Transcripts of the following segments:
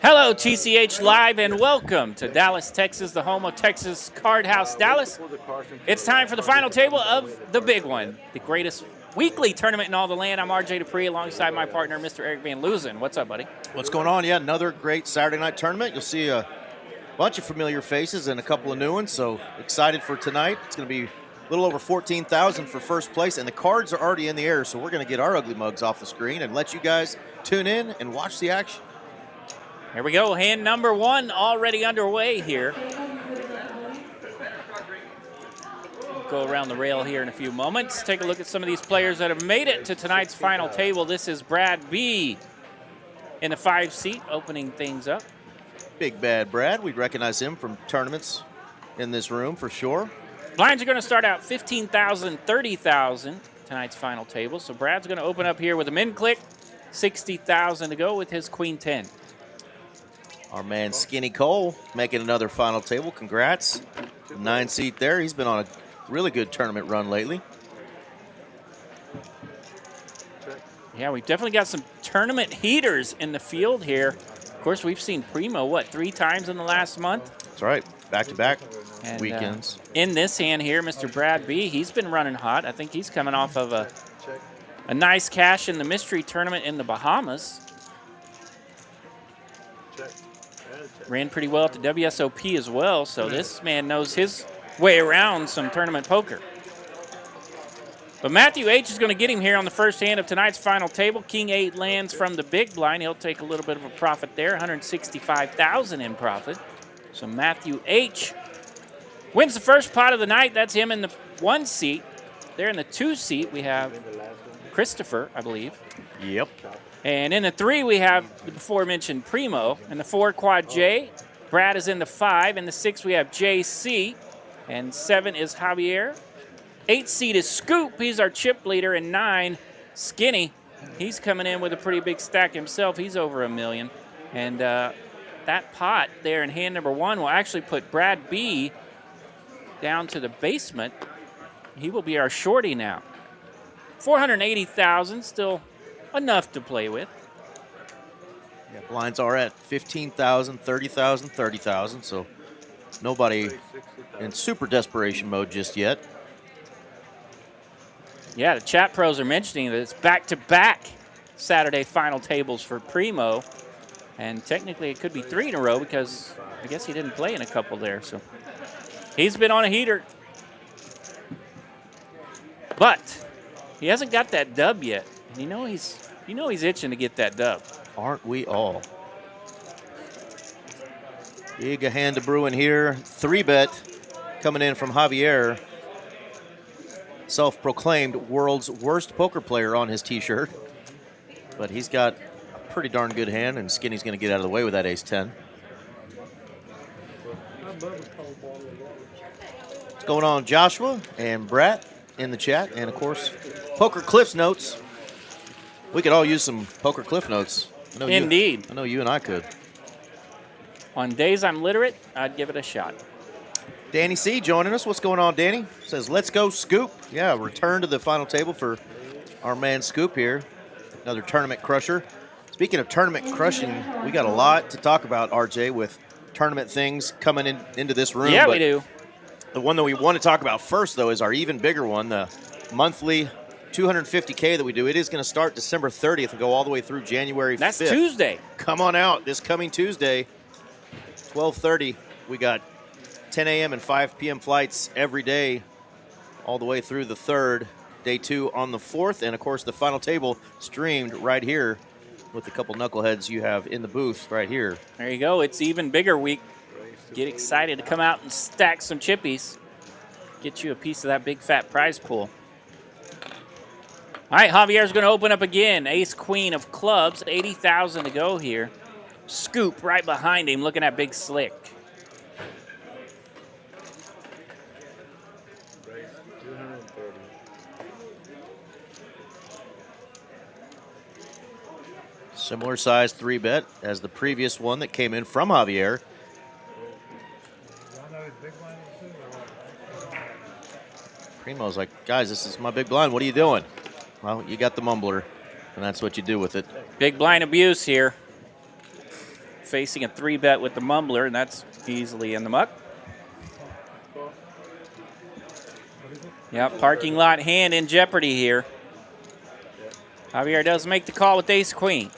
Hello, TCH Live, and welcome to Dallas, Texas, the home of Texas Card House Dallas. It's time for the final table of the big one, the greatest weekly tournament in all the land. I'm RJ Dupree alongside my partner, Mr. Eric Van Loozen. What's up, buddy? What's going on? Yeah, another great Saturday night tournament. You'll see a bunch of familiar faces and a couple of new ones, so excited for tonight. It's going to be a little over 14,000 for first place, and the cards are already in the air, so we're going to get our ugly mugs off the screen and let you guys tune in and watch the action. Here we go, hand number one already underway here. We'll go around the rail here in a few moments. Take a look at some of these players that have made it to tonight's final table. This is Brad B. in the 5 seat, opening things up. Big Bad Brad. We'd recognize him from tournaments in this room for sure. Blinds are going to start out 15,000, 30,000 tonight's final table. So Brad's going to open up here with a min click, 60,000 to go with his queen 10. Our man Skinny Cole making another final table. Congrats. 9 seat there. He's been on a really good tournament run lately. Yeah, we've definitely got some tournament heaters in the field here. Of course, we've seen Primo, 3 times in the last month? That's right. Back-to-back weekends. In this hand here, Mr. Brad B., he's been running hot. I think he's coming off of a nice cash in the mystery tournament in the Bahamas. Ran pretty well at the WSOP as well, so this man knows his way around some tournament poker. But Matthew H. is going to get him here on the first hand of tonight's final table. King 8 lands from the big blind. He'll take a little bit of a profit there, 165,000 in profit. So Matthew H. wins the first pot of the night. That's him in the 1 seat. There in the 2 seat, we have Christopher, I believe. Yep. And in the 3, we have the before-mentioned Primo. In the 4, Quad J. Brad is in the 5. In the 6, we have JC. And 7 is Javier. 8 seed is Scoop. He's our chip leader. And 9, Skinny. He's coming in with a pretty big stack himself. He's over $1 million. And that pot there in hand number 1 will actually put Brad B down to the basement. He will be our shorty now. 480,000, still enough to play with. Yeah, blinds are at 15,000, 30,000, 30,000, so nobody in super desperation mode just yet. Yeah, the chat pros are mentioning that it's back-to-back Saturday final tables for Primo, and technically it could be 3 in a row because I guess he didn't play in a couple there, so he's been on a heater. But he hasn't got that dub yet. You know he's itching to get that dub. Aren't we all? Big a hand to Bruin here. 3-bet coming in from Javier. Self-proclaimed world's worst poker player on his t-shirt. But he's got a pretty darn good hand, and Skinny's going to get out of the way with that ace-10. What's going on, Joshua and Brett in the chat? And, of course, Poker Cliffs Notes. We could all use some Poker Cliff Notes. Indeed. I know you and I could. On days I'm literate, I'd give it a shot. Danny C. joining us. What's going on, Danny? Says, let's go, Scoop. Yeah, return to the final table for our man Scoop here. Another tournament crusher. Speaking of tournament crushing, we got a lot to talk about, RJ, with tournament things coming into this room. Yeah, we do. The one that we want to talk about first, though, is our even bigger one, the monthly $250K that we do. It is going to start December 30th and go all the way through January 5th. That's Tuesday. Come on out this coming Tuesday, 12:30. We got 10 a.m. and 5 p.m. flights every day all the way through the 3rd, day 2 on the 4th. And, of course, the final table streamed right here with a couple knuckleheads you have in the booth right here. There you go. It's even bigger week. Get excited to come out and stack some chippies. Get you a piece of that big fat prize pool. All right, Javier's going to open up again. Ace, queen of clubs, 80,000 to go here. Scoop right behind him, looking at Big Slick. Similar size 3-bet as the previous one that came in from Javier. Primo's like, guys, this is my big blind. What are you doing? Well, you got the mumbler, and that's what you do with it. Big blind abuse here. facing a 3-bet with the mumbler, and that's easily in the muck. Yep, parking lot hand in jeopardy here. Javier does make the call with ace queen.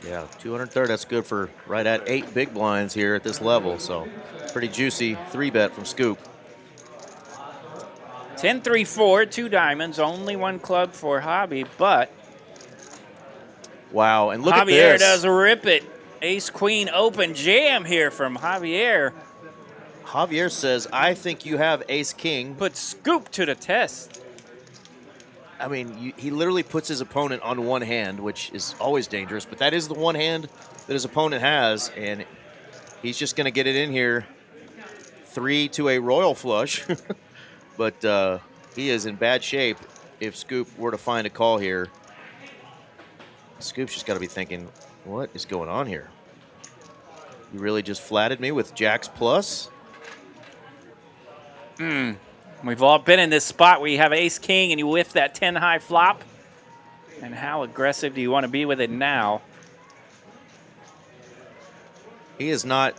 Yeah, 230. That's good for right at 8 big blinds here at this level. So pretty juicy 3-bet from Scoop. 10-3-4, 2 diamonds, only 1 club for Javi, but wow, and look at Javier this. does rip it. Ace queen open jam here from Javier. Javier says, I think you have ace king. Put Scoop to the test. I mean, he literally puts his opponent on one hand, which is always dangerous, but that is the one hand that his opponent has, and he's just going to get it in here 3 to a royal flush. But he is in bad shape if Scoop were to find a call here. Scoop's just got to be thinking, what is going on here? You really just flatted me with jacks plus? We've all been in this spot where you have ace king and you whiff that 10 high flop. And how aggressive do you want to be with it now? He is not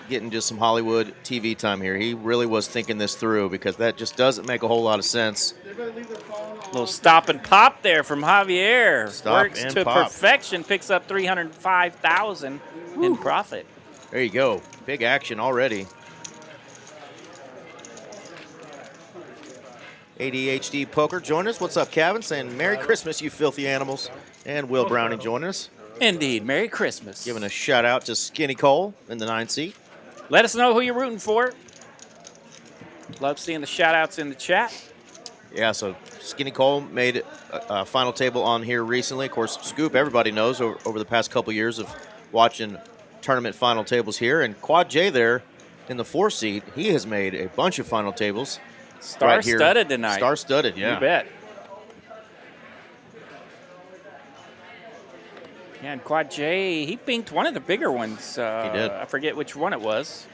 getting just some Hollywood TV time here. He really was thinking this through, because that just doesn't make a whole lot of sense. Little stop and pop there from Javier. Stop Works and to pop. perfection, picks up $305,000 in profit. There you go. Big action already. ADHD Poker join us. What's up, Kevin? Saying Merry Christmas, you filthy animals. And Will Browning joining us. Indeed. Merry Christmas. Giving a shout out to Skinny Cole in the 9th seat. Let us know who you're rooting for. Love seeing the shout outs in the chat. Yeah, so Skinny Cole made a final table on here recently. Of course, Scoop, everybody knows over the past couple years of watching tournament final tables here. And Quad J there in the 4th seat, he has made a bunch of final tables. Star-studded tonight. Star-studded, yeah. You bet. Yeah, and Quad J, he pinked one of the bigger ones. He did. I forget which one it was.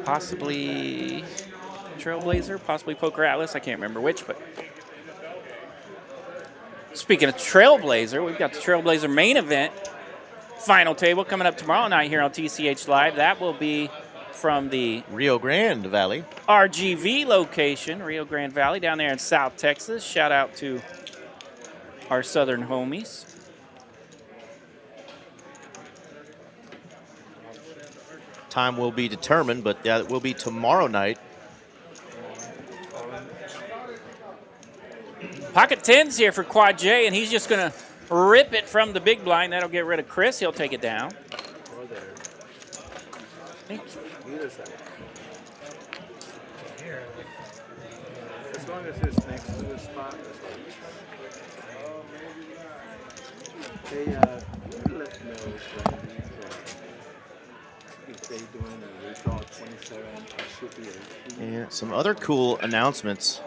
Possibly Trailblazer, possibly Poker Atlas. I can't remember which, but speaking of Trailblazer, we've got the Trailblazer main event final table coming up tomorrow night here on TCH Live. That will be from the Rio Grande Valley. RGV location, Rio Grande Valley, down there in South Texas. Shout out to our southern homies. Time will be determined, but that will be tomorrow night. Pocket tens here for Quad J, and he's just going to rip it from the big blind. That'll get rid of Chris. He'll take it down. Thank you. As long as it's next to the spot, they let me know if they doing a recall 27, it should be 18. And some other cool announcements.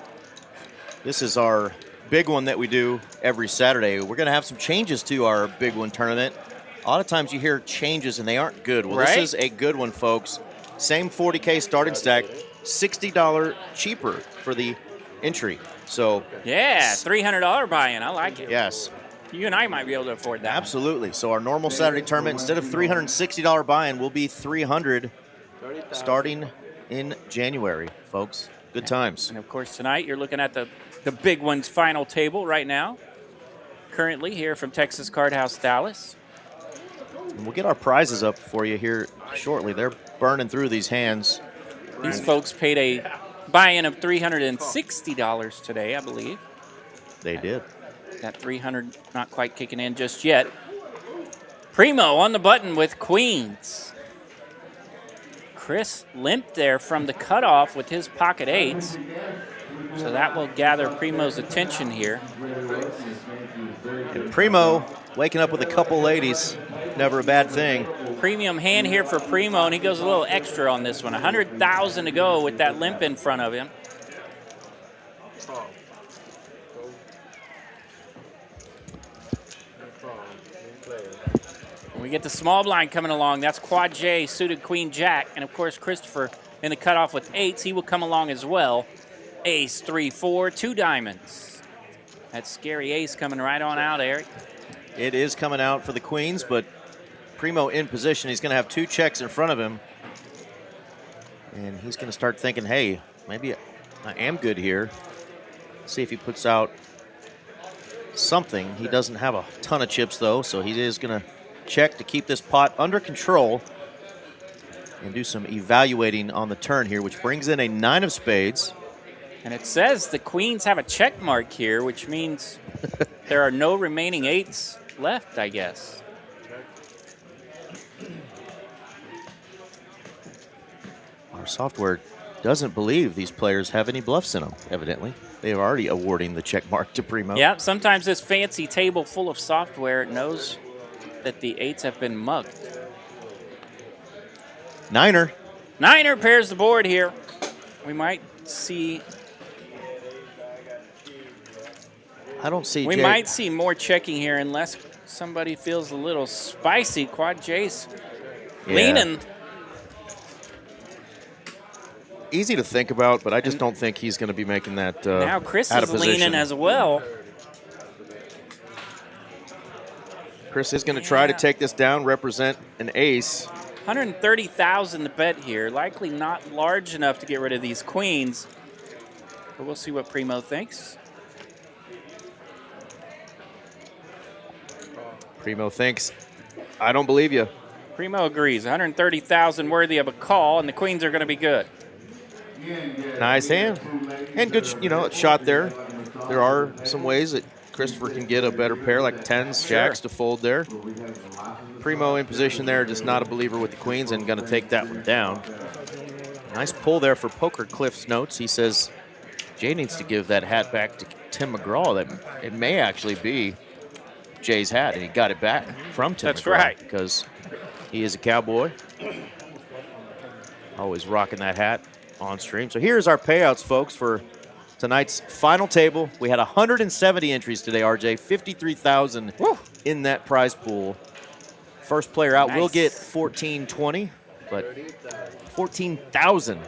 This is our big one that we do every Saturday. We're going to have some changes to our big one tournament. A lot of times you hear changes and they aren't good. Well, Right? This is a good one, folks. Same 40K starting stack, $60 cheaper for the entry. So, Yeah, $300 buy-in. I like it. yes, You and I might be able to afford that. absolutely. So our normal Saturday tournament, instead of $360 buy-in, will be $300 starting in January, folks. Good times. And of course, tonight you're looking at the big one's final table right now. Currently here from Texas Card House Dallas. And we'll get our prizes up for you here shortly. They're burning through these hands. These folks paid a buy-in of $360 today, I believe. They did. That 300 not quite kicking in just yet. Primo on the button with queens. Chris limped there from the cutoff with his pocket eights. So that will gather Primo's attention here. And Primo waking up with a couple ladies. Never a bad thing. Premium hand here for Primo, and he goes a little extra on this one. 100,000 to go with that limp in front of him. We get the small blind coming along. That's Quad J, suited Queen Jack. And of course, Christopher in the cutoff with eights. He will come along as well. Ace, 3, 4, 2 diamonds. That scary ace coming right on out, Eric. It is coming out for the queens, but Primo in position. He's going to have 2 checks in front of him. And he's going to start thinking, hey, maybe I am good here. See if he puts out something. He doesn't have a ton of chips, though, so he is going to check to keep this pot under control and do some evaluating on the turn here, which brings in a 9 of spades. And it says the queens have a check mark here, which means there are no remaining 8s left, I guess. Our software doesn't believe these players have any bluffs in them, evidently. They are already awarding the check mark to Primo. Yeah, sometimes this fancy table full of software knows that the 8s have been mugged. Niner. Niner pairs the board here. We might see... I don't see We Jay. might see more checking here unless somebody feels a little spicy. Quad J's leaning. Easy to think about, but I just don't think he's going to be making that Now Chris out is of position. leaning as well. Chris is going to try to take this down, represent an ace. 130,000 to bet here. Likely not large enough to get rid of these queens. But we'll see what Primo thinks. Primo thinks, I don't believe you. Primo agrees. 130,000 worthy of a call, and the queens are going to be good. Nice hand. And good, shot there. There are some ways that Christopher can get a better pair, like 10s, jacks to fold there. Primo in position there, just not a believer with the queens and going to take that one down. Nice pull there for Poker Cliff's notes. He says Jay needs to give that hat back to Tim McGraw. That it may actually be Jay's hat, and he got it back from Tim That's McGraw right. because he is a cowboy. Always rocking that hat on stream. So here's our payouts, folks, for tonight's final table. We had 170 entries today, RJ. 53,000 in that prize pool. First player out will get 1420, but 14,000,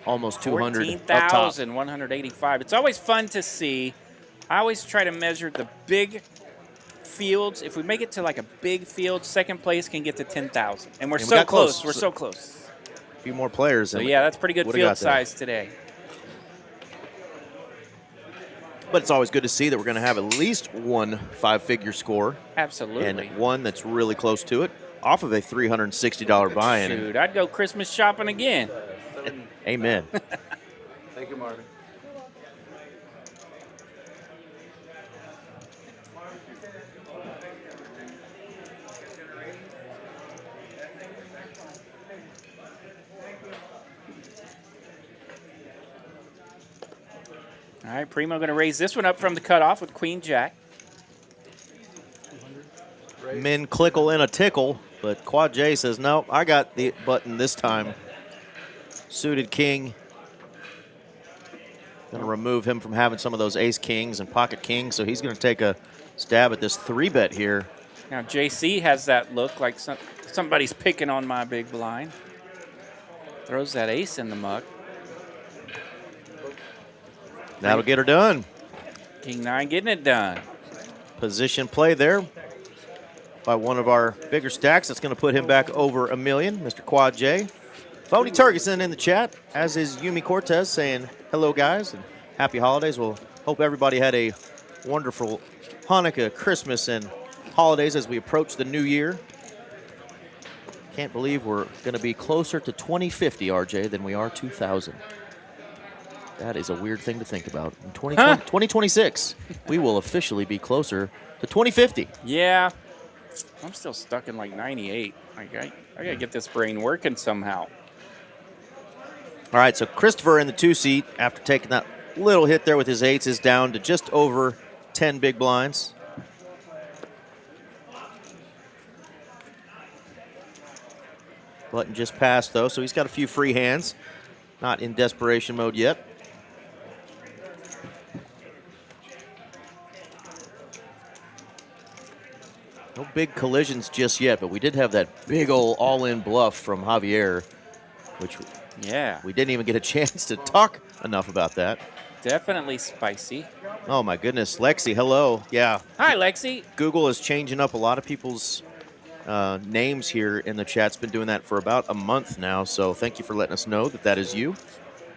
almost 200 up top. 14,185. It's always fun to see. I always try to measure the big fields. If we make it to like a big field, second place can get to 10,000. And we're so close. We're so close. A few more players. So yeah, that's pretty good field size today. But it's always good to see that we're going to have at least one 5-figure score. Absolutely. And one that's really close to it off of a $360 buy-in. Dude, I'd go Christmas shopping again. Amen. Thank you, Marvin. All right, Primo going to raise this one up from the cutoff with Queen Jack. Men clickle in a tickle, but Quad J says, no, I got the button this time. Suited king. Going to remove him from having some of those ace kings and pocket kings, so he's going to take a stab at this 3-bet here. Now, JC has that look like somebody's picking on my big blind. Throws that ace in the muck. That'll get her done. King 9 getting it done. Position play there by one of our bigger stacks. That's going to put him back over $1 million, Mr. Quad J. Phony Turgeson in the chat, as is Yumi Cortez saying hello, guys, and happy holidays. We'll hope everybody had a wonderful Hanukkah, Christmas, and holidays as we approach the new year. Can't believe we're going to be closer to 2050, RJ, than we are 2000. That is a weird thing to think about. In 2026, we will officially be closer to 2050. Yeah. I'm still stuck in like 98. I got to get this brain working somehow. All right, so Christopher in the 2-seat, after taking that little hit there with his 8s, is down to just over 10 big blinds. Button just passed, though, so he's got a few free hands. Not in desperation mode yet. No big collisions just yet, but we did have that big old all-in bluff from Javier, which we didn't even get a chance to talk enough about that. Definitely spicy. Oh, my goodness. Lexi, hello. Yeah. Hi, Lexi. Google is changing up a lot of people's names here in the chat. It's been doing that for about a month now, so thank you for letting us know that that is you,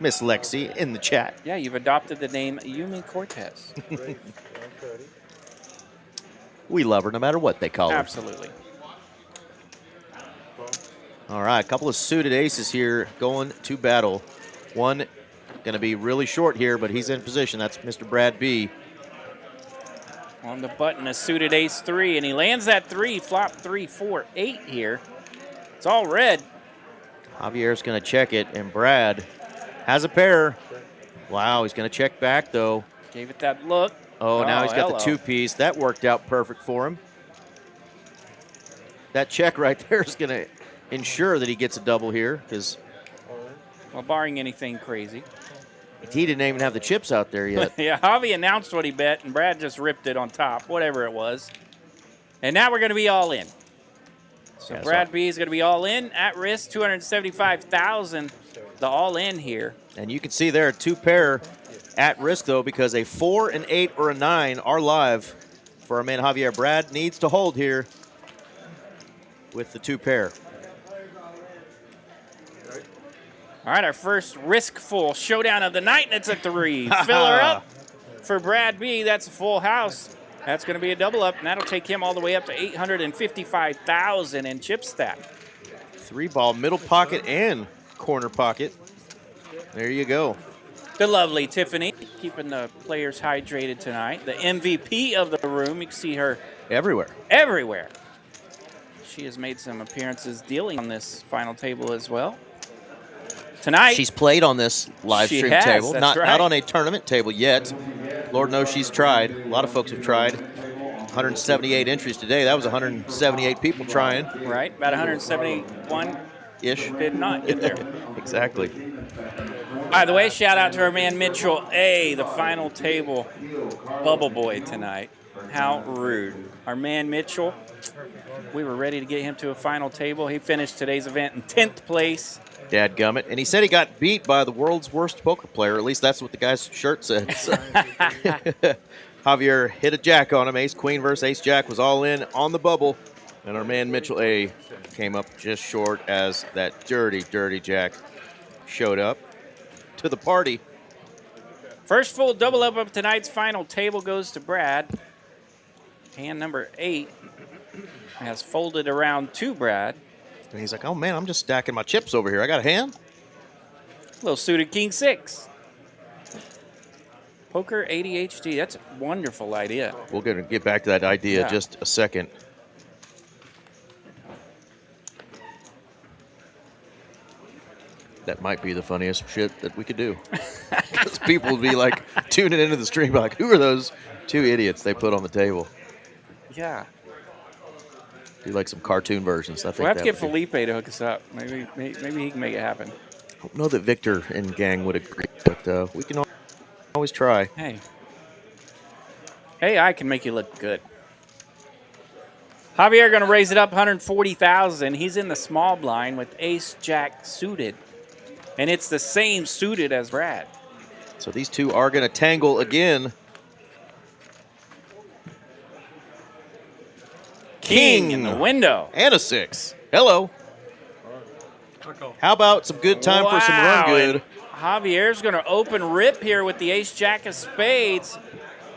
Miss Lexi, in the chat. Yeah, you've adopted the name Yumi Cortez. We love her no matter what they call her. Absolutely. All right, a couple of suited aces here going to battle. One going to be really short here, but he's in position. That's Mr. Brad B. On the button, a suited ace 3, and he lands that 3, flop 3, 4, 8 here. It's all red. Javier's going to check it, and Brad has a pair. Wow, he's going to check back, though. Gave it that look. Oh, now he's got hello. the two-piece. That worked out perfect for him. That check right there is going to ensure that he gets a double here, because Well, barring anything crazy. he didn't even have the chips out there yet. Yeah, Javi announced what he bet, and Brad just ripped it on top, whatever it was. And now we're going to be all in. So Yeah, Brad B is going to be all in, at risk, $275,000, the all in here. And you can see there, two pair at risk, though, because a 4, an 8, or a 9 are live for our man Javier. Brad needs to hold here with the two pair. All right, our first risk-full showdown of the night, and it's a 3. Fill her up for Brad B. That's a full house. That's going to be a double up, and that'll take him all the way up to $855,000 in chip stack. 3-ball, middle pocket and corner pocket. There you go. The lovely Tiffany, keeping the players hydrated tonight. The MVP of the room. You can see her Everywhere. everywhere. She has made some appearances dealing on this final table as well. Tonight, She's played on this live She stream has, table, that's not right. on a tournament table yet. Lord knows she's tried. A lot of folks have tried. 178 entries today. That was 178 people trying. right, about 171 Ish. did not get there. Exactly. By the way, shout out to our man Mitchell A, the final table bubble boy tonight. How rude. Our man Mitchell, we were ready to get him to a final table. He finished today's event in 10th place. Dadgummit. And he said he got beat by the world's worst poker player. At least that's what the guy's shirt said. So. Javier hit a jack on him. Ace Queen versus Ace Jack was all in on the bubble. And our man Mitchell A came up just short as that dirty, dirty jack showed up to the party. First full double up of tonight's final table goes to Brad. Hand number 8 has folded around to Brad. And he's like, oh, man, I'm just stacking my chips over here. I got a hand? Little suited king 6. Poker ADHD. That's a wonderful idea. We're going to get back to that idea Yeah. just a second. That might be the funniest shit that we could do. Because people would be like tuning into the stream, like, who are those two idiots they put on the table? Yeah. Do like some cartoon versions. I think We'll have to that get would be- Felipe to hook us up. Maybe he can make it happen. I don't know that Victor and gang would agree, but we can always try. Hey. AI can make you look good. Javier going to raise it up 140,000. He's in the small blind with Ace Jack suited. And it's the same suited as Brad. So these two are going to tangle again. King in the window. And a 6. Hello. How about some good time for some run good? And Javier's going to open rip here with the Ace Jack of spades.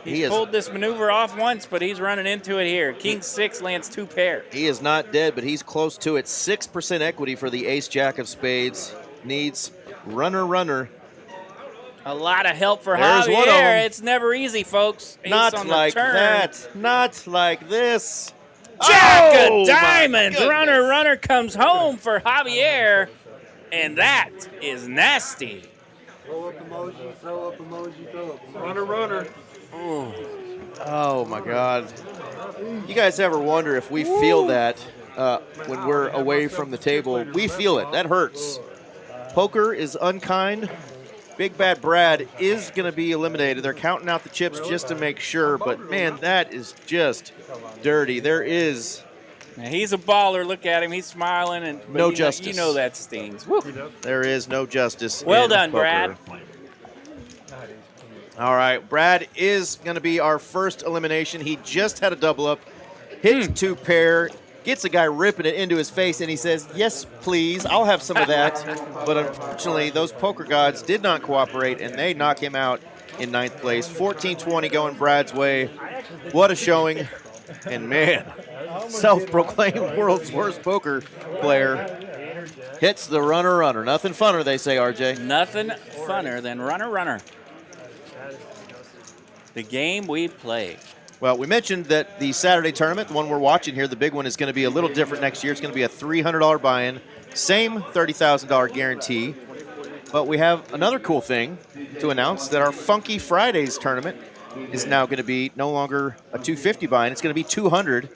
He He's is- pulled this maneuver off once, but he's running into it here. King 6 lands 2 pair. He is not dead, but he's close to it. 6% equity for the Ace Jack of spades. Needs runner. A lot of help for There's Javier. one of 'em. It's never easy, folks. Ace Not on like the turn. that. Not like this. Jack Oh, of my diamonds. goodness. Runner comes home for Javier. And that is nasty. Throw up emoji, throw up emoji, throw up emoji. Runner. Oh, my God. You guys ever wonder if we feel that when we're away from the table? We feel it. That hurts. Poker is unkind. Big Bad Brad is going to be eliminated. They're counting out the chips just to make sure, but, man, that is just dirty. There is Now, he's a baller. Look at him. He's smiling. And but No you know- justice. You know that stings. Woo. no justice. Well in done, poker. Brad. All right, Brad is going to be our first elimination. He just had a double up, hits 2 pair, gets a guy ripping it into his face, and he says, yes, please, I'll have some of that. But unfortunately, those poker gods did not cooperate, and they knock him out in 9th place. 14-20 going Brad's way. What a showing. And man, self-proclaimed world's worst poker player hits the runner. Nothing funner, they say, RJ. Nothing funner than runner. The game we play. Well, we mentioned that the Saturday tournament, the one we're watching here, the big one, is going to be a little different next year. It's going to be a $300 buy-in, same $30,000 guarantee. But we have another cool thing to announce, that our Funky Fridays tournament is now going to be no longer a $250 buy-in. It's going to be $200,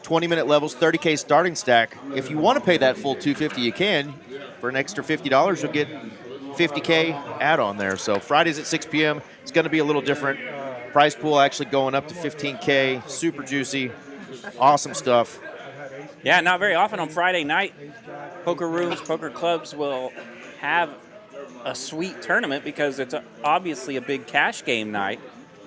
20-minute levels, $30K starting stack. If you want to pay that full $250, you can. For an extra $50, you'll get $50K add-on there. So Fridays at 6 p.m. It's going to be a little different. Price pool actually going up to $15K. Super juicy. Awesome stuff. Yeah, not very often on Friday night, poker rooms, poker clubs will have a sweet tournament because it's obviously a big cash game night.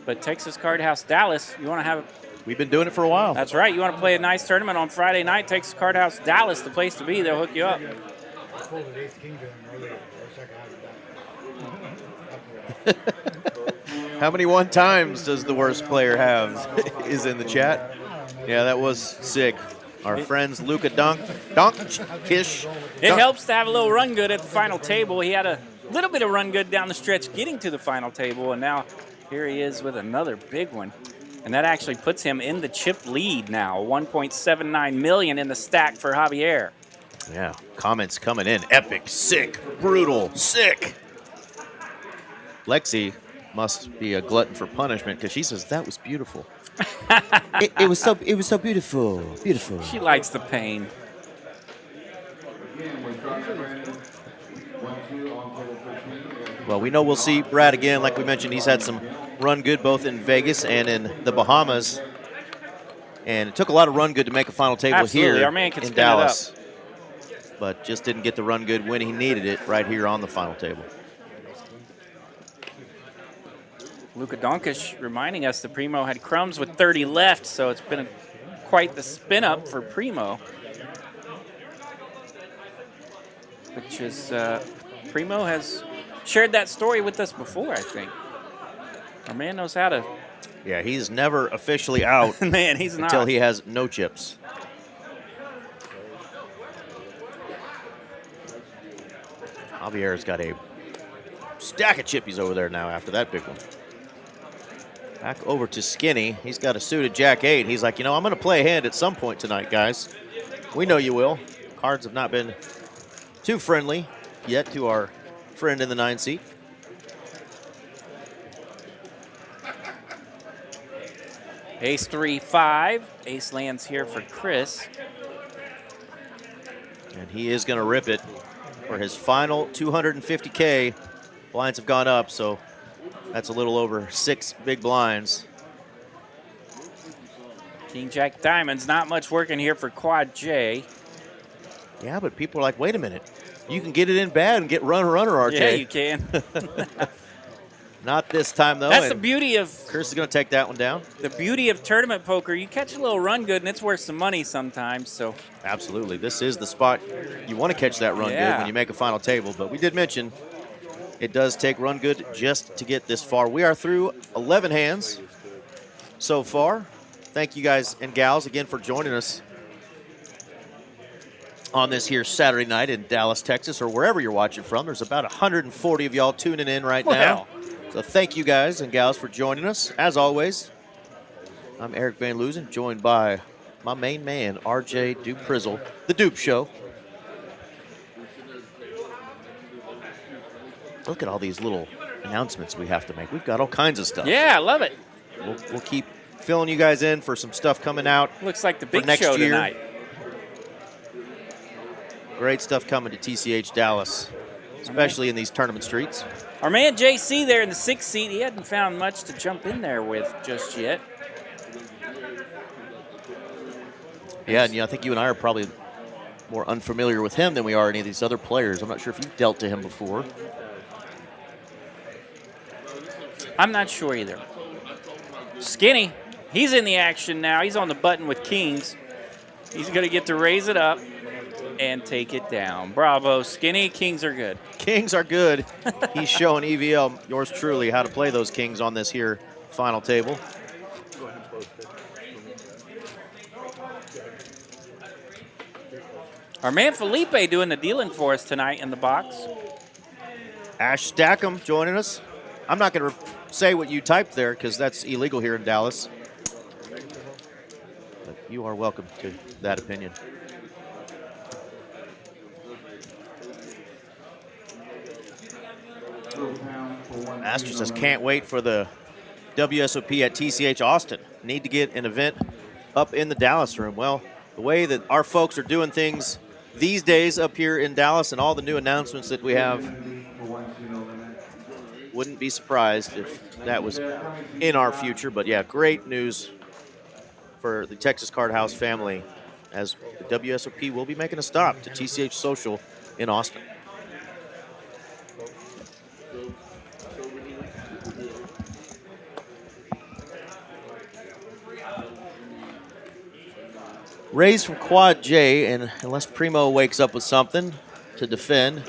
But Texas Card House Dallas, you want to have... We've been doing it for a while. That's right. You want to play a nice tournament on Friday night, Texas Card House Dallas, the place to be. They'll hook you up. How many one times does the worst player have is in the chat. Yeah, that was sick. Our friends Luka Doncic. It helps to have a little run good at the final table. He had a little bit of run good down the stretch getting to the final table, and now here he is with another big one. And that actually puts him in the chip lead now, 1.79 million in the stack for Javier. Yeah, comments coming in. Epic, sick, brutal, sick. Lexi must be a glutton for punishment because she says that was beautiful. it was so beautiful, beautiful. She likes the pain. Well, we know we'll see Brad again. Like we mentioned, he's had some run good both in Vegas and in the Bahamas. And it took a lot of run good to make a final table Absolutely. here Our man can in spin Dallas. it up. But just didn't get the run good when he needed it right here on the final table. Luka Doncic reminding us that Primo had crumbs with 30 left, so it's been quite the spin up for Primo. Which is, Primo has shared that story with us before, I think. Our man knows how to. Yeah, he's never officially out. Man, he's not. Until he has no chips. Javier's got a stack of chippies over there now after that big one. Back over to Skinny. He's got a suited Jack-8. He's like, you know, I'm going to play a hand at some point tonight, guys. We know you will. Cards have not been too friendly yet to our friend in the 9 seat. Ace 3-5. Ace lands here for Chris. And he is going to rip it for his final 250K. Blinds have gone up, so that's a little over 6 big blinds. King Jack Diamonds, not much working here for Quad J. Yeah, but people are like, wait a minute. You can get it in bad and get runner, RJ. Yeah, you can. Not this time, though. That's the beauty of... Chris is going to take that one down. The beauty of tournament poker, you catch a little run good, and it's worth some money sometimes, so... Absolutely. This is the spot you want to catch that run good when you make a final table. But we did mention it does take run good just to get this far. We are through 11 hands so far. Thank you guys and gals again for joining us on this here Saturday night in Dallas, Texas, or wherever you're watching from. There's about 140 of y'all tuning in right now. So thank you guys and gals for joining us. As always, I'm Eric Van Loozen, joined by my main man, RJ Duprizzle, The Dupe Show. Look at all these little announcements we have to make. We've got all kinds of stuff. Yeah, I love it. We'll keep filling you guys in for some stuff coming out. Looks like the big next show year. tonight. Great stuff coming to TCH Dallas, especially in these tournament streets. Our man JC there in the 6th seat, he hadn't found much to jump in there with just yet. Yeah, and I think you and I are probably more unfamiliar with him than we are any of these other players. I'm not sure if you've dealt to him before. I'm not sure either. Skinny, he's in the action now. He's on the button with kings. He's going to get to raise it up and take it down. Bravo, Skinny. Kings are good. Kings are good. He's showing EVL, yours truly, how to play those kings on this here final table. Go ahead and post it. Our man Felipe doing the dealing for us tonight in the box. Ash Stackham joining us. I'm not going to say what you typed there because that's illegal here in Dallas. But you are welcome to that opinion. Master says, can't wait for the WSOP at TCH Austin. Need to get an event up in the Dallas room. Well, the way that our folks are doing things these days up here in Dallas and all the new announcements that we have, wouldn't be surprised if that was in our future. But yeah, great news for the Texas Card House family as the WSOP will be making a stop to TCH Social in Austin. Raise from Quad J, and unless Primo wakes up with something to defend,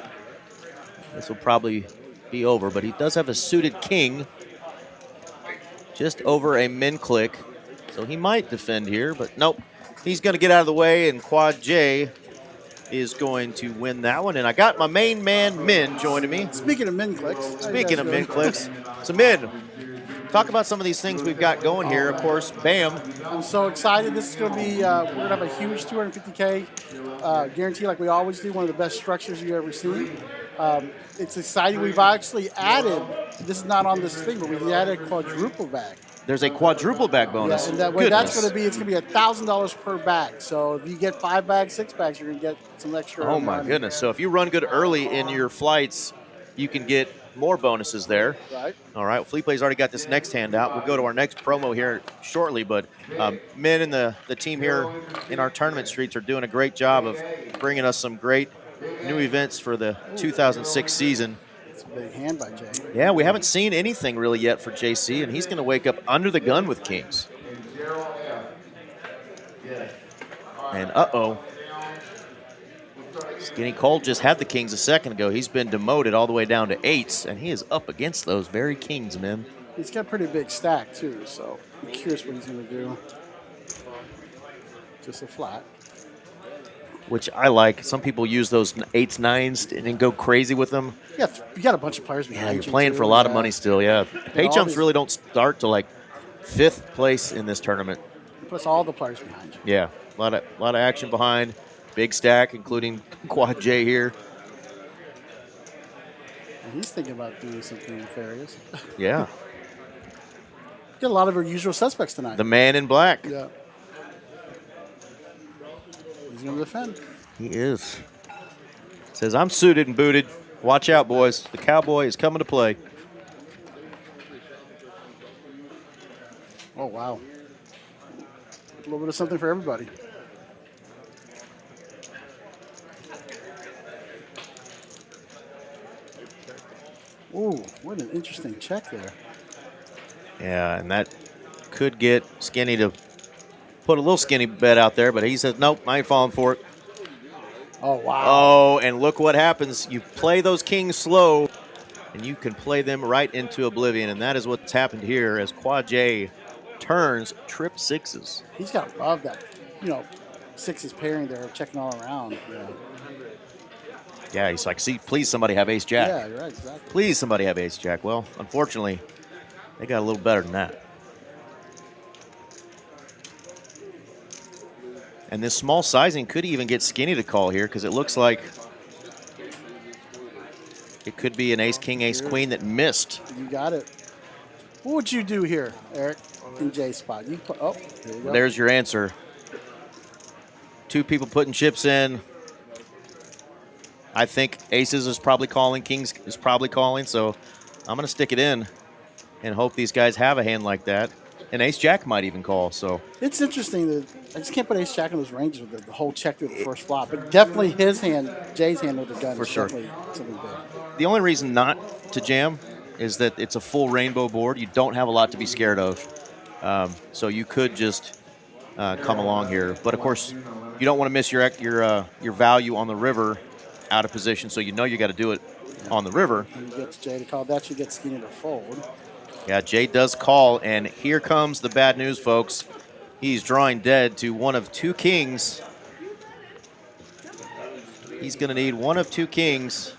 this will probably be over. But he does have a suited king just over a min click, so he might defend here, but nope. He's going to get out of the way, and Quad J is going to win that one. And I got my main man, Min, joining me. Speaking of min clicks. Speaking of min clicks, so Min, talk about some of these things we've got going here. Of course, BAM. I'm so excited. This is going to be, we're going to have a huge 250K guarantee like we always do, one of the best structures you've ever seen. It's exciting. We've actually added, this is not on this thing, but we added a quadruple bag. There's a quadruple bag bonus. Yeah, and that way that's going to be, it's going to be $1,000 per bag. So if you get 5 bags, 6 bags, you're going to get some extra Oh my money. goodness. So if you run good early in your flights, you can get more bonuses there. Right. All right. Well, Felipe's already got this next handout. We'll go to our next promo here shortly. But Min and the team here in our tournament streets are doing a great job of bringing us some great new events for the 2006 season. It's a big hand by Jay. Yeah, we haven't seen anything really yet for JC, and he's going to wake up under the gun with kings. And uh-oh. Skinny Cole just had the kings a second ago. He's been demoted all the way down to 8s, and he is up against those very kings, man. He's got a pretty big stack, too, so I'm curious what he's going to do. Just a flat. Which I like. Some people use those 8s, 9s, and then go crazy with them. Yeah, you got a bunch of players behind Yeah, you. you're playing too. for a lot of money still, yeah. Pay all jumps these- really don't start to like 5th place in this tournament. Plus all the players behind you. Yeah, a lot of action behind. Big stack, including Quad J here. And he's thinking about doing something nefarious. Yeah, Got a lot of our usual suspects tonight. the man in black. Yeah. He's going to defend. He is. Says, I'm suited and booted. Watch out, boys. The cowboy is coming to play. Oh, wow. A little bit of something for everybody. Ooh, what an interesting check there. Yeah, and that could get Skinny to put a little skinny bet out there, but he says, nope, I ain't falling for it. Oh, wow. Oh, and look what happens. You play those kings slow, and you can play them right into oblivion, and that is what's happened here as Quad J turns trip 6s. He's got to love that, sixes pairing there, checking all around. Yeah, Yeah, he's like, see, please somebody have ace jack. yeah, you're right, exactly. Please somebody have ace jack. Well, unfortunately, they got a little better than that. And this small sizing could even get Skinny to call here because it looks like it could be an ace, king, ace, queen that missed. You got it. What would you do here, Eric, in Jay's spot? You put, oh, there you go. There's your answer. 2 people putting chips in. I think aces is probably calling, kings is probably calling, so I'm going to stick it in and hope these guys have a hand like that. And ace jack might even call, so. It's interesting that I just can't put ace jack in those ranges with the whole check through the first flop. But definitely his hand, Jay's hand with the gun For is sure. definitely something big. The only reason not to jam is that it's a full rainbow board. You don't have a lot to be scared of. So you could just come along here. But, of course, you don't want to miss your value on the river out of position, so you know you got to do it on the river. And gets Jay to call. That should get Skinny to fold. Yeah, Jay does call, and here comes the bad news, folks. He's drawing dead to one of two kings. He's going to need one of two kings.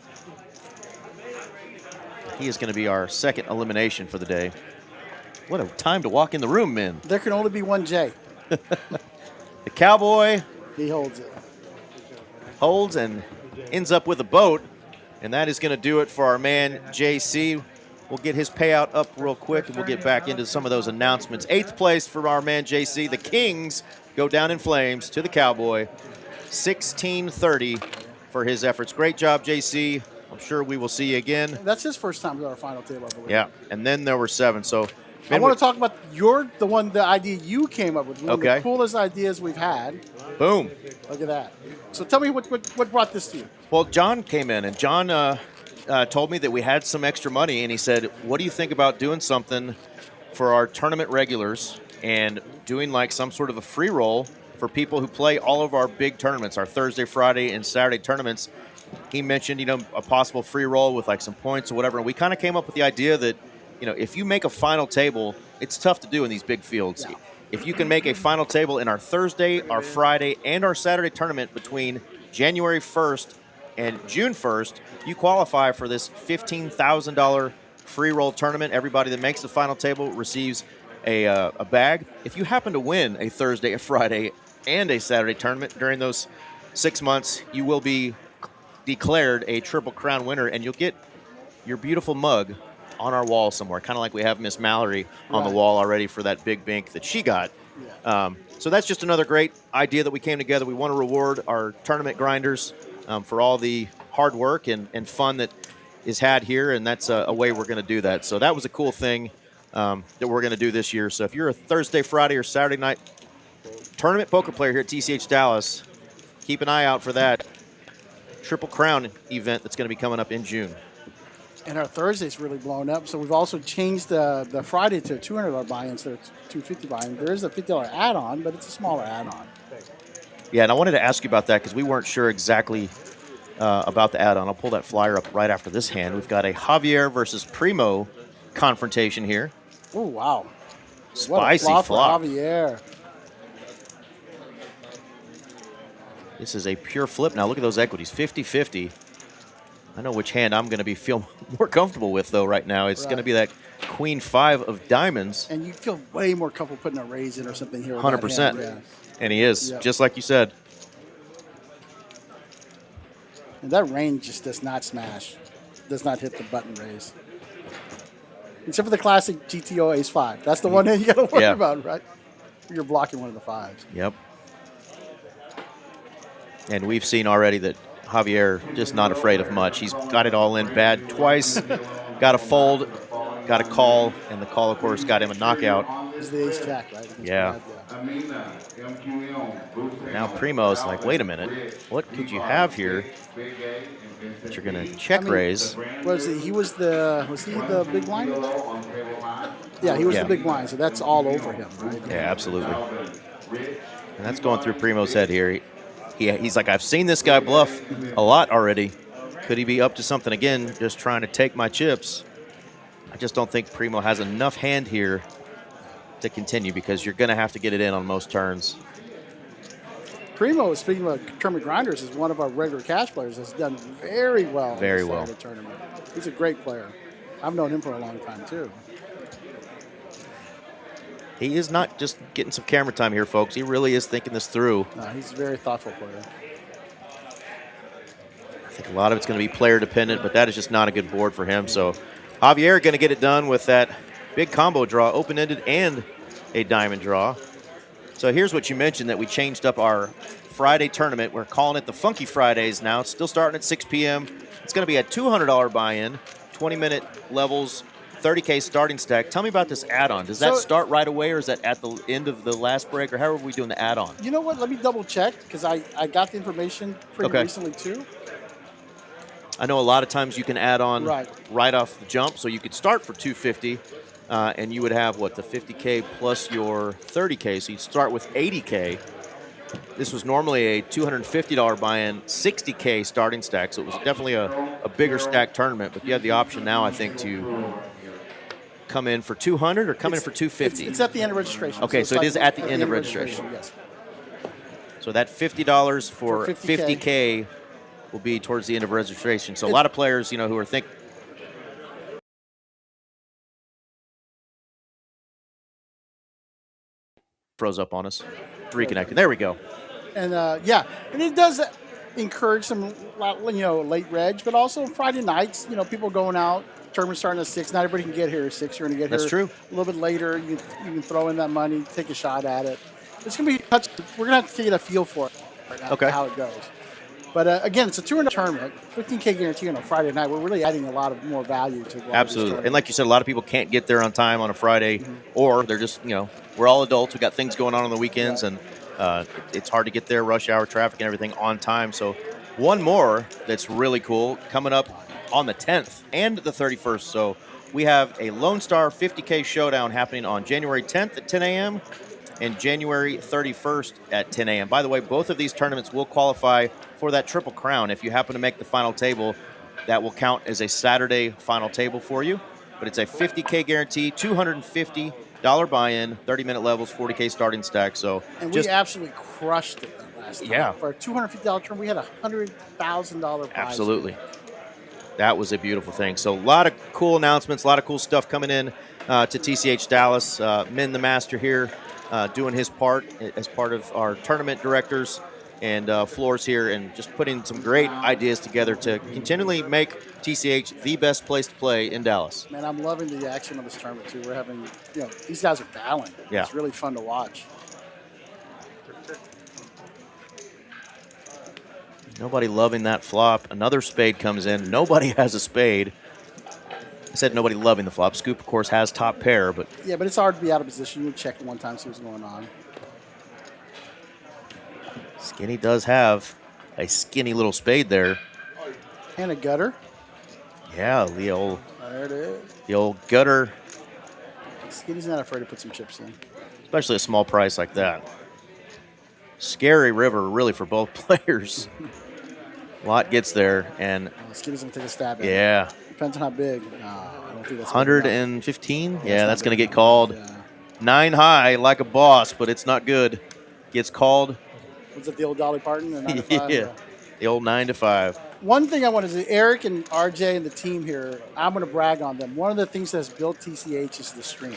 He is going to be our second elimination for the day. What a time to walk in the room, men. There can only be one Jay. The cowboy He holds it. holds and ends up with a boat, and that is going to do it for our man, JC. We'll get his payout up real quick, and we'll get back into some of those announcements. 8th place for our man, JC. The Kings go down in flames to the cowboy. 1630 for his efforts. Great job, JC. I'm sure we will see you again. That's his first time to our final table, I believe. Yeah, and then there were 7. So I want to talk about the idea you came up with. One of the coolest ideas we've had. Boom. Look at that. So tell me what brought this to you? Well, John came in, and John told me that we had some extra money, and he said, what do you think about doing something for our tournament regulars and doing like some sort of a free roll for people who play all of our big tournaments, our Thursday, Friday, and Saturday tournaments? He mentioned, a possible free roll with like some points or whatever, and we kind of came up with the idea that, if you make a final table, it's tough to do in these big fields. Yeah. If you can make a final table in our Thursday, our Friday, and our Saturday tournament between January 1st and June 1st, you qualify for this $15,000 free roll tournament. Everybody that makes the final table receives a bag. If you happen to win a Thursday, a Friday, and a Saturday tournament during those 6 months, you will be declared a Triple Crown winner, and you'll get your beautiful mug on our wall somewhere, kind of like we have Miss Mallory on the wall already for that big bank that she got. Yeah. So that's just another great idea that we came together. We want to reward our tournament grinders for all the hard work and fun that is had here, and that's a way we're going to do that. So that was a cool thing that we're going to do this year. So if you're a Thursday, Friday, or Saturday night tournament poker player here at TCH Dallas, keep an eye out for that Triple Crown event that's going to be coming up in June. And our Thursday's really blown up, so we've also changed the Friday to a $200 buy instead of $250 buy. There is a $50 add-on, but it's a smaller add-on. Yeah, and I wanted to ask you about that because we weren't sure exactly about the add-on. I'll pull that flyer up right after this hand. We've got a Javier versus Primo confrontation here. Oh, wow. Spicy flop. For Javier. This is a pure flip. Now look at those equities, 50-50. I know which hand I'm going to feel more comfortable with, though, right now. It's going to be that Queen 5 of diamonds. And you feel way more comfortable putting a raise in or something here. 100%. Yeah. And he is, just like you said. And that range just does not smash. Does not hit the button raise. Except for the classic GTO Ace-5. That's the one that you got to worry about, right? You're blocking one of the 5s. Yep. And we've seen already that Javier just not afraid of much. He's got it all in bad twice, got a fold, got a call, and the call, of course, got him a knockout. It's the ace-jack, right? Yeah. Now Primo's like, wait a minute, what could you have here that you're going to check raise? Was he the big blind? Yeah, he was the big blind, so that's all over him, right? Yeah, absolutely. And that's going through Primo's head here. He's like, I've seen this guy bluff a lot already. Could he be up to something again, just trying to take my chips? I just don't think Primo has enough hand here to continue because you're going to have to get it in on most turns. Primo, speaking of tournament grinders, is one of our regular cash players that's done very well. Very well. In the tournament. He's a great player. I've known him for a long time, too. He is not just getting some camera time here, folks. He really is thinking this through. No, he's a very thoughtful player. I think a lot of it's going to be player dependent, but that is just not a good board for him. So Javier going to get it done with that big combo draw, open-ended and a diamond draw. So here's what you mentioned, that we changed up our Friday tournament. We're calling it the Funky Fridays now. It's still starting at 6 p.m. It's going to be a $200 buy-in, 20-minute levels, 30K starting stack. Tell me about this add-on. Does that start right away, or is that at the end of the last break, or how are we doing the add-on? You know what? Let me double check because I got the information pretty recently too. I know a lot of times you can add on Right. off the jump, so you could start for 250, and you would have what, the 50K plus your 30K, so you'd start with 80K. This was normally a $250 buy-in, 60K starting stack, so it was definitely a bigger stack tournament. But you have the option now, I think, to come in for 200 or come in for 250. It's at the end of registration. Okay, so it is at the end of registration. Yes. So that $50 for 50K. 50K will be towards the end of registration. So a lot of players, who are thinking. Froze up on us. Reconnecting. There we go. And and it does encourage some, late reg, but also Friday nights, people going out, tournament starting at 6. Not everybody can get here at 6. You're going to get That's here true. a little bit later. You can throw in that money, take a shot at it. It's going to be we're going to have to get a feel for it right now, how it goes. But again, it's a $200 tournament, 15K guarantee on a Friday night. We're really adding a lot of more value to Absolutely. And like you said, a lot of people can't get there on time on a Friday, or they're just, we're all adults. We got things going on the weekends, and it's hard to get there, rush hour traffic and everything on time. So one more that's really cool coming up on the 10th and the 31st. So we have a Lone Star 50K showdown happening on January 10th at 10 a.m. and January 31st at 10 a.m. By the way, both of these tournaments will qualify for that Triple Crown. If you happen to make the final table, that will count as a Saturday final table for you. But it's a 50K guarantee, $250 buy-in, 30-minute levels, 40K starting stack. So and we absolutely crushed it last time. Yeah. For a $250 tournament, we had a $100,000 prize. Absolutely. That was a beautiful thing. So a lot of cool announcements, a lot of cool stuff coming in to TCH Dallas. Min the Master here doing his part as part of our tournament directors and floors here, and just putting some great ideas together to continually make TCH the best place to play in Dallas. Man, I'm loving the action of this tournament, too. We're having, these guys are battling. Yeah. It's really fun to watch. Nobody loving that flop. Another spade comes in. Nobody has a spade. I said nobody loving the flop. Scoop, of course, has top pair, but... Yeah, but it's hard to be out of position. You check one time, see what's going on. Skinny does have a skinny little spade there. And a gutter. Yeah, the old... There it is. The old gutter. Skinny's not afraid to put some chips in. Especially a small price like that. Scary river, really, for both players. Lot gets there, and... Skinny's going to take a stab at it. Yeah. Depends on how big. I don't think that's 115? Yeah, that's going to get called. 9 high, like a boss, but it's not good. Gets called. Was it the old Dolly Parton? The 9 to 5? Yeah, the old 9 to 5. One thing I want to say, Eric and RJ and the team here, I'm going to brag on them. One of the things that's built TCH is the stream.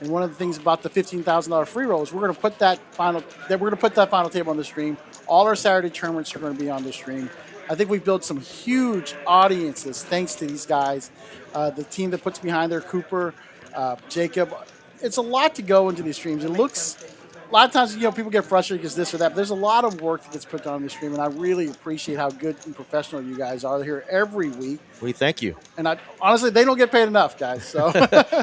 And one of the things about the $15,000 free roll is we're going to put that final table on the stream. All our Saturday tournaments are going to be on the stream. I think we've built some huge audiences thanks to these guys. The team that puts behind there, Cooper, Jacob. It's a lot to go into these streams. It looks, a lot of times, people get frustrated because this or that. But there's a lot of work that gets put on the stream, and I really appreciate how good and professional you guys are here every week. We thank you. And honestly, they don't get paid enough, guys. So,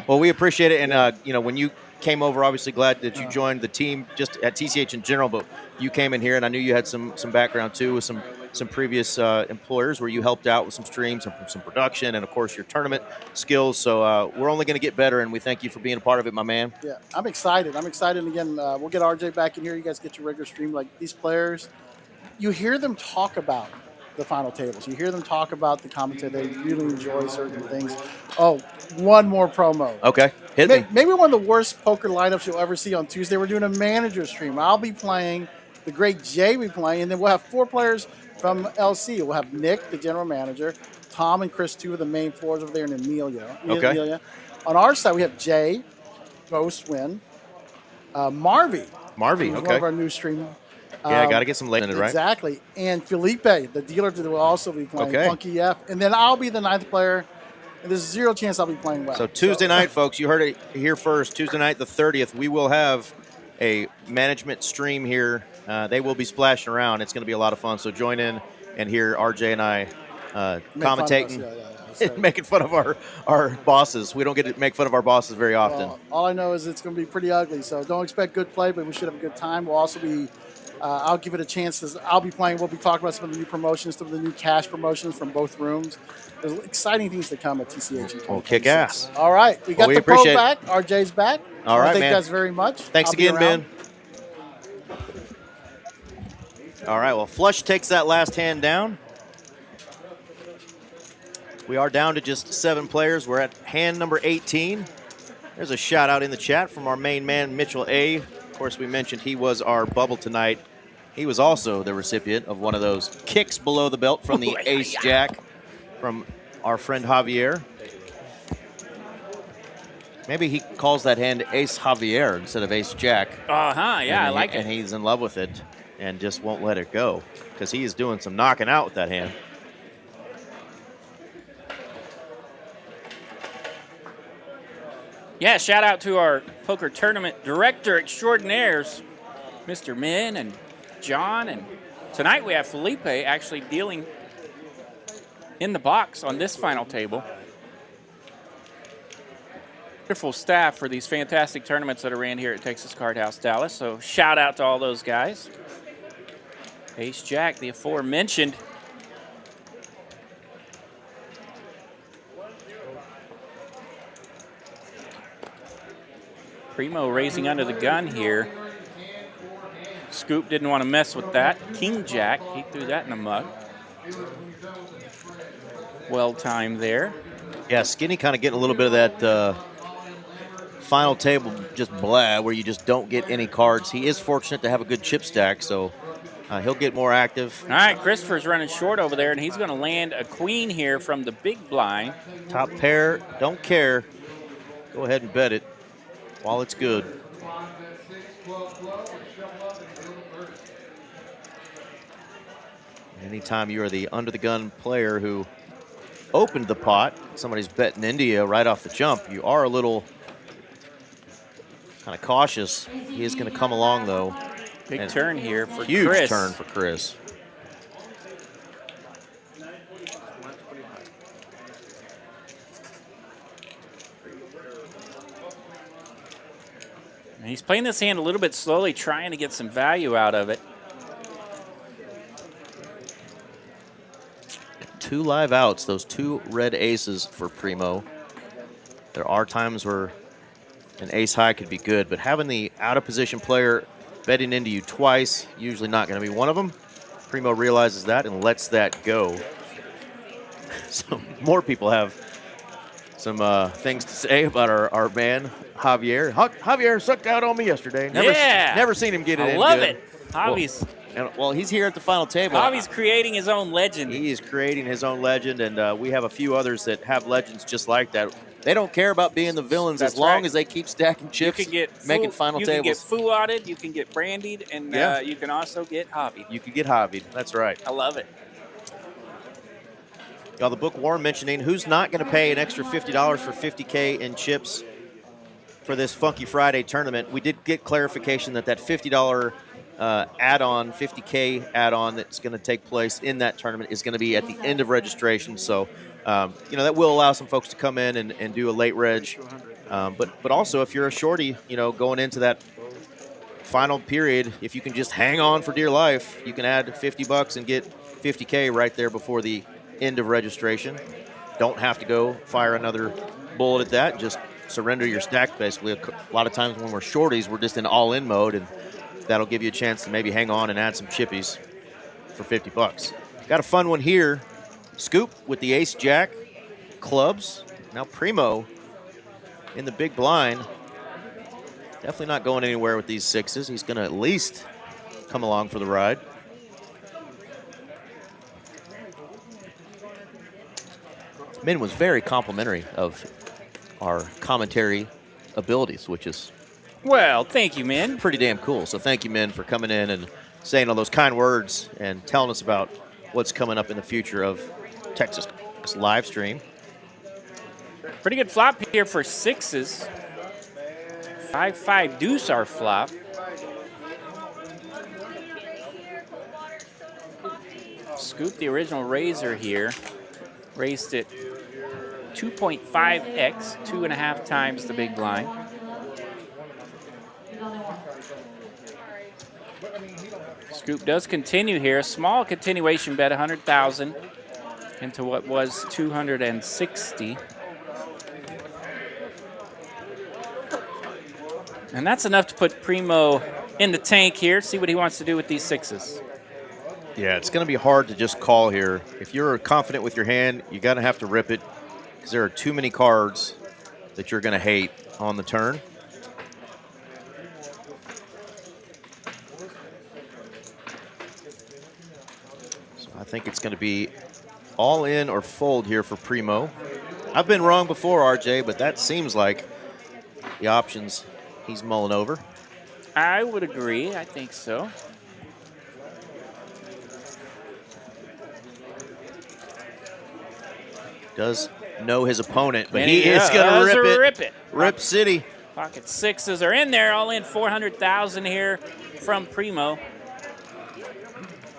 well, we appreciate it, and when you came over, obviously glad that you joined the team just at TCH in general, but you came in here, and I knew you had some background too with some previous employers where you helped out with some streams and some production, and of course your tournament skills. So we're only going to get better, and we thank you for being a part of it, my man. Yeah, I'm excited. And again, we'll get RJ back in here. You guys get your regular stream. Like these players, you hear them talk about the final tables. You hear them talk about the commentary. They really enjoy certain things. Oh, one more promo. Okay, hit me. Maybe one of the worst poker lineups you'll ever see on Tuesday. We're doing a manager stream. I'll be playing. The great Jay will be playing. And then we'll have 4 players from LC. We'll have Nick, the general manager, Tom and Chris, 2 of the main floors over there, and Amelia. Okay. On our side, we have Jay, Ghost Win, Marvy. Marvy, who's okay. one of our new stream. Yeah, got to get some late in it, right? Exactly. And Felipe, the dealer, will also be playing Funky F. And then I'll be the 9th player, and there's 0 chance I'll be playing well. So Tuesday night, folks, you heard it here first. Tuesday night, the 30th, we will have a management stream here. They will be splashing around. It's going to be a lot of fun. So join in and hear RJ and I commentating So, making fun of our bosses. We don't get to make fun of our bosses very often. well, all I know is it's going to be pretty ugly. So don't expect good play, but we should have a good time. We'll also be. I'll give it a chance. I'll be playing. We'll be talking about some of the new promotions, some of the new cash promotions from both rooms. There's exciting things to come at TCH. Well, kick ass. All right, we got we the pro appreciate it. back. RJ's back. All right, thank man. you guys very much. Thanks I'll be again, around. Ben. All right, well, Flush takes that last hand down. We are down to just 7 players. We're at hand number 18. There's a shout out in the chat from our main man, Mitchell A. Of course, we mentioned he was our bubble tonight. He was also the recipient of one of those kicks below the belt from the ace jack from our friend Javier. Maybe he calls that hand Ace Javier instead of Ace Jack. Yeah, I like it. And he's in love with it and just won't let it go because he is doing some knocking out with that hand. Yeah, shout out to our poker tournament director extraordinaires, Mr. Min and John. And tonight we have Felipe actually dealing in the box on this final table. Wonderful staff for these fantastic tournaments that are ran here at Texas Card House Dallas. So shout out to all those guys. Ace Jack, the aforementioned. Primo raising under the gun here. Scoop didn't want to mess with that. King Jack, he threw that in the mug. Well timed there. Yeah, Skinny kind of getting a little bit of that final table just blah, where you just don't get any cards. He is fortunate to have a good chip stack, so he'll get more active. All right, Christopher's running short over there, and he's going to land a queen here from the big blind. Top pair, don't care. Go ahead and bet it while it's good. Anytime you are the under-the-gun player who opened the pot, somebody's betting India right off the jump, you are a little kind of cautious. He is going to come along, though. Big turn here for huge Chris. Huge turn for Chris. And he's playing this hand a little bit slowly, trying to get some value out of it. 2 live outs, those 2 red aces for Primo. There are times where an ace high could be good, but having the out-of-position player betting into you twice, usually not going to be one of them. Primo realizes that and lets that go. So more people have some things to say about our man, Javier. Javier sucked out on me yesterday. Never seen him get it in. I love good. it. Javi's. Well, he's here at the final table. Javi's creating his own legend. He is creating his own legend, and we have a few others that have legends just like that. They don't care about being the villains as long as they keep stacking chips, you can get making final tables. You can get foo-otted, you can get brandied, and you can also get hobbied. You can get hobbied. That's right. I love it. Y'all, the book Warren mentioning who's not going to pay an extra $50 for 50K in chips for this Funky Friday tournament. We did get clarification that $50 add-on, 50K add-on that's going to take place in that tournament is going to be at the end of registration. So, that will allow some folks to come in and do a late reg. But also, if you're a shorty, going into that final period, if you can just hang on for dear life, you can add $50 and get 50K right there before the end of registration. Don't have to go fire another bullet at that. Just surrender your stack, basically. A lot of times when we're shorties, we're just in all-in mode, and that'll give you a chance to maybe hang on and add some chippies for $50. Got a fun one here. Scoop with the ace-jack clubs. Now Primo in the big blind. Definitely not going anywhere with these sixes. He's going to at least come along for the ride. Min was very complimentary of our commentary abilities, which is well, thank you, Min. pretty damn cool. So thank you, Min, for coming in and saying all those kind words and telling us about what's coming up in the future of Texas live stream. Pretty good flop here for sixes. 5-5 deuce our flop. Scoop the original raiser here. Raised it 2.5x, 2.5 times the big blind. Scoop does continue here. Small continuation bet, 100,000 into what was 260. And that's enough to put Primo in the tank here. See what he wants to do with these sixes. Yeah, it's going to be hard to just call here. If you're confident with your hand, you're going to have to rip it because there are too many cards that you're going to hate on the turn. So I think it's going to be all in or fold here for Primo. I've been wrong before, RJ, but that seems like the options he's mulling over. I would agree. I think so. Does know his opponent, but And he is going to rip it. Rip City. Pocket sixes are in there. All in 400,000 here from Primo.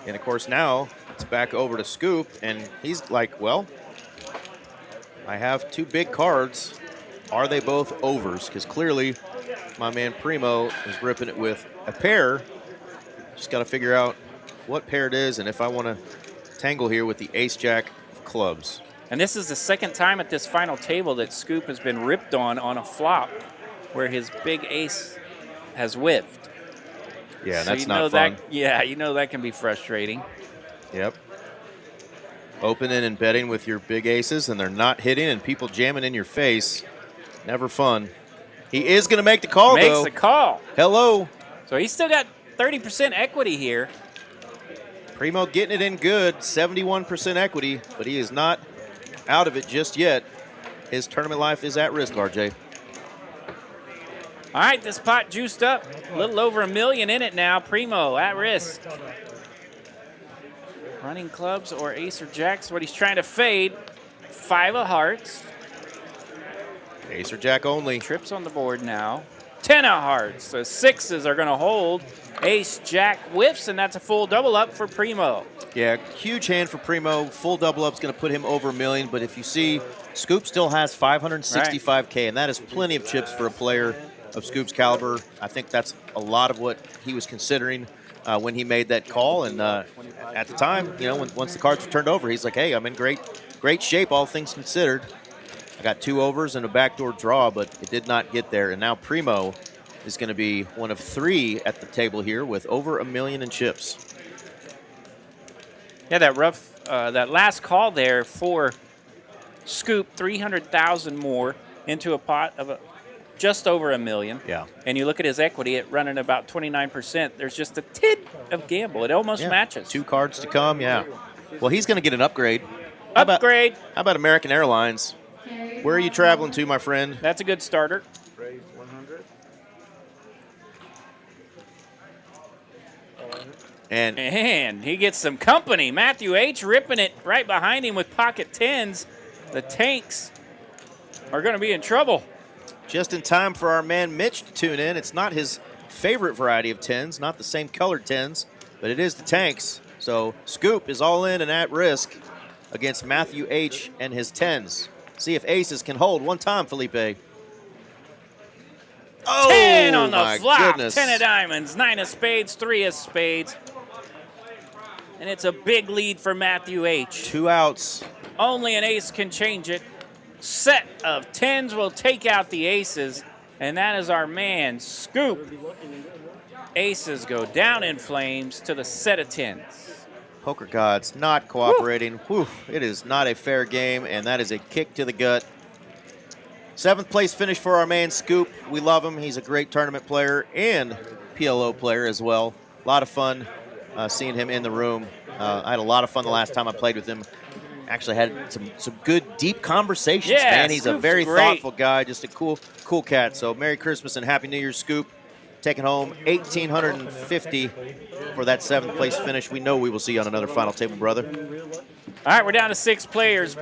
And, of course, now it's back over to Scoop, and he's like, well, I have two big cards. Are they both overs? Because clearly my man Primo is ripping it with a pair. Just got to figure out what pair it is and if I want to tangle here with the ace-jack of clubs. And this is the second time at this final table that Scoop has been ripped on a flop where his big ace has whiffed. Yeah, So that's you not know fun. that can be frustrating. Yep. Opening and betting with your big aces, and they're not hitting, and people jamming in your face. Never fun. He is going to make the call, Makes though. the call. Hello. So he's still got 30% equity here. Primo getting it in good, 71% equity, but he is not out of it just yet. His tournament life is at risk, RJ. All right, this pot juiced up. A little over $1 million in it now. Primo at risk. Running clubs or ace or jacks, what he's trying to fade. 5 of hearts. Ace or jack only. Trips on the board now. 10 of hearts. The sixes are going to hold. Ace, jack, whiffs, and that's a full double up for Primo. Yeah, huge hand for Primo. Full double up is going to put him over $1 million, but if you see, Scoop still has 565K, and that is plenty of chips for a player of Scoop's caliber. I think that's a lot of what he was considering when he made that call, and at the time, you know, once the cards were turned over, he's like, hey, I'm in great shape, all things considered. I got 2 overs and a backdoor draw, but it did not get there, and now Primo is going to be one of 3 at the table here with over $1 million in chips. Yeah, that last call there for Scoop, 300,000 more into a pot of just over $1 million. Yeah. And you look at his equity, it running about 29%. There's just a tid of gamble. It almost matches. 2 cards to come, yeah. Well, he's going to get an upgrade. Upgrade. How about American Airlines? Where are you traveling to, my friend? That's a good starter. Raise 100. And he gets some company. Matthew H. ripping it right behind him with pocket 10s. The tanks are going to be in trouble. just in time for our man Mitch to tune in. It's not his favorite variety of 10s, not the same colored 10s, but it is the tanks. So Scoop is all in and at risk against Matthew H. and his 10s. See if aces can hold one time, Felipe. Oh, 10 on the my flop. goodness. 10 of diamonds, 9 of spades, 3 of spades. And it's a big lead for Matthew H. 2 outs. Only an ace can change it. Set of 10s will take out the aces. And that is our man, Scoop. Aces go down in flames to the set of 10s. Poker gods not cooperating. Whew, it is not a fair game, and that is a kick to the gut. 7th place finish for our man Scoop. We love him. He's a great tournament player and PLO player as well. A lot of fun seeing him in the room. I had a lot of fun the last time I played with him. Actually had some good, deep conversations, Yeah, man. He's a Scoop's very great. thoughtful guy, just a cool cat. So Merry Christmas and Happy New Year, Scoop. Taking home $1,850 for that 7th place finish. We know we will see you on another final table, brother. All right, we're down to 6 players.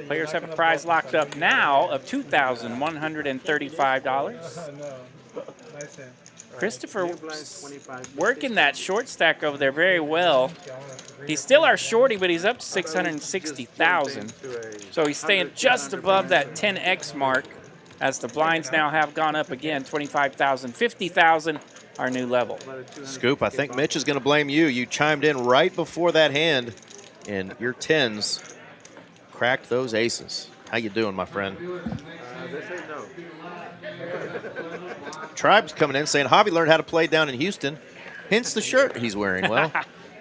Players have a prize locked up now of $2,135. Nice hand. Christopher Blind 25. working that short stack over there very well. He's still our shorty, but he's up to 660,000. So he's staying just above that 10x mark as the blinds now have gone up again, 25,000, 50,000, our new level. Scoop, I think Mitch is going to blame you. You chimed in right before that hand, and your 10s cracked those aces. How you doing, my friend? They say no. Tribe's coming in saying Javi learned how to play down in Houston, hence the shirt he's wearing. Well,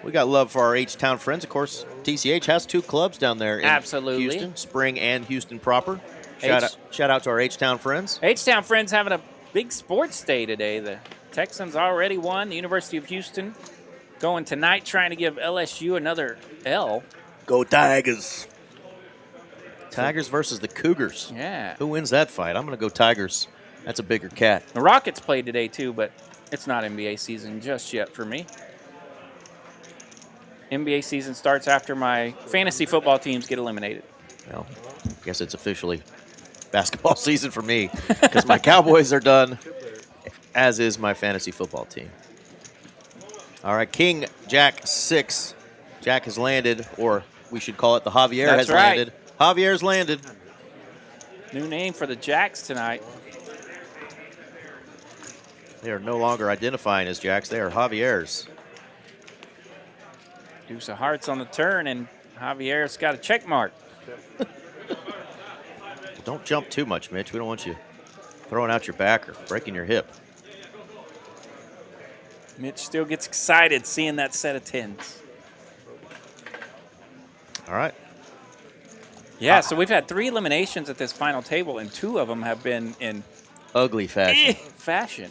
we got love for our H-Town friends. Of course, TCH has 2 clubs down there in Absolutely. Houston, Spring and Houston proper. Shout out to our H-Town friends. H-Town friends having a big sports day today. The Texans already won. The University of Houston going tonight trying to give LSU another L. Go Tigers. Tigers versus the Cougars. Yeah. Who wins that fight? I'm going to go Tigers. That's a bigger cat. The Rockets played today too, but it's not NBA season just yet for me. NBA season starts after my fantasy football teams get eliminated. Well, I guess it's officially basketball season for me because my Cowboys are done, as is my fantasy football team. All right, King Jack 6. Jack has landed, or we should call it the Javier That's has right. landed. Javier's landed. New name for the Jacks tonight. They are no longer identifying as Jacks. They are Javier's. Deuce of hearts on the turn, and Javier's got a check mark. Don't jump too much, Mitch. We don't want you throwing out your back or breaking your hip. Mitch still gets excited seeing that set of 10s. All right. Yeah, so we've had 3 eliminations at this final table, and 2 of them have been in Ugly fashion. fashion.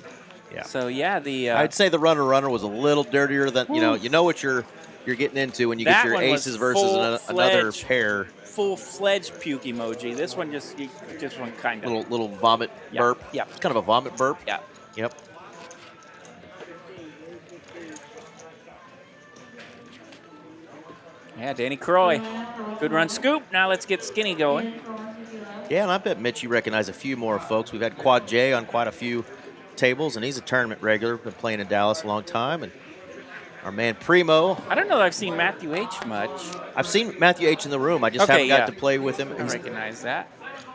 Yeah. So yeah, the I'd say the runner was a little dirtier than you know what you're getting into when you get That your one was aces versus another full-fledged. pair. full-fledged puke emoji. This one just one kind of Little vomit Yeah, burp. yeah. It's kind of a vomit burp. yeah. Yep. Yeah, Danny Croy. Good run, Scoop. Now let's get Skinny going. Yeah, and I bet Mitch you recognize a few more folks. We've had Quad J on quite a few tables, and he's a tournament regular. Been playing in Dallas a long time, and our man Primo. I don't know that I've seen Matthew H much. I've seen Matthew H in the room. I just Okay, haven't got yeah. to play with him. I He's recognize that.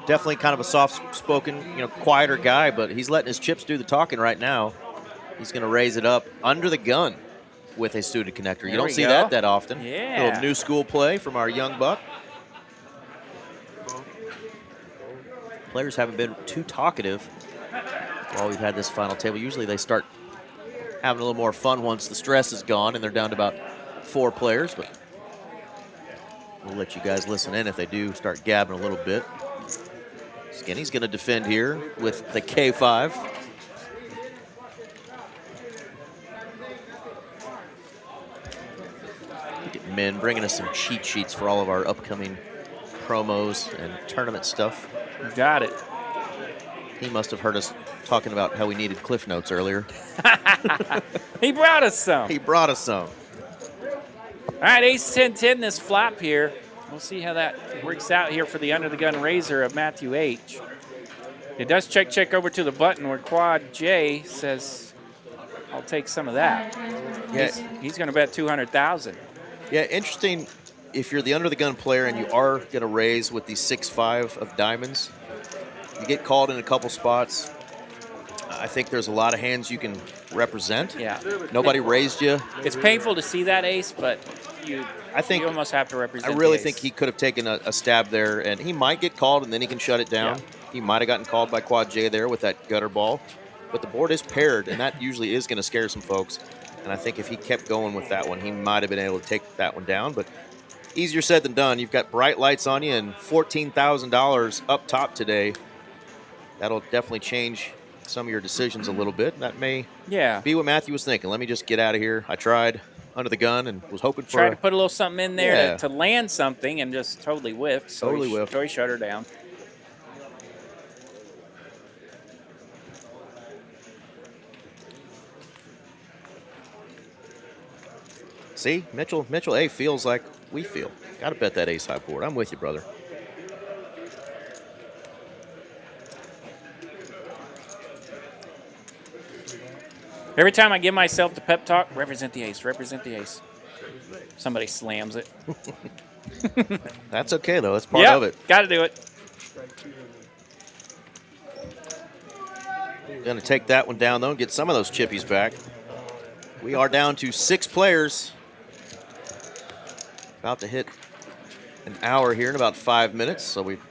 definitely kind of a soft-spoken, quieter guy, but he's letting his chips do the talking right now. He's going to raise it up under the gun with a suited connector. There You don't we see go. that often. Yeah. A little new school play from our young buck. Players haven't been too talkative while we've had this final table. Usually they start having a little more fun once the stress is gone and they're down to about 4 players, but we'll let you guys listen in if they do start gabbing a little bit. Skinny's going to defend here with the K5. Look at Min bringing us some cheat sheets for all of our upcoming promos and tournament stuff. You got it. He must have heard us talking about how we needed Cliff Notes earlier. He brought us some. He brought us some. All right, ace 10-10 this flop here. We'll see how that works out here for the under-the-gun raiser of Matthew H. It does check over to the button where Quad J says, I'll take some of that. Yeah. He's going to bet 200,000. Yeah, interesting. If you're the under-the-gun player and you are going to raise with the 6-5 of diamonds, you get called in a couple spots. I think there's a lot of hands you can represent. Yeah. Nobody raised you. It's painful to see that ace, but you almost have to represent I really the ace. think he could have taken a stab there, and he might get called, and then he can shut it down. Yeah. He might have gotten called by Quad J there with that gutter ball. But the board is paired, and that usually is going to scare some folks. And I think if he kept going with that one, he might have been able to take that one down. But easier said than done. You've got bright lights on you and $14,000 up top today. That'll definitely change some of your decisions a little bit. That may be what Matthew was thinking. Let me just get out of here. I tried under the gun and was hoping for Tried to put a little something in there Yeah. to land something and just totally whiffed. So Totally whiffed. So he shut her down. See, Mitchell A feels like we feel. Got to bet that ace high board. I'm with you, brother. Every time I give myself the pep talk, represent the ace, represent the ace. Somebody slams it. That's okay, though. That's part of it. Got to do it. Going to take that one down, though, and get some of those chippies back. We are down to 6 players. About to hit an hour here in about 5 minutes, so we've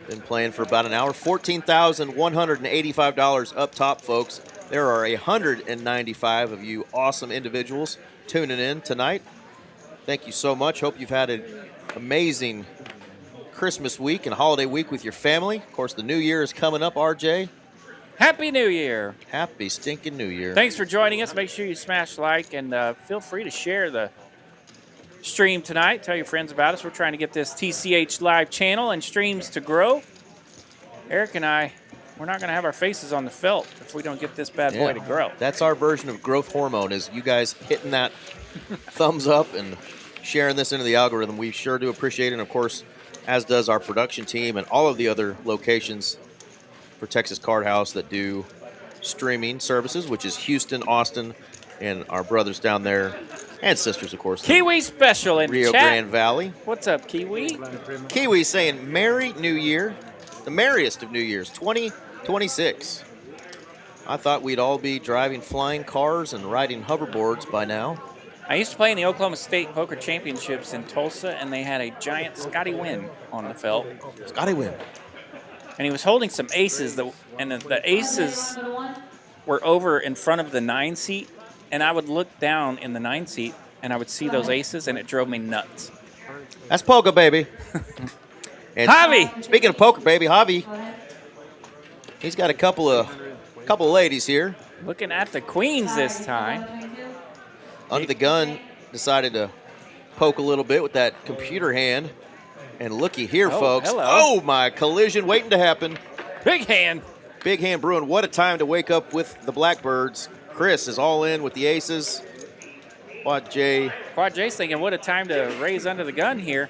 been playing for about an hour. $14,185 up top, folks. There are 195 of you awesome individuals tuning in tonight. Thank you so much. Hope you've had an amazing Christmas week and holiday week with your family. Of course, the new year is coming up, RJ. Happy New Year. Happy stinking New Year. Thanks for joining us. Make sure you smash like and feel free to share the stream tonight. Tell your friends about us. We're trying to get this TCH Live channel and streams to grow. Eric and I, we're not going to have our faces on the felt if we don't get this bad boy to grow. That's our version of growth hormone, is you guys hitting that thumbs up and sharing this into the algorithm. We sure do appreciate it, and of course, as does our production team and all of the other locations for Texas Card House that do streaming services, which is Houston, Austin, and our brothers down there, and sisters, of course. Kiwi Special in Rio chat. Grande Valley. What's up, Kiwi? Kiwi saying, Merry New Year, the merriest of New Years, 2026. I thought we'd all be driving flying cars and riding hoverboards by now. I used to play in the Oklahoma State Poker Championships in Tulsa, and they had a giant Scotty Wynn on the felt. Scotty Wynn. And he was holding some aces, and the aces were over in front of the 9 seat, and I would look down in the 9 seat, and I would see those aces, and it drove me nuts. That's poker, baby. And Javi! Speaking of poker, baby, Javi, he's got a couple of ladies here. Looking at the queens this time. Under the gun, decided to poke a little bit with that computer hand. And looky here, folks. Hello. Oh, my collision waiting to happen. Big hand. Big hand brewing. What a time to wake up with the Blackbirds. Chris is all in with the aces. Quad J Quad J's thinking, what a time to raise under the gun here.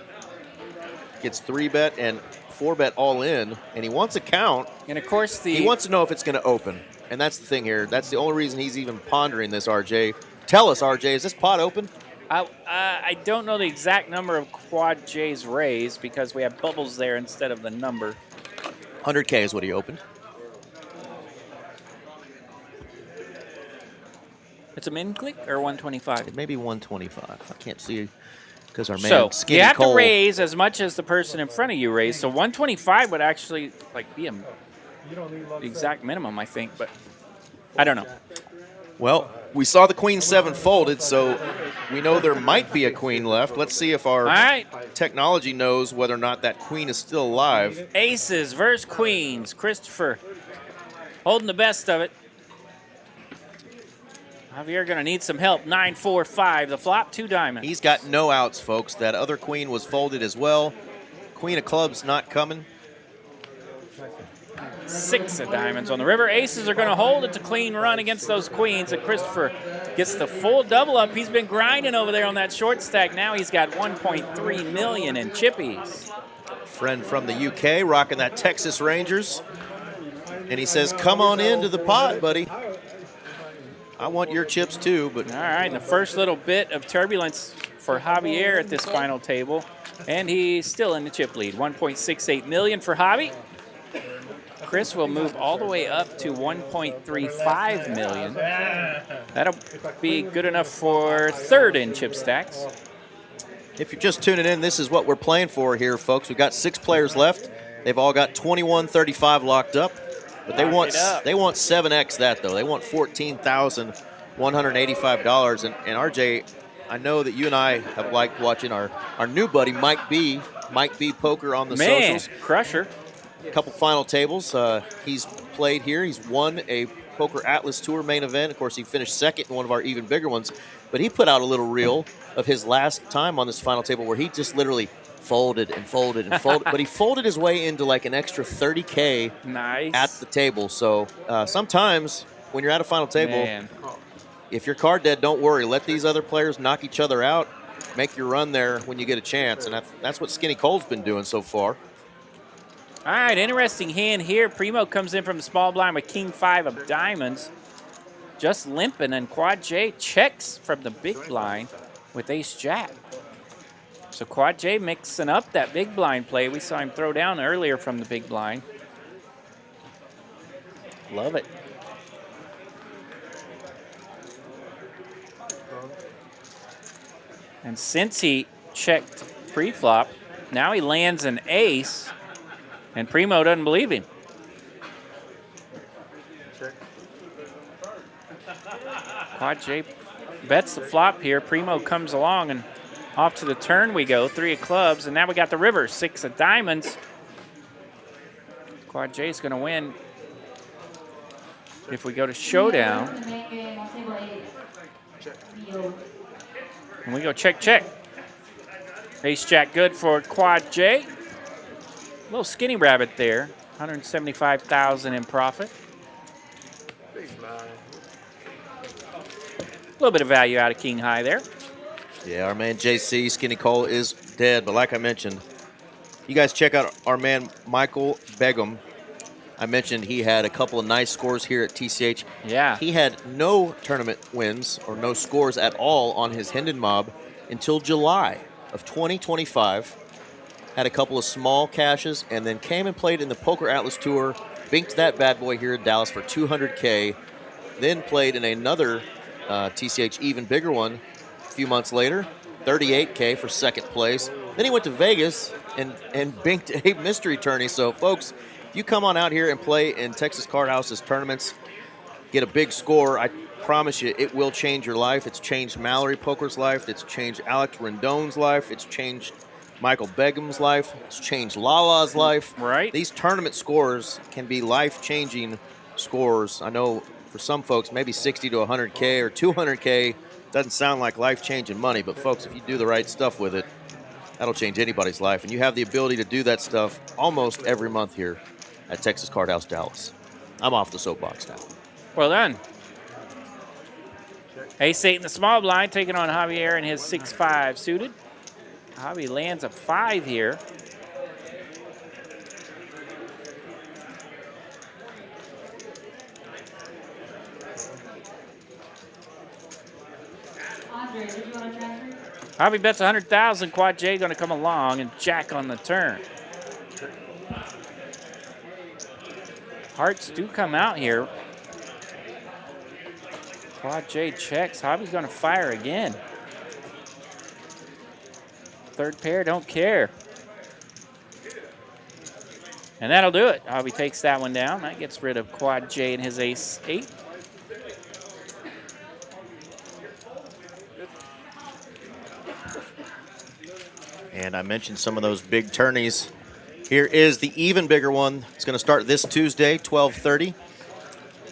gets 3-bet and 4-bet all in, and he wants a count. And, of course, He wants to know if it's going to open, and that's the thing here. That's the only reason he's even pondering this, RJ. Tell us, RJ, is this pot open? I don't know the exact number of Quad J's raised because we have bubbles there instead of the number. 100K is what he opened. It's a min click or 125? It may be 125. I can't see because our man So Skinny you have Cole. to raise as much as the person in front of you raised. So 125 would actually be the exact minimum, I think, but I don't know. Well, we saw the Queen 7 folded, so we know there might be a queen left. Let's see if our All right, technology knows whether or not that queen is still alive. aces versus queens. Christopher holding the best of it. Javier going to need some help. 9-4-5. The flop, 2 diamonds. He's got no outs, folks. That other queen was folded as well. Queen of clubs not coming. 6 of diamonds on the river. Aces are going to hold. It's a clean run against those queens. And Christopher gets the full double up. He's been grinding over there on that short stack. Now he's got 1.3 million in chippies. Friend from the UK rocking that Texas Rangers. And he says, come on into the pot, buddy. I want your chips too, but All right, and the first little bit of turbulence for Javier at this final table. And he's still in the chip lead. 1.68 million for Javi. Chris will move all the way up to 1.35 million. That'll be good enough for third in chip stacks. if you're just tuning in, this is what we're playing for here, folks. We've got 6 players left. They've all got 21.35 locked up, but they want 7x that though. They want $14,185. And RJ, I know that you and I have liked watching our new buddy Mike B Poker on the socials. Crusher. A couple final tables. He's played here. He's won a Poker Atlas Tour main event. Of course, he finished second in one of our even bigger ones. But he put out a little reel of his last time on this final table where he just literally folded and folded and folded. But he folded his way into like an extra 30K at the table. So sometimes when you're at a final table, if you're card dead, don't worry. Let these other players knock each other out. Make your run there when you get a chance. And that's what Skinny Cole's been doing so far. All right, interesting hand here. Primo comes in from the small blind with king 5 of diamonds. just limping, and Quad J checks from the big blind with ace jack. So Quad J mixing up that big blind play. We saw him throw down earlier from the big blind. Love it. And since he checked pre-flop, now he lands an ace, and Primo doesn't believe him. Quad J bets the flop here. Primo comes along, and off to the turn we go. 3 of clubs, and now we got the river. 6 of diamonds. Quad J's going to win if we go to showdown. And we go check, check. Ace jack good for Quad J. Little skinny rabbit there. 175,000 in profit. A little bit of value out of King High there. Yeah, our man JC, Skinny Cole, is dead. But like I mentioned, you guys check out our man Michael Begum. I mentioned he had a couple of nice scores here at TCH. Yeah. He had no tournament wins or no scores at all on his Hendon Mob until July of 2025. Had a couple of small cashes and then came and played in the Poker Atlas Tour. Binked that bad boy here in Dallas for $200K. Then played in another TCH even bigger one a few months later, $38K for second place. Then he went to Vegas and binked a mystery tourney. So, folks, if you come on out here and play in Texas Card House's tournaments, get a big score, I promise you it will change your life. It's changed Mallory Poker's life. It's changed Alex Rendon's life. It's changed Michael Begum's life. It's changed Lala's life. Right. These tournament scores can be life-changing scores. I know for some folks, maybe 60 to 100K or 200K doesn't sound like life-changing money, but folks, if you do the right stuff with it, that'll change anybody's life. And you have the ability to do that stuff almost every month here at Texas Card House Dallas. I'm off the soapbox now. Well done. Ace-8 in the small blind, taking on Javier and his 6-5 suited. Javi lands a 5 here. Javi bets 100,000. Quad J going to come along and jack on the turn. Hearts do come out here. Quad J checks. Javi's going to fire again. Third pair, don't care. And that'll do it. Javi takes that one down. That gets rid of Quad J and his ace-8. And I mentioned some of those big tourneys. Here is the even bigger one. It's going to start this Tuesday, 12:30.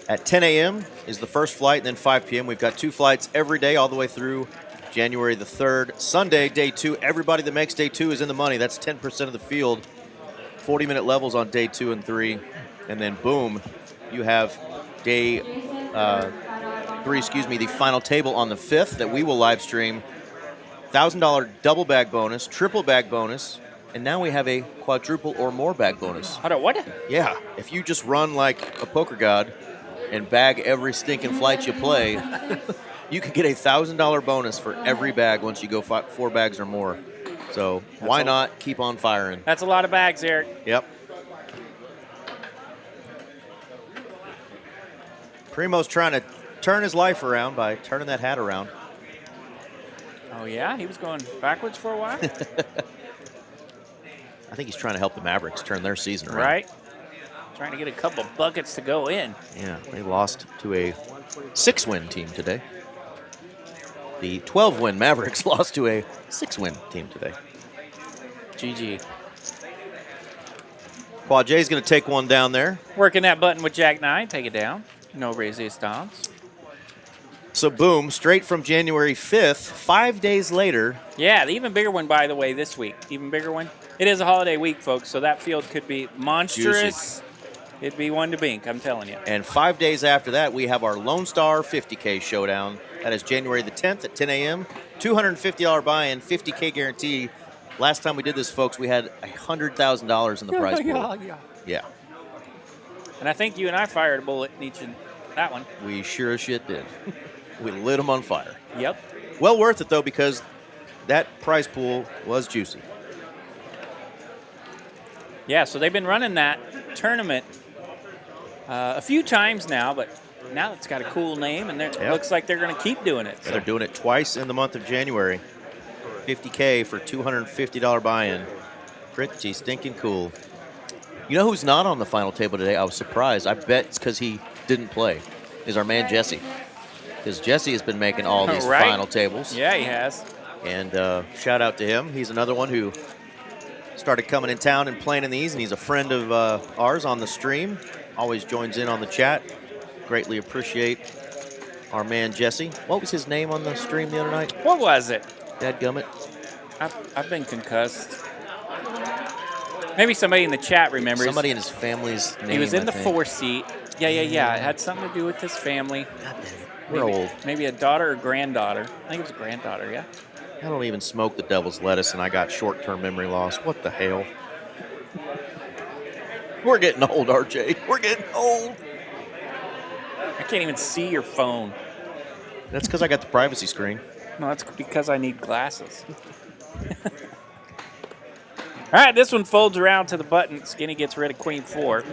At 10 a.m. is the first flight, and then 5 p.m. We've got 2 flights every day all the way through January the 3rd. Sunday, day 2. Everybody that makes day 2 is in the money. That's 10% of the field. 40-minute levels on day 2 and 3. And then, boom, you have day 3, the final table on the 5th that we will live stream. $1,000 double bag bonus, triple bag bonus, and now we have a quadruple or more bag bonus. Hold on, what? Yeah, if you just run like a poker god and bag every stinking flight you play, you can get a $1,000 bonus for every bag once you go 4 bags or more. So why not keep on firing? That's a lot of bags, Eric. Yep. Primo's trying to turn his life around by turning that hat around. Oh, yeah? He was going backwards for a while? I think he's trying to help the Mavericks turn their season around. Right. Trying to get a couple buckets to go in. Yeah, they lost to a 6-win team today. The 12-win Mavericks lost to a 6-win team today. GG. Quad J's going to take one down there. Working that button with Jack 9. Take it down. No resistance. So, boom, straight from January 5th, 5 days later. Yeah, the even bigger one, by the way, this week. Even bigger one. It is a holiday week, folks, so that field could be monstrous. Juicy. It'd be one to bink, I'm telling you. And 5 days after that, we have our Lone Star 50K showdown. That is January the 10th at 10 a.m. $250 buy-in, 50K guarantee. Last time we did this, folks, we had $100,000 in the prize pool. Yeah. And I think you and I fired a bullet in each that one. We sure as shit did. We lit them on fire. Yep. Well worth it, though, because that prize pool was juicy. Yeah, so they've been running that tournament a few times now, but now it's got a cool name, and it looks like they're going to keep doing it. So. They're doing it twice in the month of January. $50K for $250 buy-in. Pretty stinking cool. You know who's not on the final table today? I was surprised. I bet it's because he didn't play. Is our man Jesse. Because Jesse has been making all these final tables. Yeah, he has. And shout out to him. He's another one who started coming in town and playing in these, and he's a friend of ours on the stream. Always joins in on the chat. Greatly appreciate our man Jesse. What was his name on the stream the other night? What was it? Dadgummit. I've been concussed. Maybe somebody in the chat remembers. Somebody in his family's name. He was in the 4 seat. Yeah. It had something to do with his family. We're old. Maybe a daughter or granddaughter. I think it was a granddaughter, yeah. I don't even smoke the devil's lettuce, and I got short-term memory loss. What the hell? We're getting old, RJ. We're getting old. I can't even see your phone. That's because I got the privacy screen. No, that's because I need glasses. All right, this one folds around to the button. Skinny gets rid of Queen 4.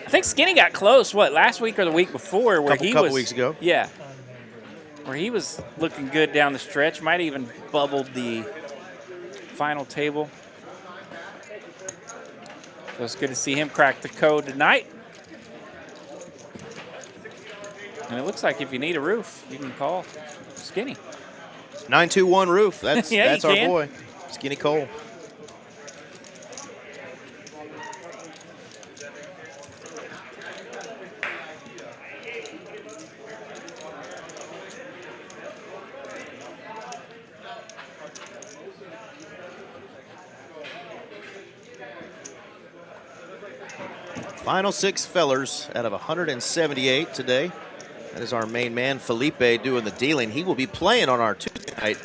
I think Skinny got close, last week or the week before? Where he was. Couple weeks ago. Yeah. Where he was looking good down the stretch. Might even bubbled the final table. So it's good to see him crack the code tonight. And it looks like if you need a roof, you can call Skinny. 921 Roof. That's yeah, that's our boy, Skinny Cole. Final 6 fellers out of 178 today. That is our main man, Felipe, doing the dealing. He will be playing on our Tuesday night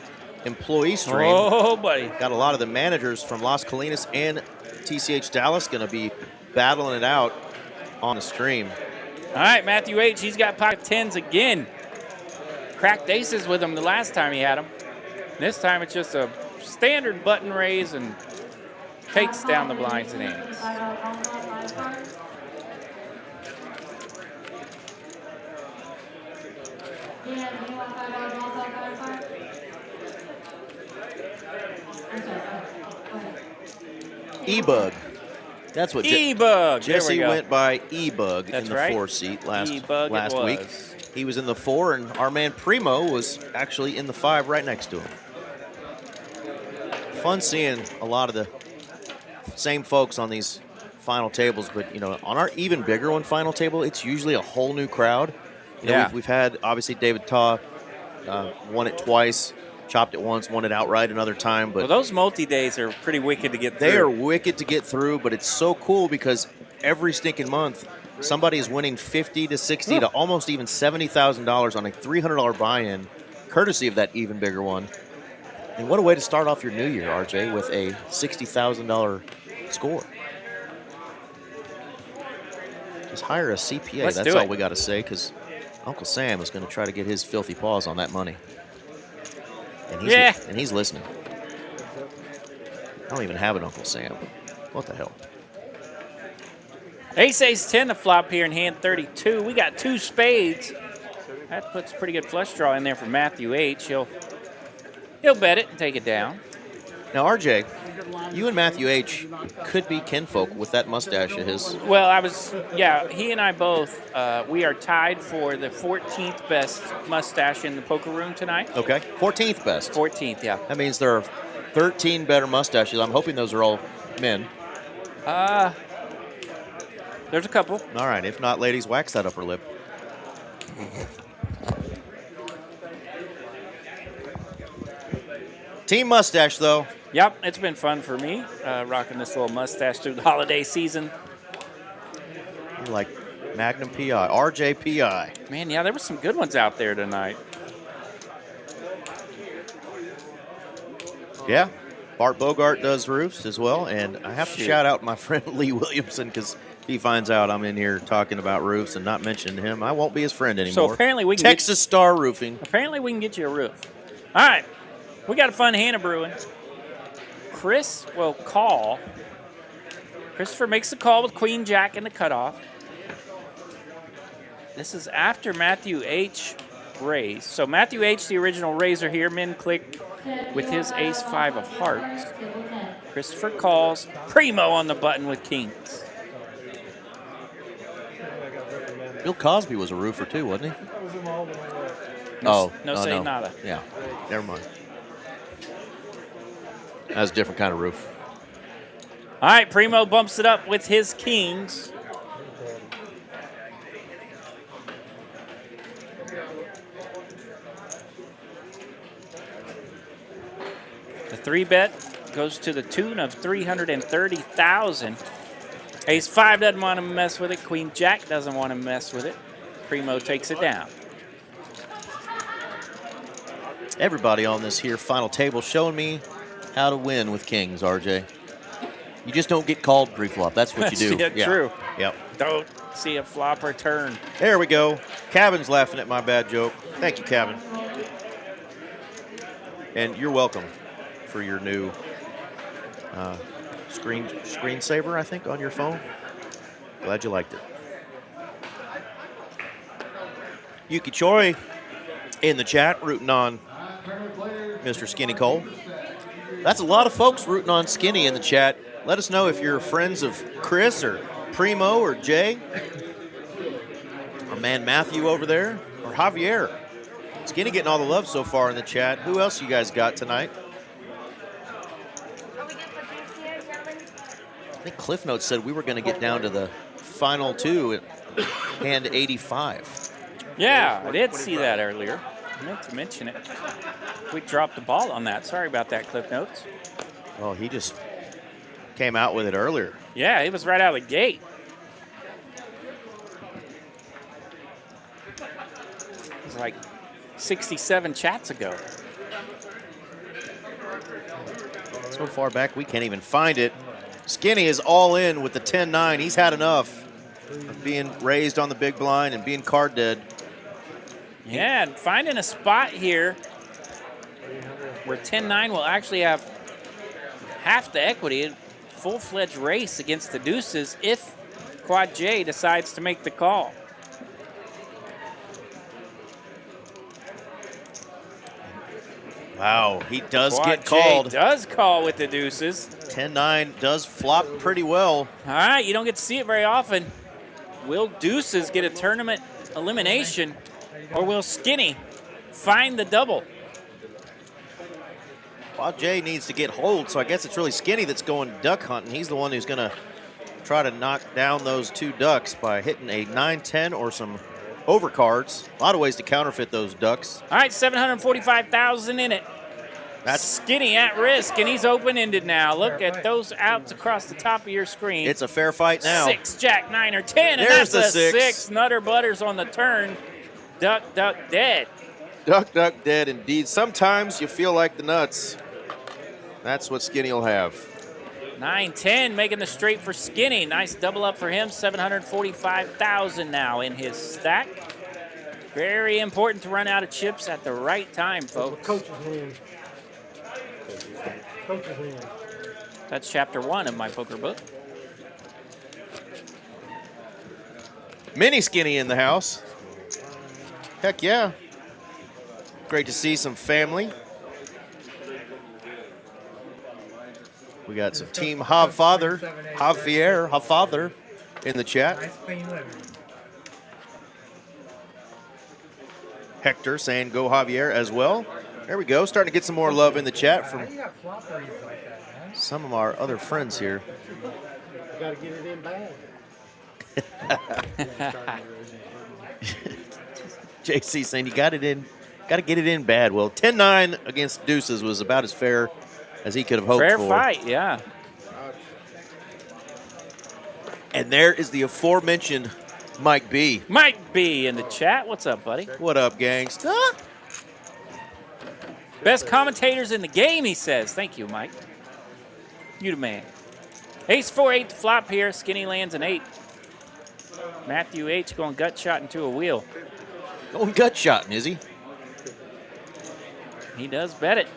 employee stream. Oh, buddy. Got a lot of the managers from Las Colinas and TCH Dallas going to be battling it out on the stream. All right, Matthew H., he's got pocket 10s again. Cracked aces with him the last time he had them. This time it's just a standard button raise and takes down the blinds and ends. E-Bug. That's what E-Bug. Jesse went by E-Bug in the right. 4 seat last E-Bug week. He was in the 4, and our man Primo was actually in the 5 right next to him. Fun seeing a lot of the same folks on these final tables, but on our even bigger one final table, it's usually a whole new crowd. We've had obviously David Taw won it twice, chopped it once, won it outright another time. But those multi-days are pretty wicked to get through. They are wicked to get through, but it's so cool because every stinking month somebody is winning $50 to $60 to almost even $70,000 on a $300 buy-in, courtesy of that even bigger one. And what a way to start off your new year, RJ, with a $60,000 score. Just hire a CPA. That's all we got to say, because Uncle Sam is going to try to get his filthy paws on that money. And he's listening. I don't even have an Uncle Sam. What the hell? Ace 10 to flop here in hand 32. We got 2 spades. That puts a pretty good flush draw in there for Matthew H. He'll bet it and take it down. Now, RJ, you and Matthew H. could be kinfolk with that mustache of his. Well, he and I both, we are tied for the 14th best mustache in the poker room tonight. Okay, 14th best. 14th, yeah. That means there are 13 better mustaches. I'm hoping those are all men. There's a couple. All right, if not, ladies, wax that upper lip. Team mustache, though. Yep, it's been fun for me, rocking this little mustache through the holiday season. You're like Magnum PI, RJ PI. Man, yeah, there were some good ones out there tonight. Yeah, Bart Bogart does roofs as well, and I have to shout out my friend Lee Williamson because He finds out I'm in here talking about roofs and not mentioning him, I won't be his friend anymore. So apparently we can Texas Star Roofing. Apparently we can get you a roof. All right, we got a fun hand of brewing. Chris will call. Christopher makes the call with Queen Jack in the cutoff. This is after Matthew H. raised. So Matthew H., the original raiser here, min click with his ace 5 of hearts. Christopher calls. Primo on the button with kings. Bill Cosby was a roofer too, wasn't he? No say nada. Yeah, never mind. That's a different kind of roof. All right, Primo bumps it up with his kings. The 3-bet goes to the tune of $330,000. Ace 5 doesn't want to mess with it. Queen Jack doesn't want to mess with it. Primo takes it down. Everybody on this here final table showing me how to win with kings, RJ. You just don't get called pre-flop. That's what you do. Yeah, true. Yep. Don't see a flop or turn. There we go. Cavin's laughing at my bad joke. Thank you, Kevin. And you're welcome for your new screensaver, I think, on your phone. Glad you liked it. Yuki Choi in the chat rooting on Mr. Skinny Cole. That's a lot of folks rooting on Skinny in the chat. Let us know if you're friends of Chris or Primo or Jay. Our man Matthew over there. Or Javier. Skinny getting all the love so far in the chat. Who else you guys got tonight? I think Cliff Notes said we were going to get down to the final two at hand 85. Yeah, I did see that earlier. I meant to mention it. We dropped the ball on that. Sorry about that, Cliff Notes. Oh, he just came out with it earlier. Yeah, it was right out of the gate. It was like 67 chats ago. So far back, we can't even find it. Skinny is all in with the 10-9. He's had enough of being raised on the big blind and being card dead. Yeah, and finding a spot here where 10-9 will actually have half the equity, full-fledged race against the deuces if Quad J decides to make the call. Wow, he does Quad get called. J does call with the deuces. 10-9 does flop pretty well. All right, you don't get to see it very often. Will deuces get a tournament elimination, or will Skinny find the double? Quad J needs to get hold, so I guess it's really Skinny that's going duck hunting. He's the one who's going to try to knock down those two ducks by hitting a 9-10 or some overcards. A lot of ways to counterfeit those ducks. All right, $745,000 in it. That's Skinny at risk, and he's open-ended now. Look at those outs across the top of your screen. It's a fair fight now. 6, Jack, 9, or 10, and There's that's the a 6. Nutter Butters on the turn. Duck, duck, dead. Duck, duck, dead indeed. Sometimes you feel like the nuts. That's what Skinny will have. 9-10, making the straight for Skinny. Nice double up for him. $745,000 now in his stack. Very important to run out of chips at the right time, folks. Coach's hand. Coach's hand. That's chapter 1 of my poker book. Mini Skinny in the house. Heck yeah. Great to see some family. We got some Team Javier in the chat. Nice clean living. Hector saying go Javier as well. There we go. Starting to get some more love in the chat How from you got flopperies like that, man? some of our other friends here. You gotta get it in bad. JC saying you got to get it in bad. Well, 10-9 against deuces was about as fair as he could have hoped Fair for. fight, yeah. And there is the aforementioned Mike B. Mike B in the chat. What's up, buddy? What up, gangsta? Best commentators in the game, he says. Thank you, Mike. You the man. Ace 4, 8 to flop here. Skinny lands an 8. Matthew H. going gut shot into a wheel. Going gut shotting, is he? He does bet it.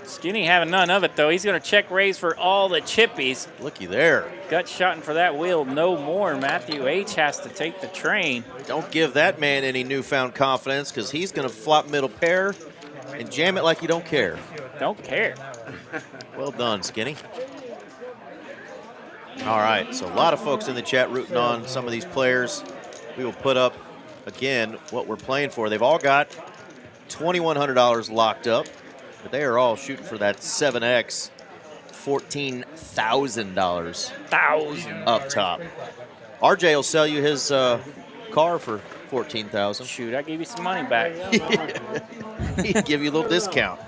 Skinny having none of it, though. He's going to check raise for all the chippies. Looky there. Gut shotting for that wheel, no more. Matthew H. has to take the train. Don't give that man any newfound confidence because he's going to flop middle pair and jam it like you don't care. Don't care. Well done, Skinny. All right, so a lot of folks in the chat rooting on some of these players. We will put up, again, what we're playing for. They've all got $2,100 locked up, but they are all shooting for that 7X, $14,000 up top. RJ will sell you his car for $14,000. Shoot, I gave you some money back. He'd give you a little discount.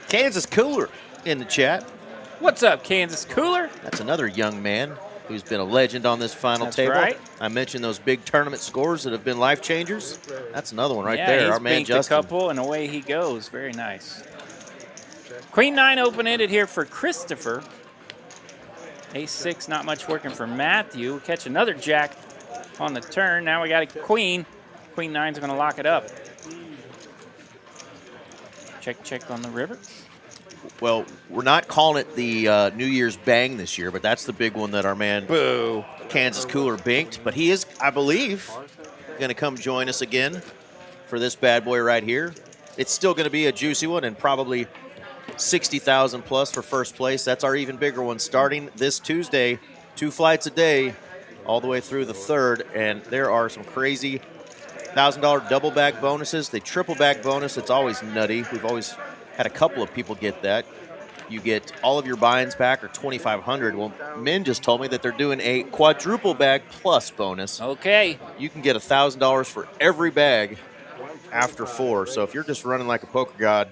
Kansas Cooler in the chat. What's up, Kansas Cooler? That's another young man who's been a legend on this final That's table. right. I mentioned those big tournament scores that have been life changers. That's another one right Yeah, there. he's Our man banked Justin. a couple, and away he goes. Very nice. Queen 9 open-ended here for Christopher. Ace 6, not much working for Matthew. Catch another jack on the turn. Now we got a queen. Queen 9's going to lock it up. Check on the river. Well, we're not calling it the New Year's Bang this year, but that's the big one that our man Boo. Kansas Cooler binked. But he is, I believe, going to come join us again for this bad boy right here. It's still going to be a juicy one and probably 60,000 plus for first place. That's our even bigger one starting this Tuesday. 2 flights a day all the way through the 3rd. And there are some crazy $1,000 double bag bonuses. The triple bag bonus, it's always nutty. We've always had a couple of people get that. You get all of your buy-ins back or $2,500. Well, Min just told me that they're doing a quadruple bag plus bonus. Okay. You can get $1,000 for every bag after 4. So if you're just running like a poker god,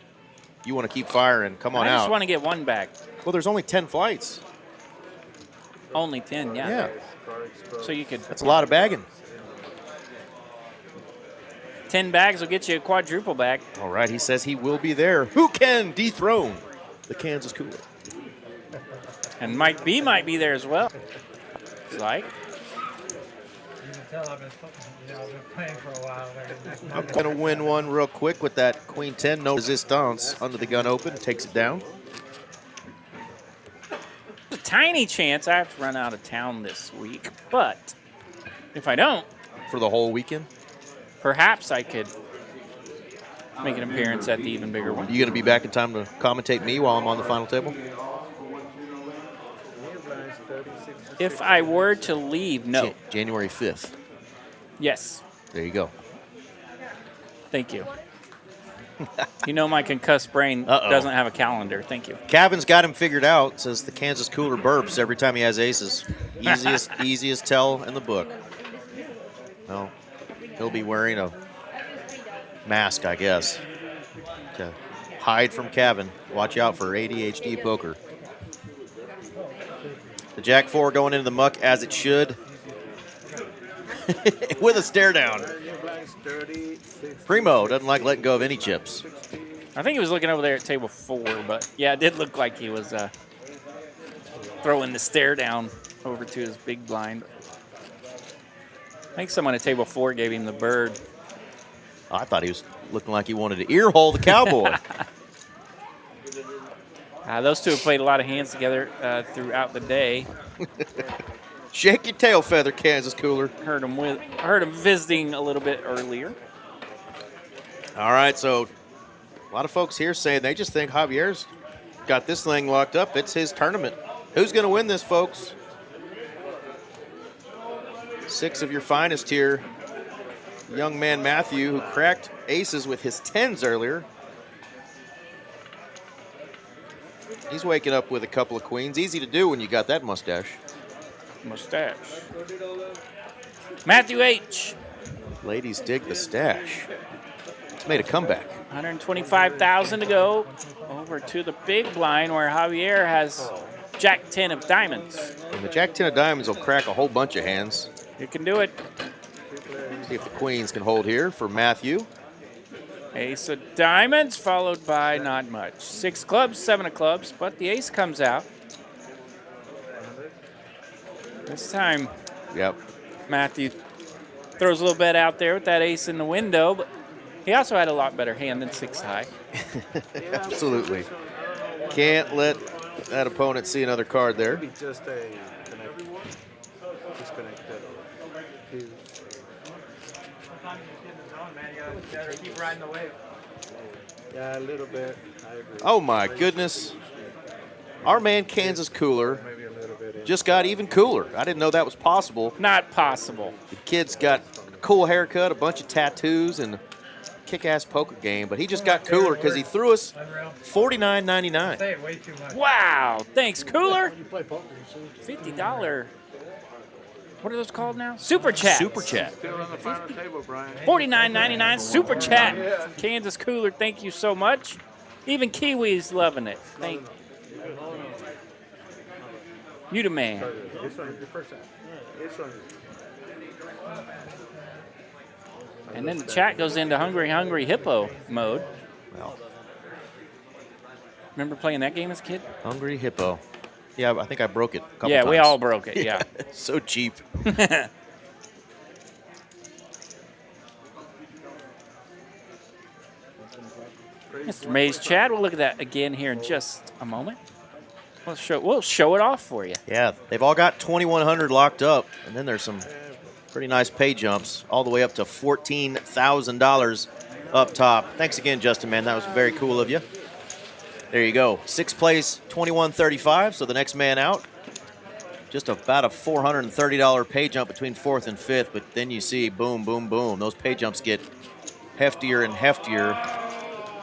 you want to keep firing, come on I just out. want to get one back. Well, there's only 10 flights. Only 10, yeah. Yeah, So you could, that's a lot of bagging. 10 bags will get you a quadruple bag. All right, he says he will be there. Who can dethrone the Kansas Cooler? And Mike B might be there as well. It's like, You can tell I've been playing for a while. I'm going to win one real quick with that Queen 10. No resistance. Under the gun open. Takes it down. a tiny chance I have to run out of town this week. But if I don't, For the whole weekend. perhaps I could make an appearance at the even bigger one. You going to be back in time to commentate me while I'm on the final table? If I were to leave, no. January 5th. Yes. There you go. Thank you. You know my concussed brain Uh-oh. doesn't have a calendar. Thank you. Cavin's got him figured out. Says the Kansas Cooler burps every time he has aces. Easiest tell in the book. Well, he'll be wearing a mask, I guess, to hide from Kevin. Watch out for ADHD poker. The Jack 4 going into the muck as it should. With a stare down. Primo doesn't like letting go of any chips. I think he was looking over there at table 4, but yeah, it did look like he was throwing the stare down over to his big blind. I think someone at table 4 gave him the bird. Oh, I thought he was looking like he wanted to earhole the cowboy. Those two have played a lot of hands together throughout the day. Shake your tail feather, Kansas Cooler. Heard him visiting a little bit earlier. All right, so a lot of folks here saying they just think Javier's got this thing locked up. It's his tournament. Who's going to win this, folks? 6 of your finest here. Young man Matthew, who cracked aces with his 10s earlier. He's waking up with a couple of queens. Easy to do when you got that mustache. Mustache. Matthew H. Ladies dig the stash. It's made a comeback. 125,000 to go. Over to the big blind where Javier has Jack 10 of diamonds. And the Jack 10 of diamonds will crack a whole bunch of hands. You can do it. See if the queens can hold here for Matthew. Ace of diamonds, followed by not much. 6 clubs, 7 of clubs, but the ace comes out. This time, Yep. Matthew throws a little bet out there with that ace in the window, but he also had a lot better hand than 6 high. Absolutely. Can't let that opponent see another card there. Maybe just a disconnected. Sometimes you just get in the zone, man. You gotta keep riding the wave. Yeah, a little bit. I agree. Oh my goodness. Our man Kansas Cooler Maybe a little bit. just got even cooler. I didn't know that was possible. Not possible. The kid's got a cool haircut, a bunch of tattoos, and a kick-ass poker game, but he just got cooler because he threw us Unreal. $49.99. Say it way too much. Wow, thanks, Cooler. You play poker, you see. $50. What are those called now? Super chat. Super chat. Still on the final table, Brian. $49.99 super chat. Kansas Cooler, thank you so much. Even Kiwi's loving it. Thank you. You the man. This one is the first time. This one. And then the chat goes into Hungry Hungry Hippo mode. Well, Remember playing that game as a kid? Hungry Hippo. Yeah, I think I broke it a couple Yeah, times. we all broke it, yeah. So cheap. Mr. Mays chat, we'll look at that again here in just a moment. We'll show it off for you. Yeah, they've all got 2,100 locked up, and then there's some pretty nice pay jumps, all the way up to $14,000 up top. Thanks again, Justin, man. That was very cool of you. There you go. 6th place, 21.35, so the next man out. Just about a $430 pay jump between 4th and 5th, but then you see boom, boom, boom. Those pay jumps get heftier and heftier.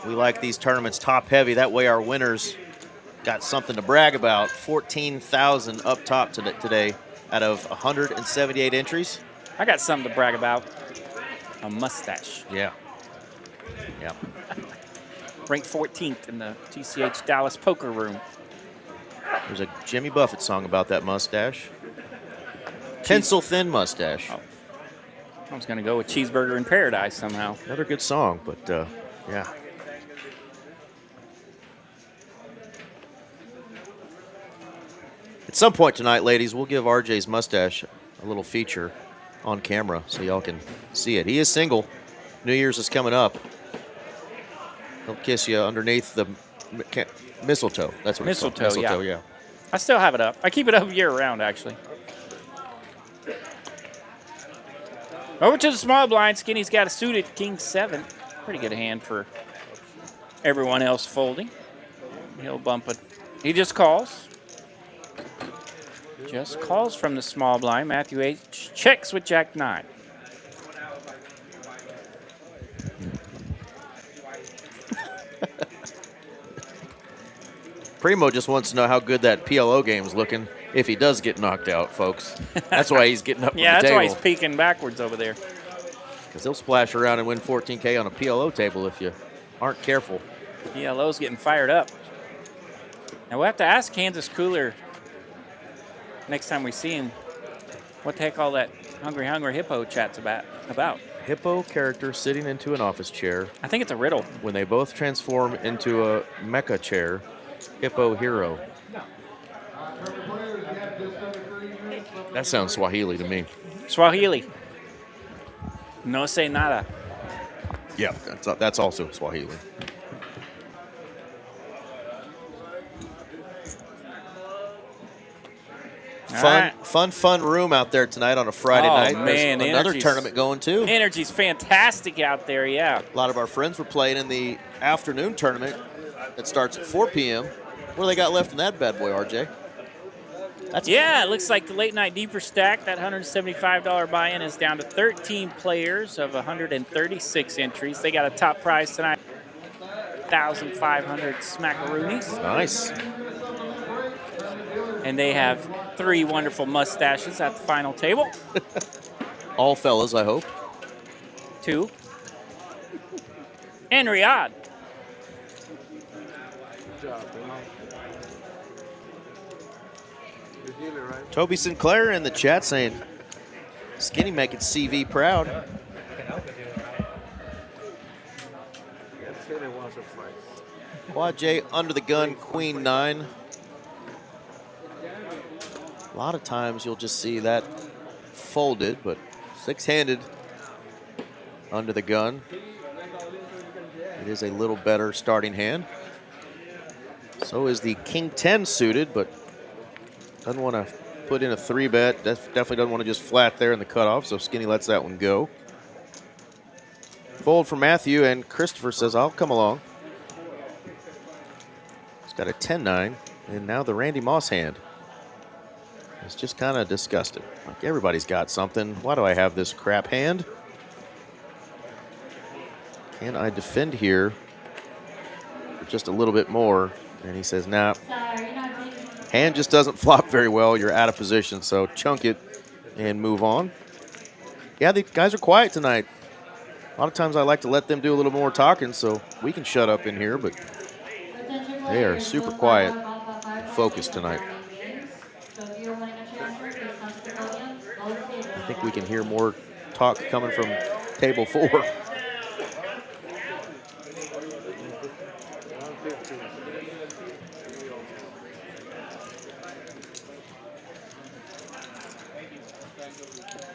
We like these tournaments top heavy. That way our winners got something to brag about. 14,000 up top today out of 178 entries. I got something to brag about. A mustache. Yeah. Yeah. Ranked 14th in the TCH Dallas poker room. There's a Jimmy Buffett song about that mustache. Pencil thin mustache. Oh. I was going to go with Cheeseburger in Paradise somehow. Another good song, but yeah. At some point tonight, ladies, we'll give RJ's mustache a little feature on camera so y'all can see it. He is single. New Year's is coming up. He'll kiss you underneath the mistletoe. That's what it's called. Mistletoe, yeah. I still have it up. I keep it up year round, actually. Over to the small blind. Skinny's got a suited king 7. Pretty good hand for everyone else folding. He'll bump it. He just calls. Just calls from the small blind. Matthew H. checks with Jack 9. Primo just wants to know how good that PLO game is looking if he does get knocked out, folks. That's why he's getting up Yeah, from the that's why table. he's peeking backwards over there. Because he'll splash around and win 14K on a PLO table if you aren't careful. ELO's getting fired up. Now we'll have to ask Kansas Cooler next time we see him what the heck all that Hungry Hungry Hippo chat's about. Hippo character sitting into an office chair. I think it's a riddle. When they both transform into a mecha chair, Hippo hero. That sounds Swahili to me. Swahili. No say nada. Yeah, that's also Swahili. Fun room out there tonight on a Friday night. Man, There's another energy's- tournament going too. Energy's fantastic out there, yeah. A lot of our friends were playing in the afternoon tournament that starts at 4 p.m. What do they got left in that bad boy, RJ? Yeah, it looks like the late night deeper stack, that $175 buy-in is down to 13 players of 136 entries. They got a top prize tonight, 1,500 smackaroonies. Nice. And they have 3 wonderful mustaches at the final table. All fellas, I hope. 2. And Riyadh. Good job, man. You're healer, right? Toby Sinclair in the chat saying, Skinny making CV proud. said it once or twice. Quad J under the gun, Queen 9. A lot of times you'll just see that folded, but 6-handed under the gun. It is a little better starting hand. So is the King 10 suited, but doesn't want to put in a 3-bet. Definitely doesn't want to just flat there in the cutoff, so Skinny lets that one go. Fold for Matthew, and Christopher says, I'll come along. He's got a 10-9, and now the Randy Moss hand. It's just kind of disgusted. Like, everybody's got something. Why do I have this crap hand? Can I defend here for just a little bit more? And he says, nah. Hand just doesn't flop very well. You're out of position, so chunk it and move on. Yeah, the guys are quiet tonight. A lot of times I like to let them do a little more talking so we can shut up in here, but they are super quiet and focused tonight. I think we can hear more talk coming from table 4.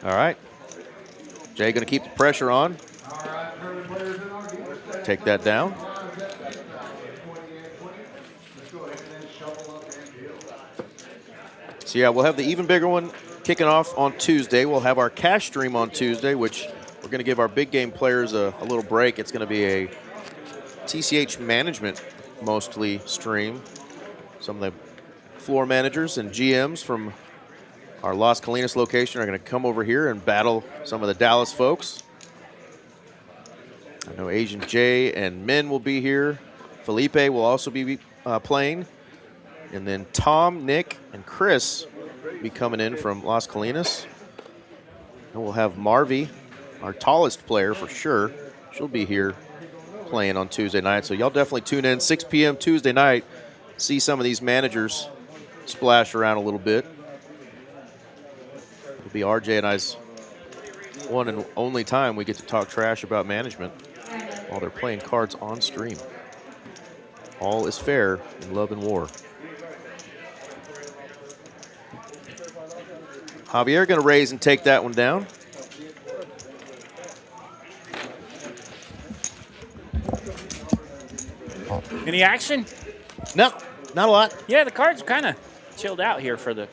All right. Jay going to keep the pressure on. Take that down. So yeah, we'll have the even bigger one kicking off on Tuesday. We'll have our cash stream on Tuesday, which we're going to give our big game players a little break. It's going to be a TCH management mostly stream. Some of the floor managers and GMs from our Las Colinas location are going to come over here and battle some of the Dallas folks. I know Asian Jay and Min will be here. Felipe will also be playing. And then Tom, Nick, and Chris will be coming in from Las Colinas. And we'll have Marvy, our tallest player for sure. She'll be here playing on Tuesday night. So y'all definitely tune in 6 p.m. Tuesday night. See some of these managers splash around a little bit. It'll be RJ and I's one and only time we get to talk trash about management while they're playing cards on stream. All is fair in love and war. Javier going to raise and take that one down. Any action? No, not a lot. Yeah, the cards kind of chilled out here for the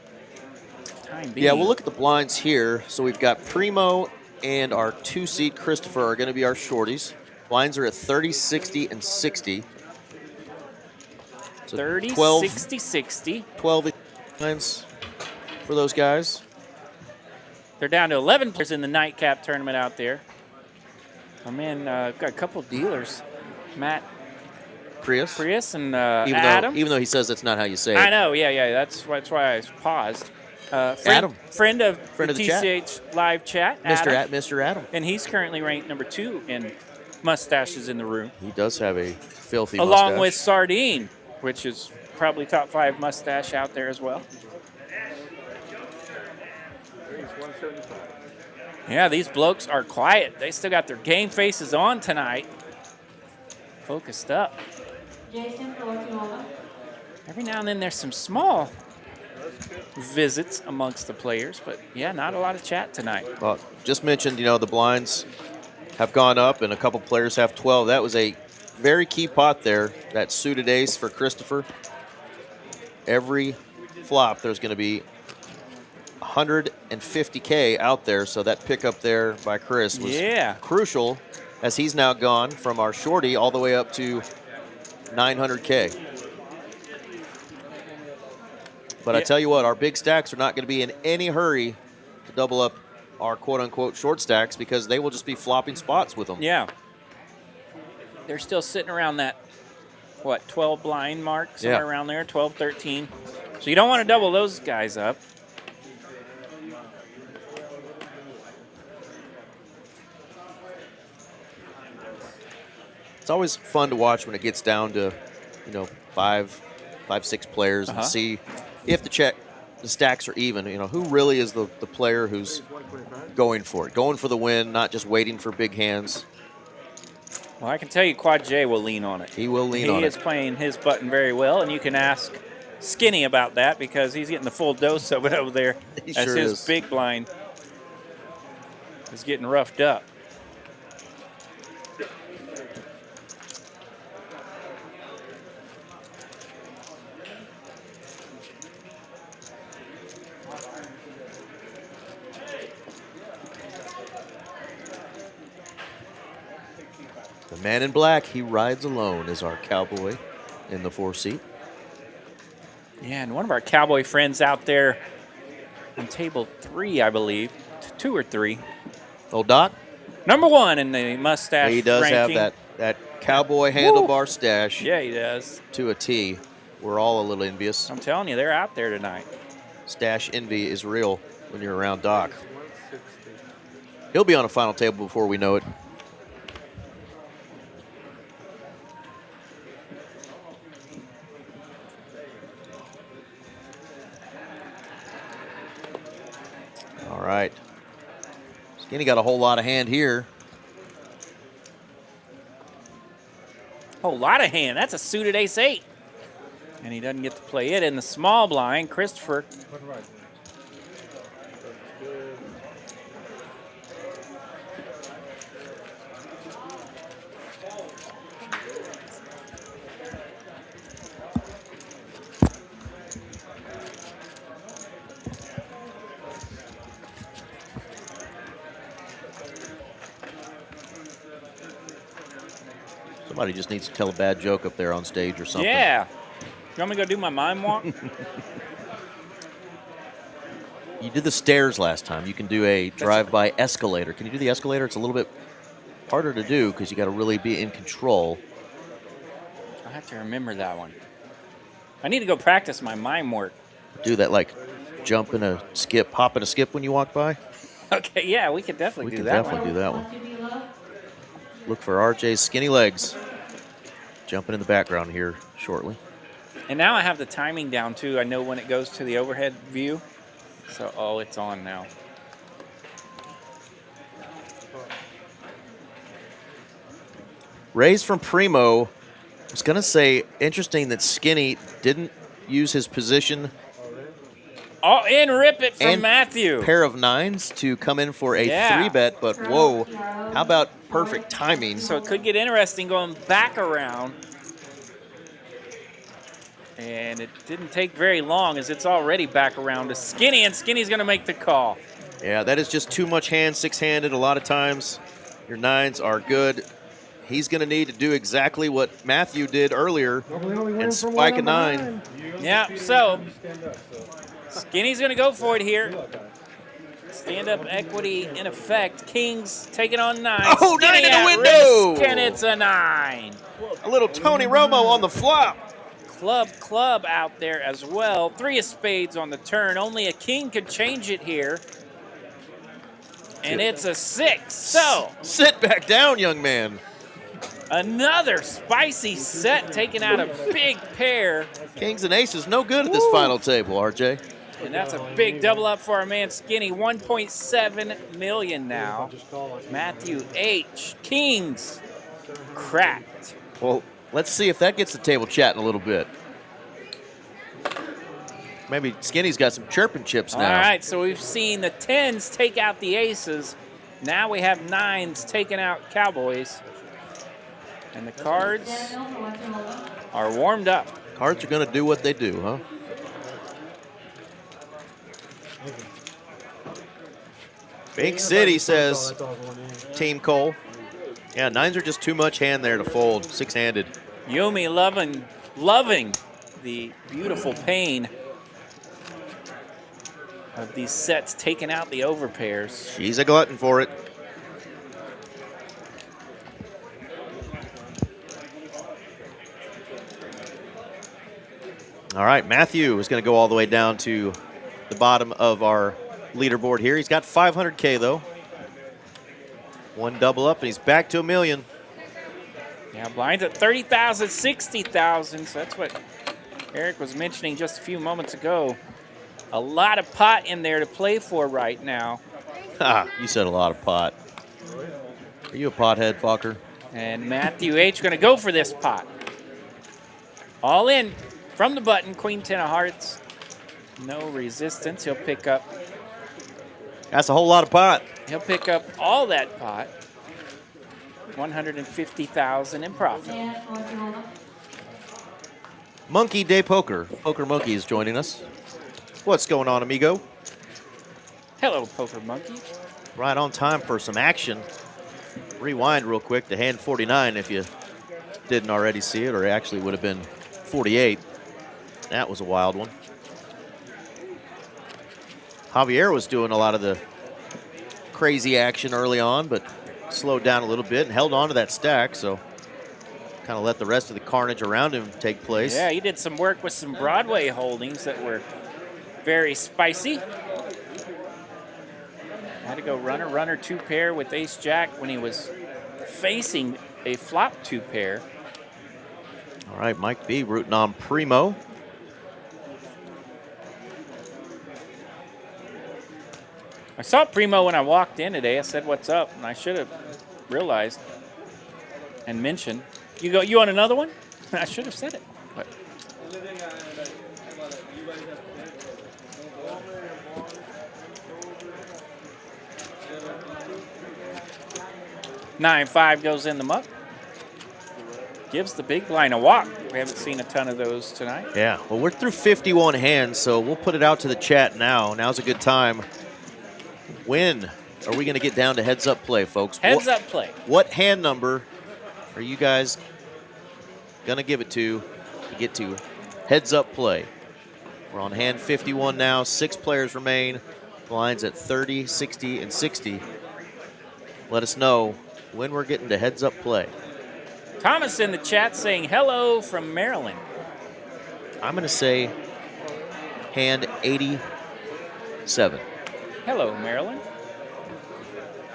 time being. Yeah, we'll look at the blinds here. So we've got Primo and our 2-seed Christopher are going to be our shorties. Blinds are at 30, 60, and 60. So 30, 12, 60, 60. 12 blinds for those guys. They're down to 11 players in the nightcap tournament out there. Oh, man, got a couple dealers. Matt Prius and Adam. Even though he says that's not how you say it. I know, yeah. That's why I paused. Adam. Friend of the TCH Live Chat. Mr. Adam. And he's currently ranked number 2 in mustaches in the room. He does have a filthy Along mustache. with Sardine, which is probably top 5 mustache out there as well. Yeah, these blokes are quiet. They still got their game faces on tonight. Focused up. Every now and then there's some small visits amongst the players, but yeah, not a lot of chat tonight. Well, just mentioned, the blinds have gone up and a couple players have 12. That was a very key pot there, that suited ace for Christopher. Every flop there's going to be 150K out there, so that pickup there by Chris was crucial, as he's now gone from our shorty all the way up to 900K. But I tell you what, our big stacks are not going to be in any hurry to double up our quote-unquote short stacks because they will just be flopping spots with them. Yeah. They're still sitting around that, 12 blind mark, somewhere around there, 12, 13. So you don't want to double those guys up. It's always fun to watch when it gets down to, 5, 6 players and see if the stacks are even. Who really is the player who's going for it, going for the win, not just waiting for big hands. Well, I can tell you Quad J will lean on it. He will lean on He it. is playing his button very well, and you can ask Skinny about that because he's getting the full dose of it over there He as sure his is. big blind is getting roughed up. The man in black, he rides alone, is our cowboy in the 4 seat. Yeah, and one of our cowboy friends out there on table 3, I believe, 2 or 3. Oh, Doc? Number 1 in the mustache He does ranking. have that cowboy handlebar stash Yeah, he does. to a T. We're all a little envious. I'm telling you, they're out there tonight. Stash envy is real when you're around Doc. He'll be on a final table before we know it. All right. Skinny got a whole lot of hand here. Whole lot of hand. That's a suited ace-8. And he doesn't get to play it in the small blind. Christopher. Somebody just needs to tell a bad joke up there on stage or something. Yeah. You want me to go do my mime walk? You did the stairs last time. You can do a drive-by escalator. Can you do the escalator? It's a little bit harder to do because you got to really be in control. I have to remember that one. I need to go practice my mime work. Do that like jump and a skip, hop and a skip when you walk by. Okay, yeah, we could definitely We do can that definitely one. do that one. Look for RJ's skinny legs jumping in the background here shortly. And now I have the timing down too. I know when it goes to the overhead view. So, oh, it's on now. Raise from Primo. I was going to say, interesting that Skinny didn't use his position Oh, and rip it from and Matthew. pair of 9s to come in for a Yeah. 3-bet, but whoa, how about perfect timing? So it could get interesting going back around. And it didn't take very long as it's already back around to Skinny, and Skinny's going to make the call. Yeah, that is just too much hand, 6-handed a lot of times. Your 9s are good. He's going to need to do exactly what Matthew did earlier and spike a 9. Yeah, so Skinny's going to go for it here. Stand-up equity in effect. Kings taking on 9. Oh, Skinny 9 in the at window. risk, and it's a 9. A little Tony Romo on the flop. Club out there as well. 3 of spades on the turn. Only a king could change it here. And it's a 6. So Sit back down, young man. another spicy set taking out a big pair. Kings and aces, no good at this final table, RJ. And that's a big double up for our man Skinny. 1.7 million now. Matthew H. Kings cracked. Well, let's see if that gets the table chatting a little bit. Maybe Skinny's got some chirping chips now. All right, so we've seen the 10s take out the aces. Now we have 9s taking out Cowboys. And the cards are warmed up. Cards are going to do what they do, huh? Big City says Team Cole. Yeah, 9s are just too much hand there to fold, 6-handed. Yumi loving the beautiful pain of these sets taking out the overpairs. She's a glutton for it. All right, Matthew is going to go all the way down to the bottom of our leaderboard here. He's got 500K though. One double up and he's back to $1 million. Yeah, blinds at 30,000, 60,000. So that's what Eric was mentioning just a few moments ago. A lot of pot in there to play for right now. Ha, you said a lot of pot. Are you a pothead, Fokker? And Matthew H. going to go for this pot. All in from the button, Queen 10 of hearts. No resistance. He'll pick up. That's a whole lot of pot. He'll pick up all that pot. 150,000 in profit. Monkey Day Poker. Poker Monkey is joining us. What's going on, amigo? Hello, Poker Monkey. Right on time for some action. Rewind real quick to hand 49 if you didn't already see it, or it actually would have been 48. That was a wild one. Javier was doing a lot of the crazy action early on, but slowed down a little bit and held on to that stack, so kind of let the rest of the carnage around him take place. Yeah, he did some work with some Broadway holdings that were very spicy. Had to go runner, two pair with ace jack when he was facing a flop two pair. All right, Mike B rooting on Primo. I saw Primo when I walked in today. I said, "What's up?" And I should have realized and mentioned. You want another one? I should have said it. But. Nine five goes in the muck. Gives the big blind a walk. We haven't seen a ton of those tonight. Yeah, well, we're through 51 hands, so we'll put it out to the chat now. Now's a good time. When are we going to get down to heads up play, folks? Heads up play. What hand number are you guys going to give it to get to heads up play? We're on hand 51 now. 6 players remain. Blinds at 30, 60, and 60. Let us know when we're getting to heads up play. Thomas in the chat saying hello from Maryland. I'm going to say hand 87. Hello, Maryland.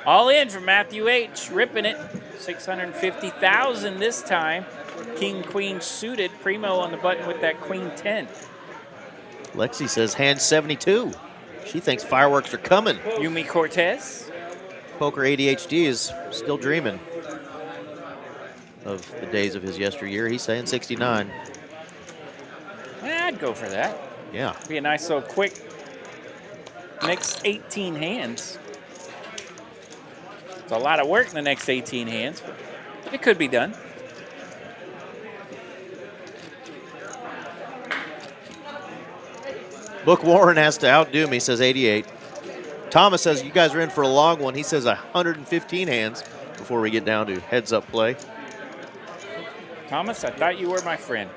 All in for Matthew H. Ripping it. 650,000 this time. King, queen suited. Primo on the button with that queen 10. Lexi says hand 72. She thinks fireworks are coming. Yumi Cortez. Poker ADHD is still dreaming of the days of his yesteryear. He's saying 69. I'd go for that. Yeah. Be a nice little quick next 18 hands. It's a lot of work in the next 18 hands, but it could be done. Book Warren has to outdo me, says 88. Thomas says you guys are in for a long one. He says 115 hands before we get down to heads up play. Thomas, I thought you were my friend.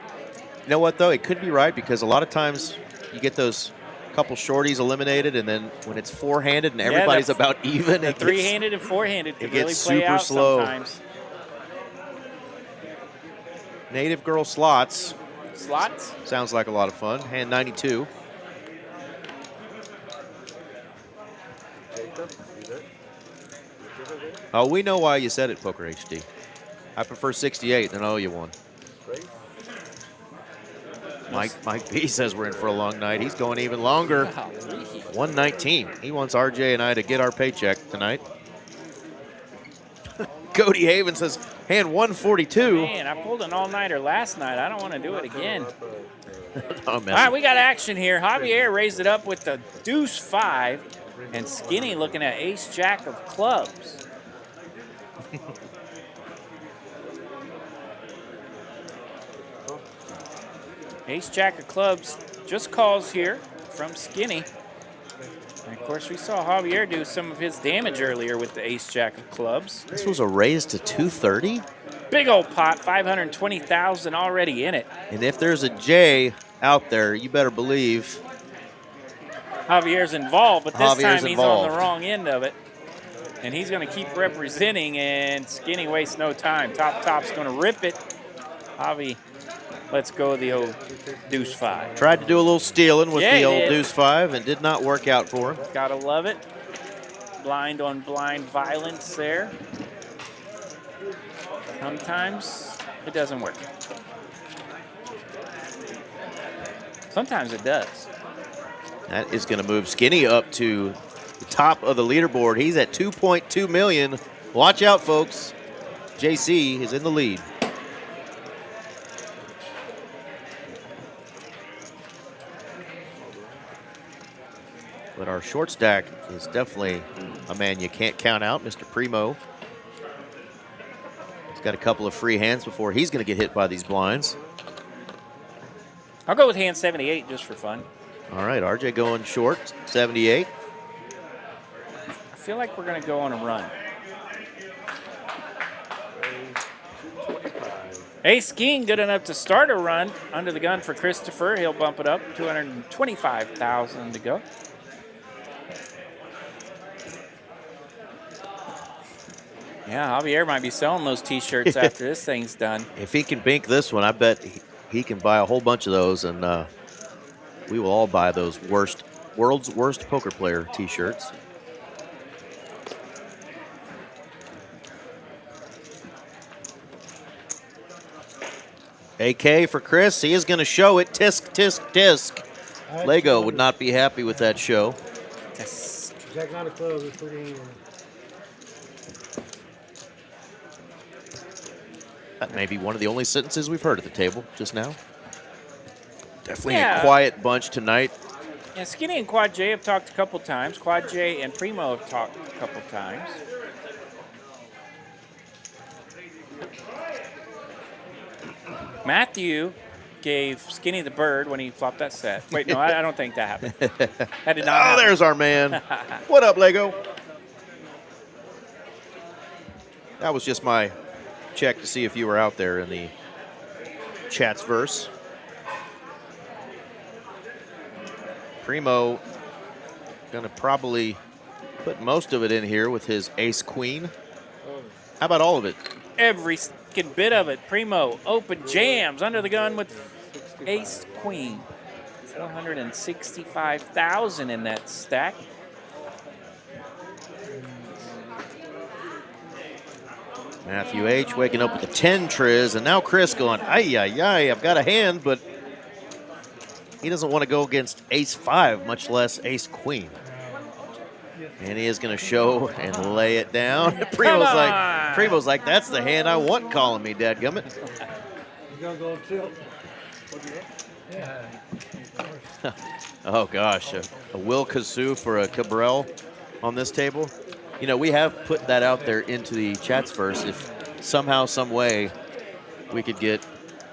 You know what, though? It could be right because a lot of times you get those couple shorties eliminated, and then when it's four-handed and everybody's about even, the three-handed and four-handed can really gets play super out slow. sometimes. Native Girl Slots. Slots? Sounds like a lot of fun. Hand 92. Oh, we know why you said it, Poker HD. I prefer 68, and I owe you one. Mike B says we're in for a long night. He's going even longer. 119. He wants RJ and I to get our paycheck tonight. Cody Haven says hand 142. Man, I pulled an all-nighter last night. I don't want to do it again. All right, we got action here. Javier raised it up with the deuce 5, and Skinny looking at ace jack of clubs. Ace jack of clubs just calls here from Skinny. And of course, we saw Javier do some of his damage earlier with the ace jack of clubs. This was a raise to 230. Big old pot, 520,000 already in it. And if there's a J out there, you better believe Javier's involved, but this time he's involved. on the wrong end of it. And he's going to keep representing, and Skinny wastes no time. Top's going to rip it. Javi, let's go the old deuce 5. Tried to do a little stealing with the old did. deuce 5 and did not work out for him. Gotta love it. Blind on blind violence there. Sometimes it doesn't work. Sometimes it does. That is going to move Skinny up to the top of the leaderboard. He's at 2.2 million. Watch out, folks. JC is in the lead. But our short stack is definitely a man you can't count out, Mr. Primo. He's got a couple of free hands before he's going to get hit by these blinds. I'll go with hand 78 just for fun. All right, RJ going short, 78. I feel like we're going to go on a run. Ace King good enough to start a run under the gun for Christopher. He'll bump it up, 225,000 to go. Yeah, Javier might be selling those T-shirts after this thing's done. If he can bink this one, I bet he can buy a whole bunch of those, and we will all buy those world's worst poker player T-shirts. AK for Chris. He is going to show it. Tisk, tisk, tisk. Lego would not be happy with that show. Jack out of clubs is pretty. That may be one of the only sentences we've heard at the table just now. Definitely Yeah. a quiet bunch tonight. Yeah, Skinny and Quad J have talked a couple times. Quad J and Primo have talked a couple times. Matthew gave Skinny the bird when he flopped that set. Wait, no, I don't think that happened. That did not Oh, happen. there's our man. What up, Lego? That was just my check to see if you were out there in the chat's verse. Primo gonna probably put most of it in here with his ace queen. How about all of it? Every fucking bit of it. Primo open jams under the gun with ace queen. 465,000 in that stack. Matthew H. waking up with a 10 triz, and now Chris going, ay, ay, ay, I've got a hand, but he doesn't want to go against ace 5, much less ace queen. And he is going to show and lay it down. Primo's like, that's the hand I want calling me, dadgummit. You gonna go tilt? Yeah. Oh, gosh, a Will Kazoo for a Cabral on this table. You know, we have put that out there into the chats first. If somehow, some way, we could get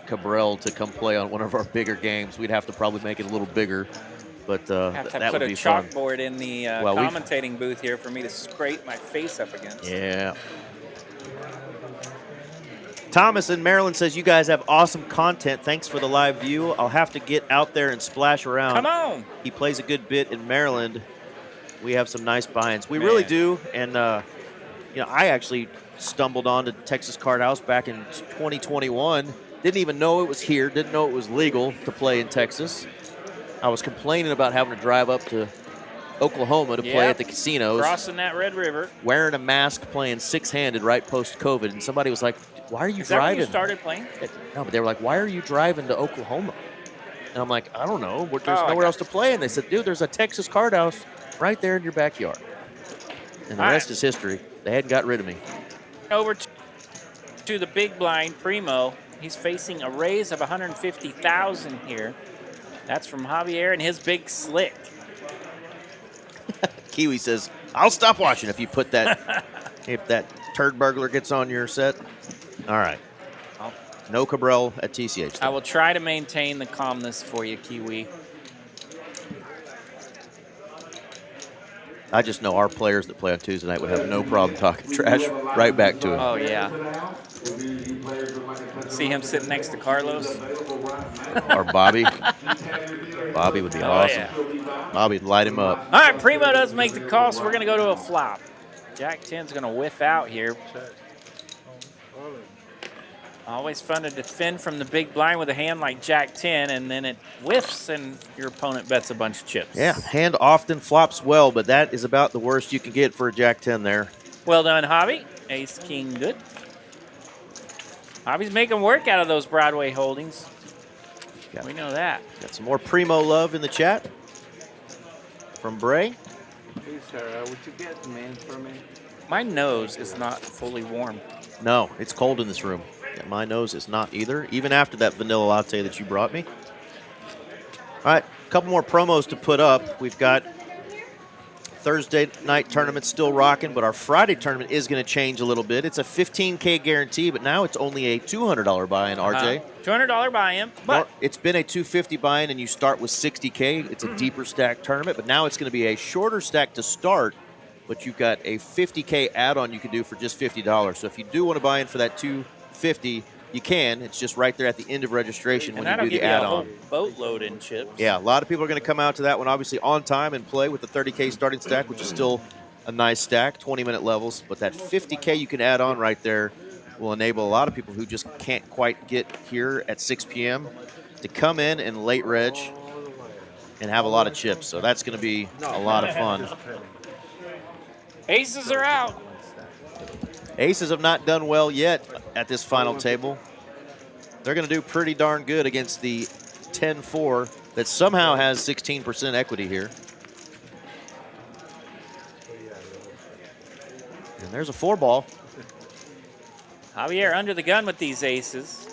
Cabral to come play on one of our bigger games, we'd have to probably make it a little bigger. But Have to that put would a be fun. chalkboard in the commentating booth here for me to scrape my face up against. Yeah. Thomas in Maryland says, you guys have awesome content. Thanks for the live view. I'll have to get out there and splash around. Come on. He plays a good bit in Maryland. We have some nice buy-ins. We Man. really do. And, you know, I actually stumbled onto Texas Card House back in 2021. Didn't even know it was here. Didn't know it was legal to play in Texas. I was complaining about having to drive up to Oklahoma to play at the casinos. Crossing that Red River. Wearing a mask, playing six-handed right post-COVID. And somebody was like, why are you Is that when driving? you started playing? No, but they were like, why are you driving to Oklahoma? And I'm like, I don't know. There's I nowhere got else to play. And they said, dude, there's a Texas Card House right there in your backyard. And the All rest right. is history. They hadn't got rid of me. Over to the big blind, Primo. He's facing a raise of 150,000 here. That's from Javier and his big slick. Kiwi says, I'll stop watching if you put that, if that turd burglar gets on your set. All right. No Cabral at TCH. I will try to maintain the calmness for you, Kiwi. I just know our players that play on Tuesday night would have no problem talking trash right back to him. Oh, yeah. See him sitting next to Carlos? Or Bobby. Bobby would be awesome. Yeah. Bobby would light him up. All right, Primo does make the call, so we're going to go to a flop. Jack 10's going to whiff out here. Always fun to defend from the big blind with a hand like Jack 10, and then it whiffs, and your opponent bets a bunch of chips. Yeah, hand often flops well, but that is about the worst you can get for a Jack 10 there. Well done, Javi. Ace, King, good. Javi's making work out of those Broadway holdings. We know that. Got some more Primo love in the chat from Bray. Hey, Sarah, would you get man for me? My nose is not fully warm. No, it's cold in this room. And my nose is not either, even after that vanilla latte that you brought me. All right, a couple more promos to put up. We've got Thursday night tournament still rocking, but our Friday tournament is going to change a little bit. It's a $15K guarantee, but now it's only a $200 buy-in, RJ. $200 buy-in, but it's been a $250 buy-in, and you start with $60K. It's a deeper stack tournament, but now it's going to be a shorter stack to start, but you've got a $50K add-on you can do for just $50. So if you do want to buy in for that $250, you can. It's just right there at the end of registration when you do the add-on. Boatload in chips. Yeah, a lot of people are going to come out to that one, obviously on time and play with the 30K starting stack, which is still a nice stack, 20-minute levels. But that 50K you can add on right there will enable a lot of people who just can't quite get here at 6 p.m. to come in and late reg and have a lot of chips. So that's going to be a lot of fun. Aces are out. Aces have not done well yet at this final table. They're going to do pretty darn good against the 10-4 that somehow has 16% equity here. And there's a 4-ball. Javier under the gun with these aces.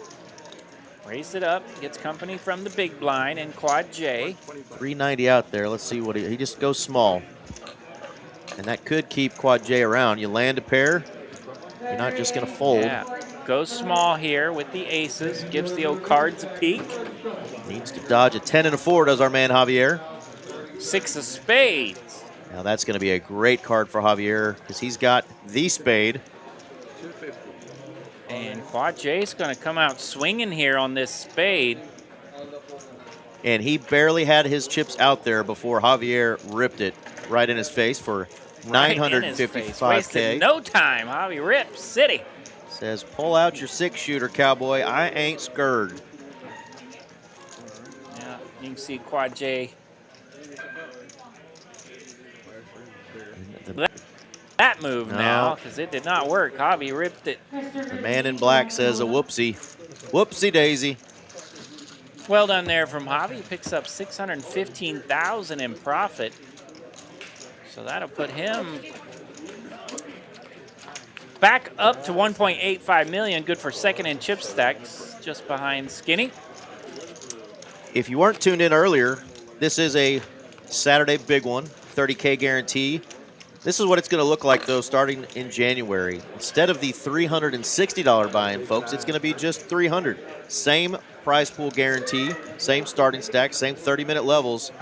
Raise it up, gets company from the big blind and quad J. 390 out there. Let's see what he just goes small. And that could keep quad J around. You land a pair. You're not just going to fold. Yeah. Goes small here with the aces. Gives the old cards a peek. Needs to dodge a 10 and a 4, does our man Javier. 6 of spades. Now that's going to be a great card for Javier because he's got the spade. And quad J's going to come out swinging here on this spade. And he barely had his chips out there before Javier ripped it right in his face for $955K. Wasted no time. Javi rips City. Says, pull out your 6-shooter, cowboy. I ain't scared. Yeah, you can see quad J. That move now, because it did not work. Javi ripped it. The man in black says a whoopsie. Whoopsie daisy. Well done there from Javi. He picks up $615,000 in profit. So that'll put him back up to $1.85 million. Good for second in chip stacks, just behind Skinny. If you weren't tuned in earlier, this is a Saturday big one, 30K guarantee. This is what it's going to look like, though, starting in January. Instead of the $360 buy-in, folks, it's going to be just $300. Same prize pool guarantee, same starting stack, same 30-minute levels,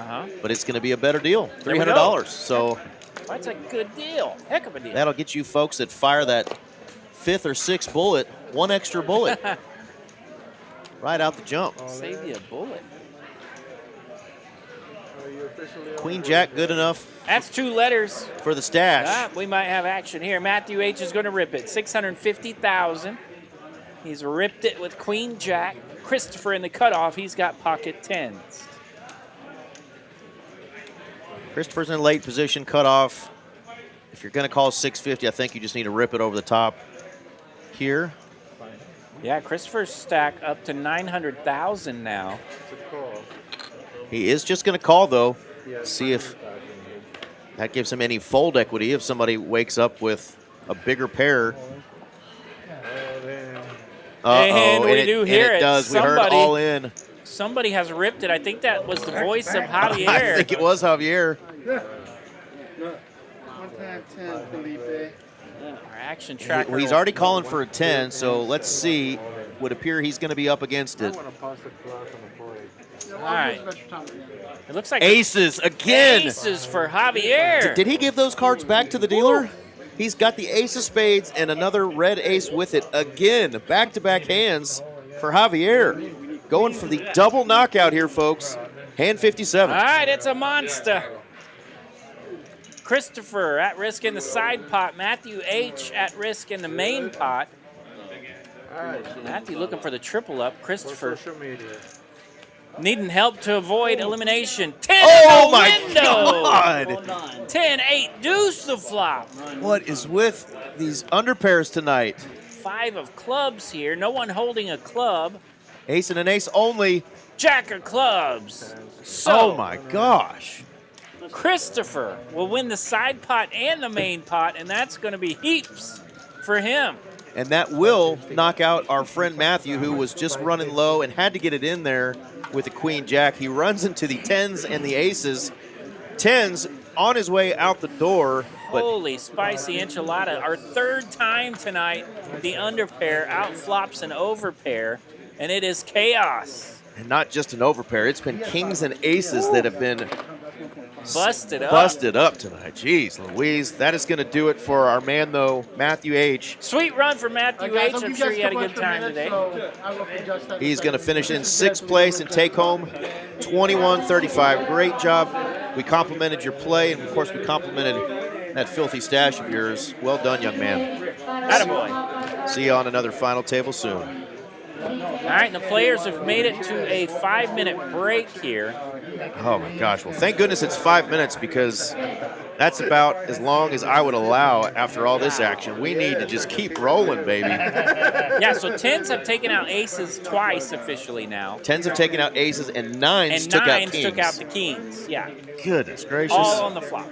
but it's going to be a better deal, $300. So that's a good deal. Heck of a deal. that'll get you folks that fire that 5th or 6th bullet, one extra bullet right out the jump. Save you a bullet. Queen Jack good enough That's 2 letters. for the stash. We might have action here. Matthew H. is going to rip it. $650,000. He's ripped it with Queen Jack. Christopher in the cutoff. He's got pocket 10s. Christopher's in late position, cut off. If you're going to call 650, I think you just need to rip it over the top here. Yeah, Christopher's stack up to $900,000 now. He is just going to call, though. See if that gives him any fold equity if somebody wakes up with a bigger pair. And we do hear it. Does. We heard all in. Somebody has ripped it. I think that was the voice of Javier. I think it was Javier. 10, Felipe. Our action tracker. Well, he's already calling for a 10, so let's see. Would appear he's going to be up against it. All right. It looks like Aces again. Aces for Javier. Did he give those cards back to the dealer? He's got the ace of spades and another red ace with it again. Back-to-back hands for Javier. Going for the double knockout here, folks. Hand 57. All right, it's a monster. Christopher at risk in the side pot. Matthew H. at risk in the main pot. Matthew looking for the triple up. Christopher needing help to avoid elimination. 10 Oh in the my window. God! 10-8 deuce the flop. What is with these underpairs tonight? 5 of clubs here. No one holding a club. Ace and an ace only. Jack of clubs. So Oh my gosh. Christopher will win the side pot and the main pot, and that's going to be heaps for him. And that will knock out our friend Matthew, who was just running low and had to get it in there with the queen jack. He runs into the 10s and the aces. 10s on his way out the door. But Holy spicy enchilada. Our third time tonight, the underpair outflops an overpair, and it is chaos. and not just an overpair. It's been kings and aces that have been Busted up. busted up tonight. Jeez Louise. That is going to do it for our man, though, Matthew H. Sweet run for Matthew Guys, H. I'll I'm give sure you he guys had a a good couple time extra today. minutes, so I will adjust that. He's going to finish in 6th place and take home 21-35. Great job. We complimented your play, and, of course, we complimented that filthy stash of yours. Well done, young man. Attaboy. See you on another final table soon. All right, and the players have made it to a 5-minute break here. Oh, my gosh. Well, thank goodness it's 5 minutes, because that's about as long as I would allow after all this action. We need to just keep rolling, baby. Yeah, so 10s have taken out aces twice officially now. 10s have taken out aces, and 9s And took out 9s kings. took out the kings. Yeah, Goodness gracious. all on the flop.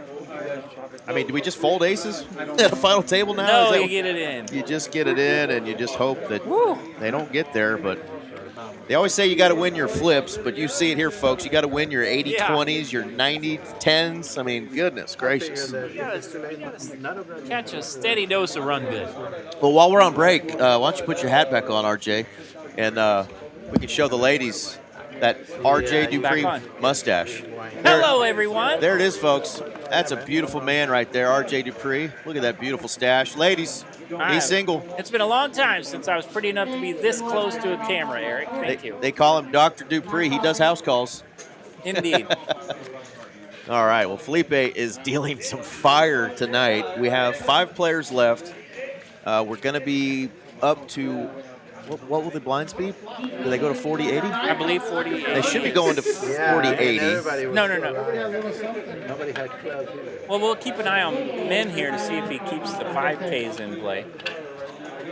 I mean, do we just fold aces at a final table now? No, Is that you get it in. You just get it in, and you just hope that Woo. they don't get there. But they always say you got to win your flips, but you see it here, folks. You got to win your 80-20s, your 90-10s. I mean, goodness gracious. Catch a steady dose of run good. Well, while we're on break, why don't you put your hat back on, RJ, and we can show the ladies that RJ Back Dupree on. mustache. Hello, everyone. There it is, folks. That's a beautiful man right there, RJ Dupree. Look at that beautiful stash. Ladies, right. he's single. It's been a long time since I was pretty enough to be this close to a camera, Eric. Thank you. They call him Dr. Dupree. He does house calls. Indeed. All right, well, Felipe is dealing some fire tonight. We have 5 players left. We're going to be up to, what will the blinds be? Do they go to 40-80? I believe 40. They should be going to 40-80. No. Nobody had clubs either. Well, we'll keep an eye on Men here to see if he keeps the 5Ks in play.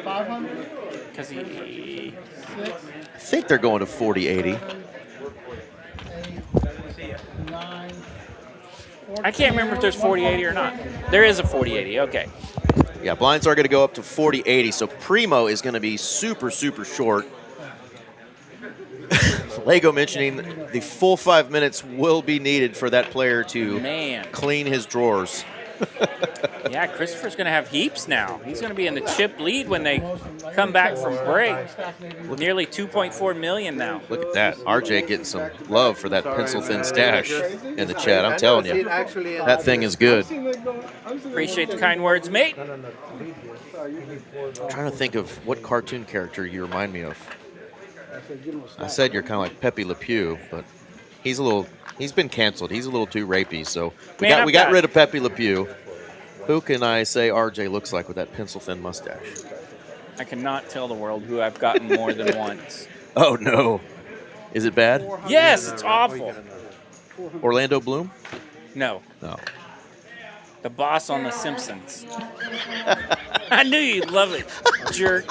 500, Because he. 6, I think they're going to 40-80. 9, I can't remember if there's 4080 or not. There is a 4080. Okay. Yeah, blinds are going to go up to 40-80, so Primo is going to be super, super short. Lego mentioning the full 5 minutes will be needed for that player to Man. clean his drawers. Yeah, Christopher's going to have heaps now. He's going to be in the chip lead when they come back from break. Nearly 2.4 million now. Look at that. RJ getting some love for that pencil-thin stash in the chat. I'm telling you, that thing is good. Appreciate the kind words, mate. I'm trying to think of what cartoon character you remind me of. I said you're kind of like Pepe Le Pew, but he's been canceled. He's a little too rapey, so we got rid of Pepe Le Pew. Who can I say RJ looks like with that pencil-thin mustache? I cannot tell the world who I've gotten more than once. Oh, no. Is it bad? Yes, it's awful. Orlando Bloom? No, No. the boss on The Simpsons. I knew you'd love it, jerk.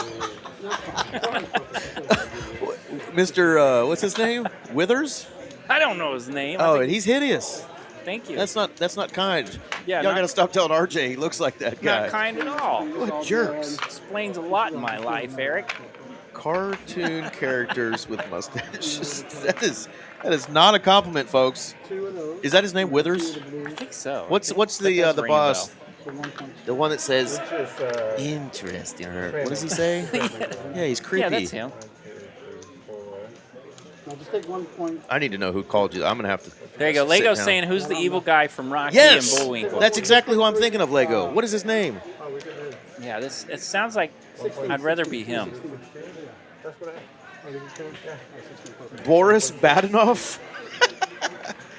Mr. What's his name? Withers? I don't know his name. Oh, and he's hideous. Thank you. That's not kind. Yeah, Y'all not- got to stop telling RJ he looks like that guy. Not kind at all. What jerks. Explains a lot in my life, Eric. Cartoon characters with mustaches. That is not a compliment, folks. Is that his name, Withers? I think so. What's That the does the ring a boss? bell. The one that says Just, interesting. What does he say? Yeah, he's creepy. Yeah, that's him. now just take 1 point. I need to know who called you. I'm gonna have to. There you go. sit Lego's down. saying, who's the evil guy from Rocky Yes, and Bullwinkle? that's exactly who I'm thinking of. Lego. What is his name? Yeah, it sounds like I'd rather be him. Boris Badenov.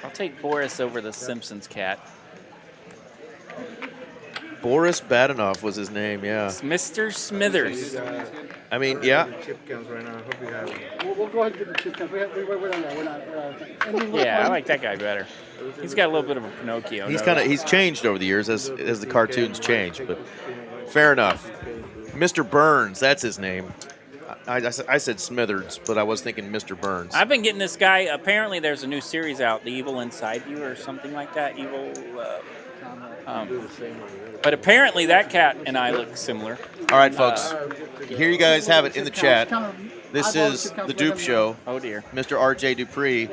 I'll take Boris over the Simpsons cat. Boris Badenov was his name. Yeah. It's Mr. Smithers. I mean, yeah. chip cams right now. I hope you have it. We'll go ahead and get the chip count. We're not. Yeah, I like that guy better. He's got a little bit of a Pinocchio. He's changed over the years as the cartoons change, but fair enough. Mr. Burns, that's his name. I said Smithers, but I was thinking Mr. Burns. I've been getting this guy. Apparently, there's a new series out, The Evil Inside You, or something like that. But apparently, that cat and I look similar. All right, folks. Here you guys have it in the chat. This is the Dupe Show. Oh, dear. Mr. R.J. Dupree.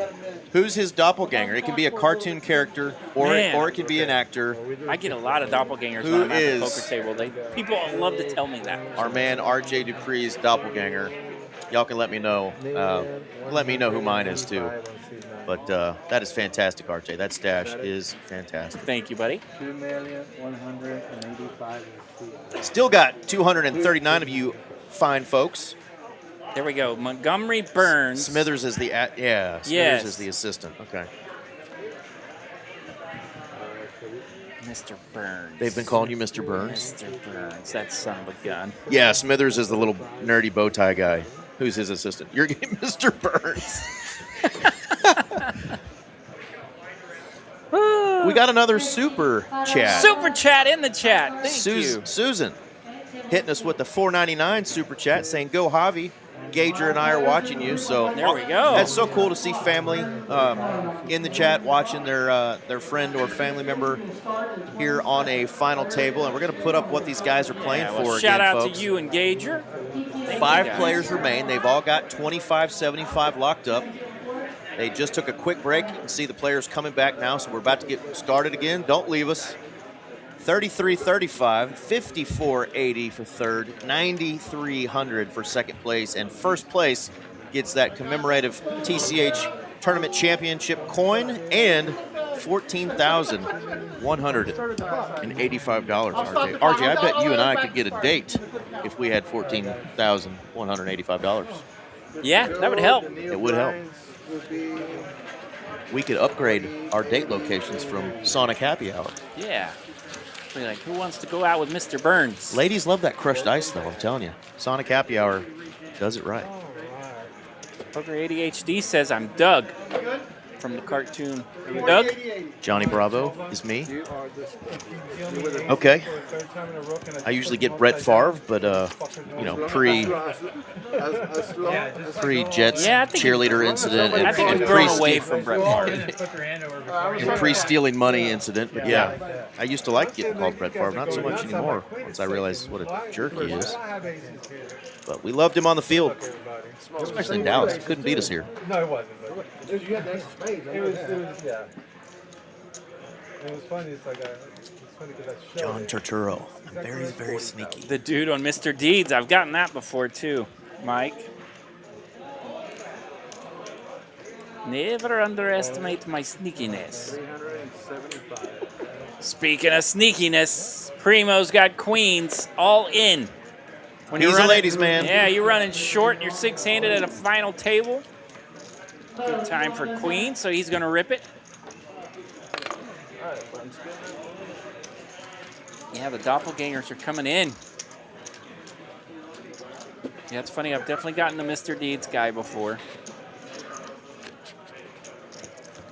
Who's his doppelganger? It can be a cartoon character, or Man. it can be an actor. I get a lot of doppelgangers Who when I'm at the is- poker table. People love to tell me that. Our man R.J. Dupree's doppelganger. Y'all can let me know. Let me know who mine is too. But that is fantastic, R.J. That stash is fantastic. Thank you, buddy. 2,185,000. Still got 239 of you fine folks. There we go. Montgomery Burns. Smithers is the Smithers Yes. is the assistant. Okay. Mr. Burns. They've been calling you Mr. Burns. Mr. Burns. That son of a gun. Yeah, Smithers is the little nerdy bow tie guy. Who's his assistant? You're Mr. Burns. We got another super chat. Super chat in the chat. Thank you. Susan hitting us with the $4.99 super chat saying, "Go Javi." Gager and I are watching you, so There we go. That's so cool to see family in the chat watching their friend or family member here on a final table, and we're going to put up what these guys are playing Yeah, well, for. shout again, out folks. to you and Gager. Thank 5 you, guys. players remain. They've all got 25-75 locked up. They just took a quick break. You can see the players coming back now, so we're about to get started again. Don't leave us. 33-35, 54-80 for third, 9,300 for second place, and first place gets that commemorative TCH Tournament Championship coin and $14,185. RJ, I bet you and I could get a date if we had $14,185. Yeah, that would help. It would help. We could upgrade our date locations from Sonic Happy Hour. Yeah. Be like, who wants to go out with Mr. Burns? Ladies love that crushed ice, though, I'm telling you. Sonic Happy Hour does it right. Poker ADHD says I'm Doug from the cartoon. Are you Doug? Johnny Bravo is me. You are this. Okay. I usually get Brett Favre, but, pre-Jets Yeah, I think cheerleader incident I think and we've grown away from Brett Favre. Put your hand over before you and pre-stealing money incident. But yeah, I used to like getting called Brett Favre, not so much anymore once I realized what a jerk he is. But we loved him on the field, especially in Dallas. He couldn't beat us here. No, it wasn't. But it was, yeah. It was funny. It's like it's funny because I showed John it. Turturro. I'm very, very sneaky. The dude on Mr. Deeds. I've gotten that before too, Mike. Never underestimate my sneakiness. 375. Speaking of sneakiness, Primo's got queens all in. When He's a ladies' man. Yeah, you're running short. You're six-handed at a final table. Good time for queen, so he's going to rip it. Yeah, the doppelgangers are coming in. Yeah, it's funny. I've definitely gotten the Mr. Deeds guy before.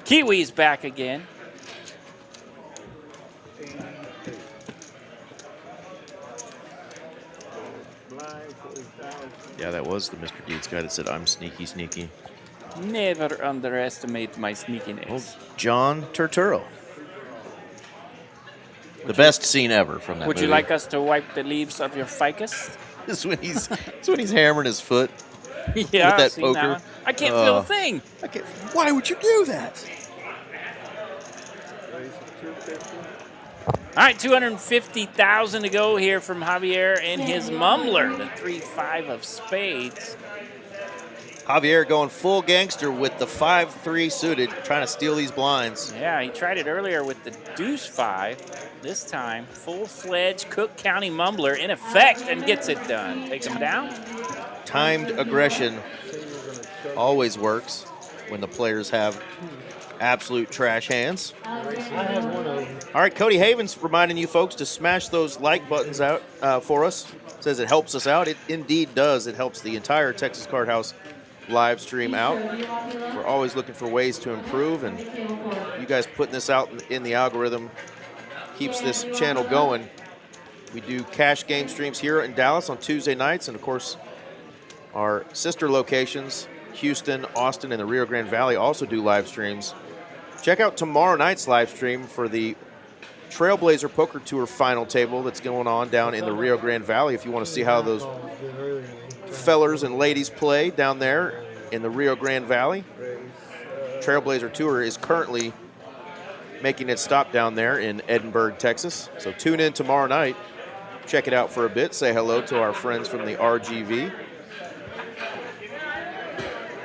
Kiwi's back again. Yeah, that was the Mr. Deeds guy that said, "I'm sneaky, sneaky." Never underestimate my sneakiness. John Turturro. The best scene ever from that Would you movie. like us to wipe the leaves of your ficus? It's when he's hammering his foot. Yeah, With that I've seen poker. one. I can't feel a thing. Why would you do that? All right, 250,000 to go here from Javier and his mumbler, the 3-5 of spades. Javier going full gangster with the 5-3 suited, trying to steal these blinds. Yeah, he tried it earlier with the deuce 5. This time, full-fledged Cook County mumbler in effect and gets it done. Takes him down. Timed aggression always works when the players have absolute trash hands. All right, Cody Havens reminding you folks to smash those like buttons out for us. Says it helps us out. It indeed does. It helps the entire Texas Card House live stream out. We're always looking for ways to improve, and you guys putting this out in the algorithm keeps this channel going. We do cash game streams here in Dallas on Tuesday nights, and of course our sister locations, Houston, Austin, and the Rio Grande Valley also do live streams. Check out tomorrow night's live stream for the Trailblazer Poker Tour final table that's going on down in the Rio Grande Valley. If you want to see how those fellers and ladies play down there in the Rio Grande Valley. Trailblazer Tour is currently making its stop down there in Edinburgh, Texas. So tune in tomorrow night. Check it out for a bit. Say hello to our friends from the RGV.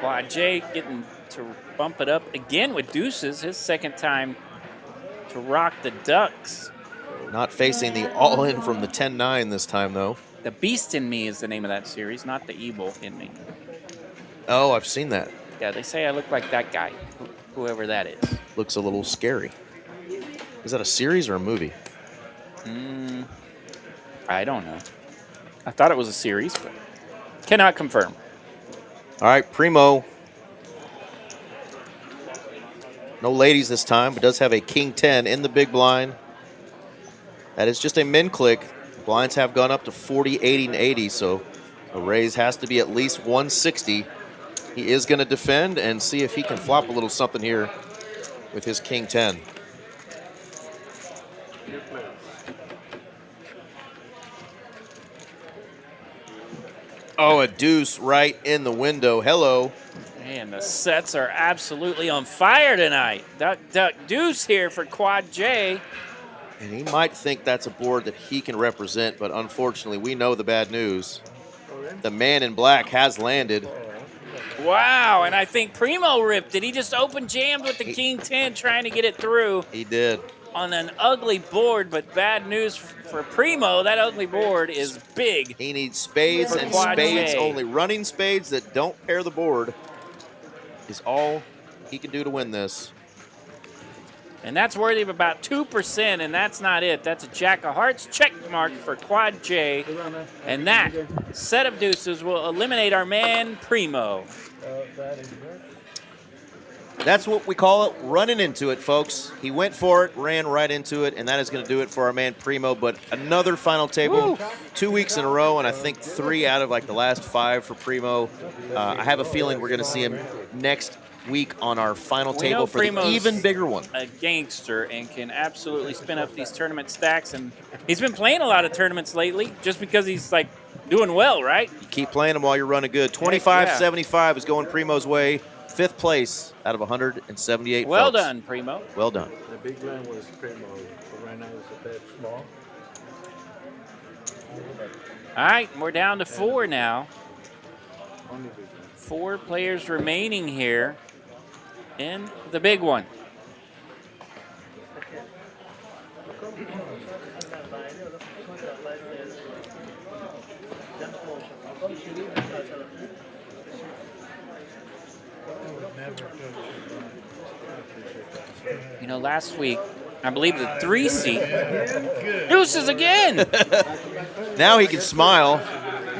Quad J getting to bump it up again with deuces, his second time to rock the Ducks. Not facing the all-in from the 10-9 this time, though. The Beast in Me is the name of that series, not the Evil in Me. Oh, I've seen that. Yeah, they say I look like that guy, whoever that is. Looks a little scary. Is that a series or a movie? I don't know. I thought it was a series, but cannot confirm. All right, Primo. No ladies this time, but does have a king 10 in the big blind. That is just a min click. Blinds have gone up to 40, 80, and 80, so the raise has to be at least 160. He is going to defend and see if he can flop a little something here with his king 10. Oh, a deuce right in the window. Hello. Man, the sets are absolutely on fire tonight. Duck, duck, deuce here for Quad J. And he might think that's a board that he can represent, but unfortunately, we know the bad news. The man in black has landed. Wow, and I think Primo ripped it. He just open jammed with the king 10 trying to get it through. He did. On an ugly board, but bad news for Primo. That ugly board is big. He needs spades and Quad spades J. only. Running spades that don't pair the board is all he can do to win this. And that's worthy of about 2%, and that's not it. That's a jack of hearts check mark for Quad J. And that set of deuces will eliminate our man Primo. That's what we call it, running into it, folks. He went for it, ran right into it, and that is going to do it for our man Primo. But another final table, 2 weeks in a row, and I think 3 out of like the last 5 for Primo. I have a feeling we're going to see him next week on our final table for the even bigger one. A gangster and can absolutely spin up these tournament stacks, and he's been playing a lot of tournaments lately just because he's like doing well, right? You keep playing them while you're running good. 25-75 is going Primo's way. 5th place out of 178 Well folks. done, Primo. Well done. The big blind was Primo, but right now it's a bit small. All right, we're down to 4 now. Only big blind. 4 players remaining here in the big one. You know, last week, I believe the 3 seat deuces again. Now he can smile.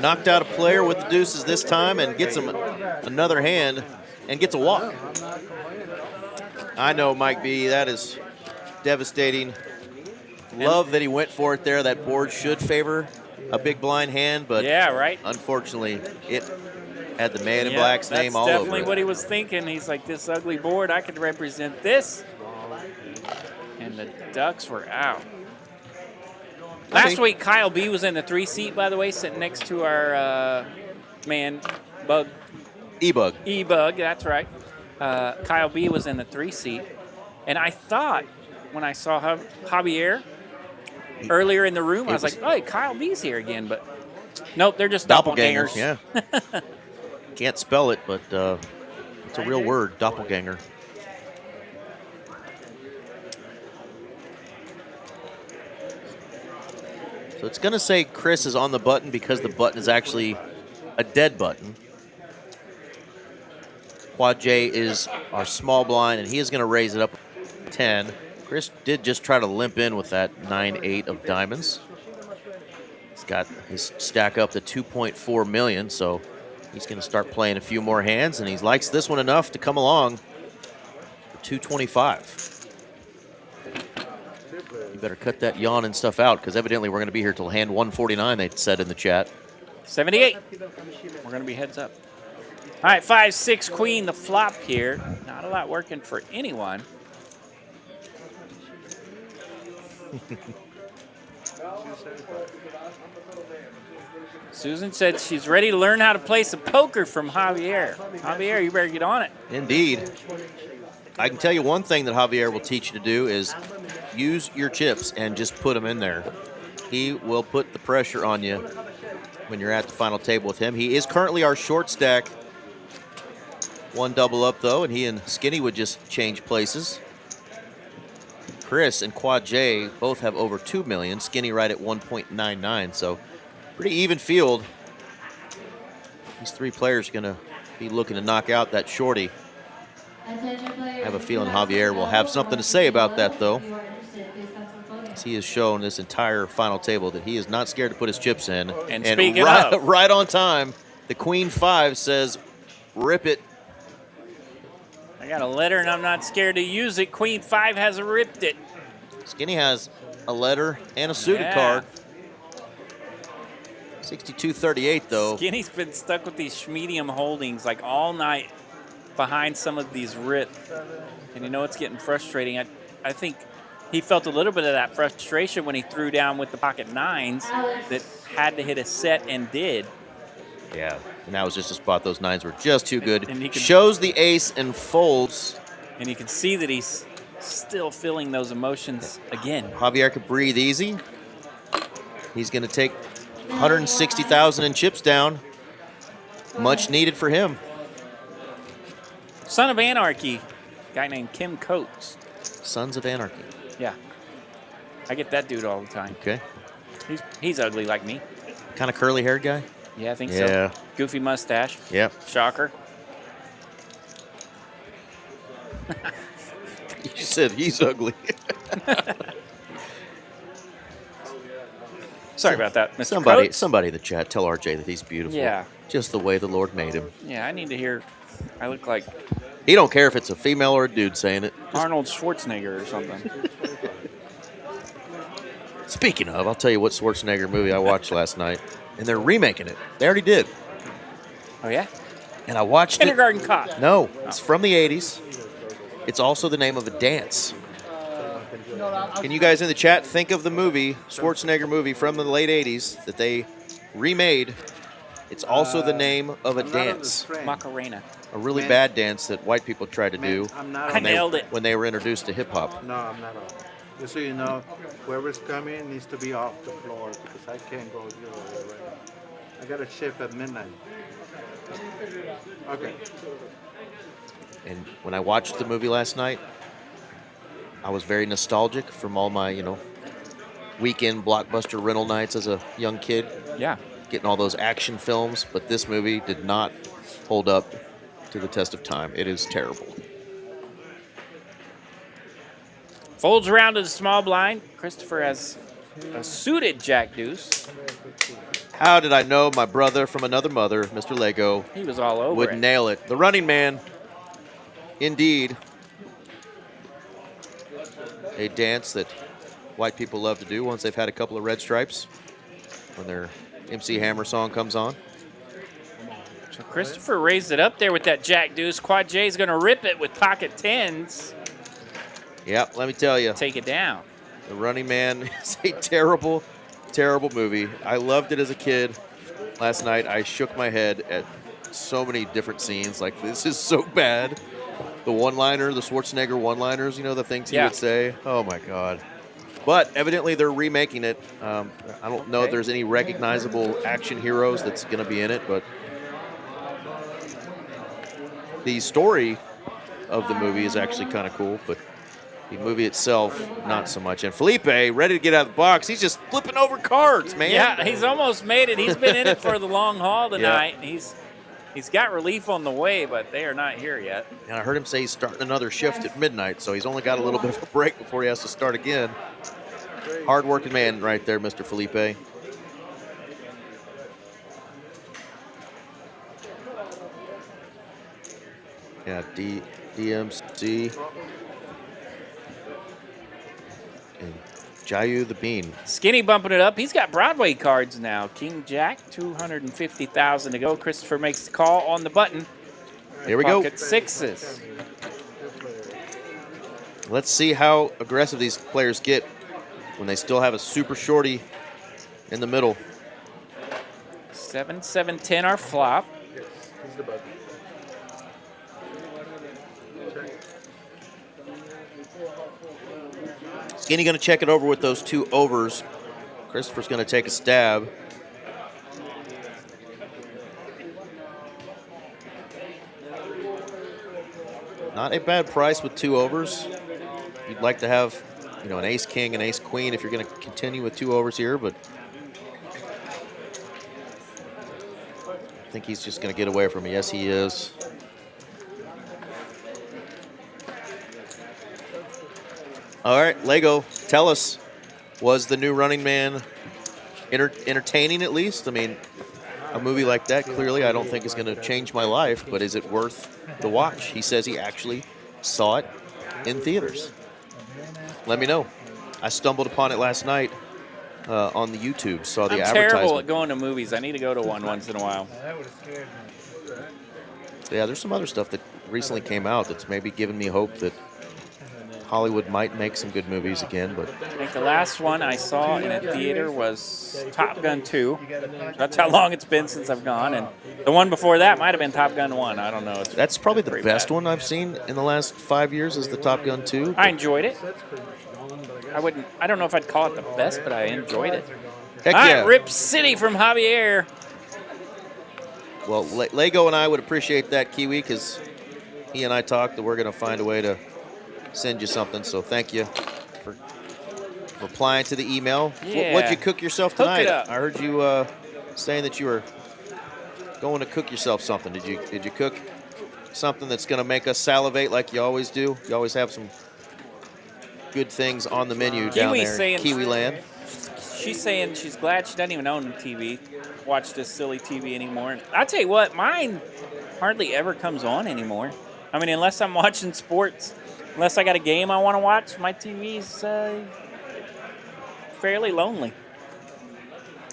Knocked out a player with the deuces this time and gets him another hand and gets a walk. I know, Mike B, that is devastating. Love that he went for it there. That board should favor a big blind hand, but yeah, right. Unfortunately, it had the man in black's name all over it. That's definitely what he was thinking. He's like, this ugly board, I could represent this. And the Ducks were out. Last week, Kyle B was in the 3 seat, by the way, sitting next to our man, Bug. E-Bug. E-Bug, that's right. Kyle B was in the 3 seat. And I thought, when I saw Javier earlier in the room, I was like, hey, Kyle B's here again. But nope, they're just doppelgangers. Yeah. Can't spell it, but it's a real word, doppelganger. So it's going to say Chris is on the button because the button is actually a dead button. Quad J is our small blind, and he is going to raise it up 10. Chris did just try to limp in with that 9-8 of diamonds. He's got his stack up to 2.4 million, so he's going to start playing a few more hands, and he likes this one enough to come along for 225. You better cut that yawn and stuff out, because evidently we're going to be here till hand 149, they said in the chat. 78. We're going to be heads up. All right, 5-6 queen, the flop here. Not a lot working for anyone. Susan said she's ready to learn how to play some poker from Javier. Javier, you better get on it. Indeed. I can tell you one thing that Javier will teach you to do is use your chips and just put them in there. He will put the pressure on you when you're at the final table with him. He is currently our short stack. One double up, though, and he and Skinny would just change places. Chris and Quad J both have over 2 million. Skinny right at 1.99, so pretty even field. These three players are going to be looking to knock out that shorty. I have a feeling Javier will have something to say about that, though. As he has shown this entire final table that he is not scared to put his chips in. And speaking of, right on time, the Queen 5 says, rip it. I got a letter and I'm not scared to use it. Queen 5 has ripped it. Skinny has a letter and a suited card. 62-38, though. Skinny's been stuck with these medium holdings like all night behind some of these rips. And you know it's getting frustrating. I think he felt a little bit of that frustration when he threw down with the pocket nines that had to hit a set and did. Yeah, and that was just a spot those nines were just too good. And he can, shows the ace and folds. And you can see that he's still feeling those emotions again. Javier could breathe easy. He's going to take 160,000 in chips down. Much needed for him. Son of Anarchy, guy named Kim Coates. Sons of Anarchy. Yeah, I get that dude all the time. Okay. He's ugly like me. Kind of curly haired guy? Yeah, I think so. Goofy mustache. Yep. Shocker. You said he's ugly. Sorry about that, Mr. Coates. Somebody in the chat, tell RJ that he's beautiful. Yeah. Just the way the Lord made him. Yeah, I need to hear. I look like He don't care if it's a female or a dude saying it. Arnold Schwarzenegger or something. Speaking of, I'll tell you what Schwarzenegger movie I watched last night, and they're remaking it. They already did. Oh, yeah? And I watched Kindergarten Cop. No, it's from the 80s. It's also the name of a dance. Can you guys in the chat think of the movie, Schwarzenegger movie from the late 80s that they remade? It's also the name of a dance. Macarena. A really bad dance that white people tried to do I nailed it. when they were introduced to hip-hop. No, I'm not on. Just so you know, whoever's coming needs to be off the floor because I can't go the other way right now. I got a shift at midnight. Okay. And when I watched the movie last night, I was very nostalgic from all my, weekend blockbuster rental nights as a young kid. Yeah. Getting all those action films, but this movie did not hold up to the test of time. It is terrible. Folds around to the small blind. Christopher has a suited jack deuce. How did I know my brother from another mother, Mr. Lego, He was all over would it. nail it? The running man, indeed. A dance that white people love to do once they've had a couple of red stripes when their MC Hammer song comes on. So Christopher raised it up there with that jack deuce. Quad J's going to rip it with pocket tens. Yep, let me tell you. Take it down. The Running Man is a terrible, terrible movie. I loved it as a kid. Last night, I shook my head at so many different scenes. Like, this is so bad. The one-liner, the Schwarzenegger one-liners, the things he would say. Oh, my God. But evidently, they're remaking it. I don't know if there's any recognizable action heroes that's going to be in it, but the story of the movie is actually kind of cool, but the movie itself, not so much. And Felipe, ready to get out of the box. He's just flipping over cards, man. Yeah, he's almost made it. He's been in it for the long haul tonight. Yeah. He's got relief on the way, but they are not here yet. And I heard him say he's starting another shift at midnight, so he's only got a little bit of a break before he has to start again. Hard-working man right there, Mr. Felipe. Yeah, DMC. And Jayu the Bean. Skinny bumping it up. He's got Broadway cards now. King Jack, 250,000 to go. Christopher makes the call on the button. Here we go. Pocket sixes. Let's see how aggressive these players get. when they still have a super shorty in the middle. 7, 7, 10 our flop. Yes, he's the button. Skinny going to check it over with those 2 overs. Christopher's going to take a stab. Not a bad price with 2 overs. You'd like to have, you know, an ace king and ace queen if you're going to continue with 2 overs here, but I think he's just going to get away from it. Yes, he is. All right, Lego, tell us, was the new Running Man entertaining at least? I mean, a movie like that, clearly, I don't think is going to change my life, but is it worth the watch? He says he actually saw it in theaters. Let me know. I stumbled upon it last night on the YouTube, saw the I'm advertisement. terrible at going to movies. I need to go to one once in a while. That would have scared me. Yeah, there's some other stuff that recently came out that's maybe given me hope that Hollywood might make some good movies again, but I think the last one I saw in a theater was Top Gun 2. That's how long it's been since I've gone. And the one before that might have been Top Gun 1. I don't know. It's that's probably the pretty best bad. one I've seen in the last 5 years is the Top Gun 2. I enjoyed it. I don't know if I'd call it the best, but I enjoyed it. Heck All right, yeah. Rip City from Javier. Well, Lego and I would appreciate that, Kiwi, because he and I talked that we're going to find a way to send you something. So thank you for replying to the email. Yeah. What'd you cook yourself Hook it tonight? up. I heard you saying that you were going to cook yourself something. Did you cook something that's going to make us salivate like you always do? You always have some good things on the menu down Kiwi's there saying- in Kiwi Land. She's saying she's glad she doesn't even own a TV, watch this silly TV anymore. And I'll tell you what, mine hardly ever comes on anymore. I mean, unless I'm watching sports, unless I got a game I want to watch, my TV's fairly lonely.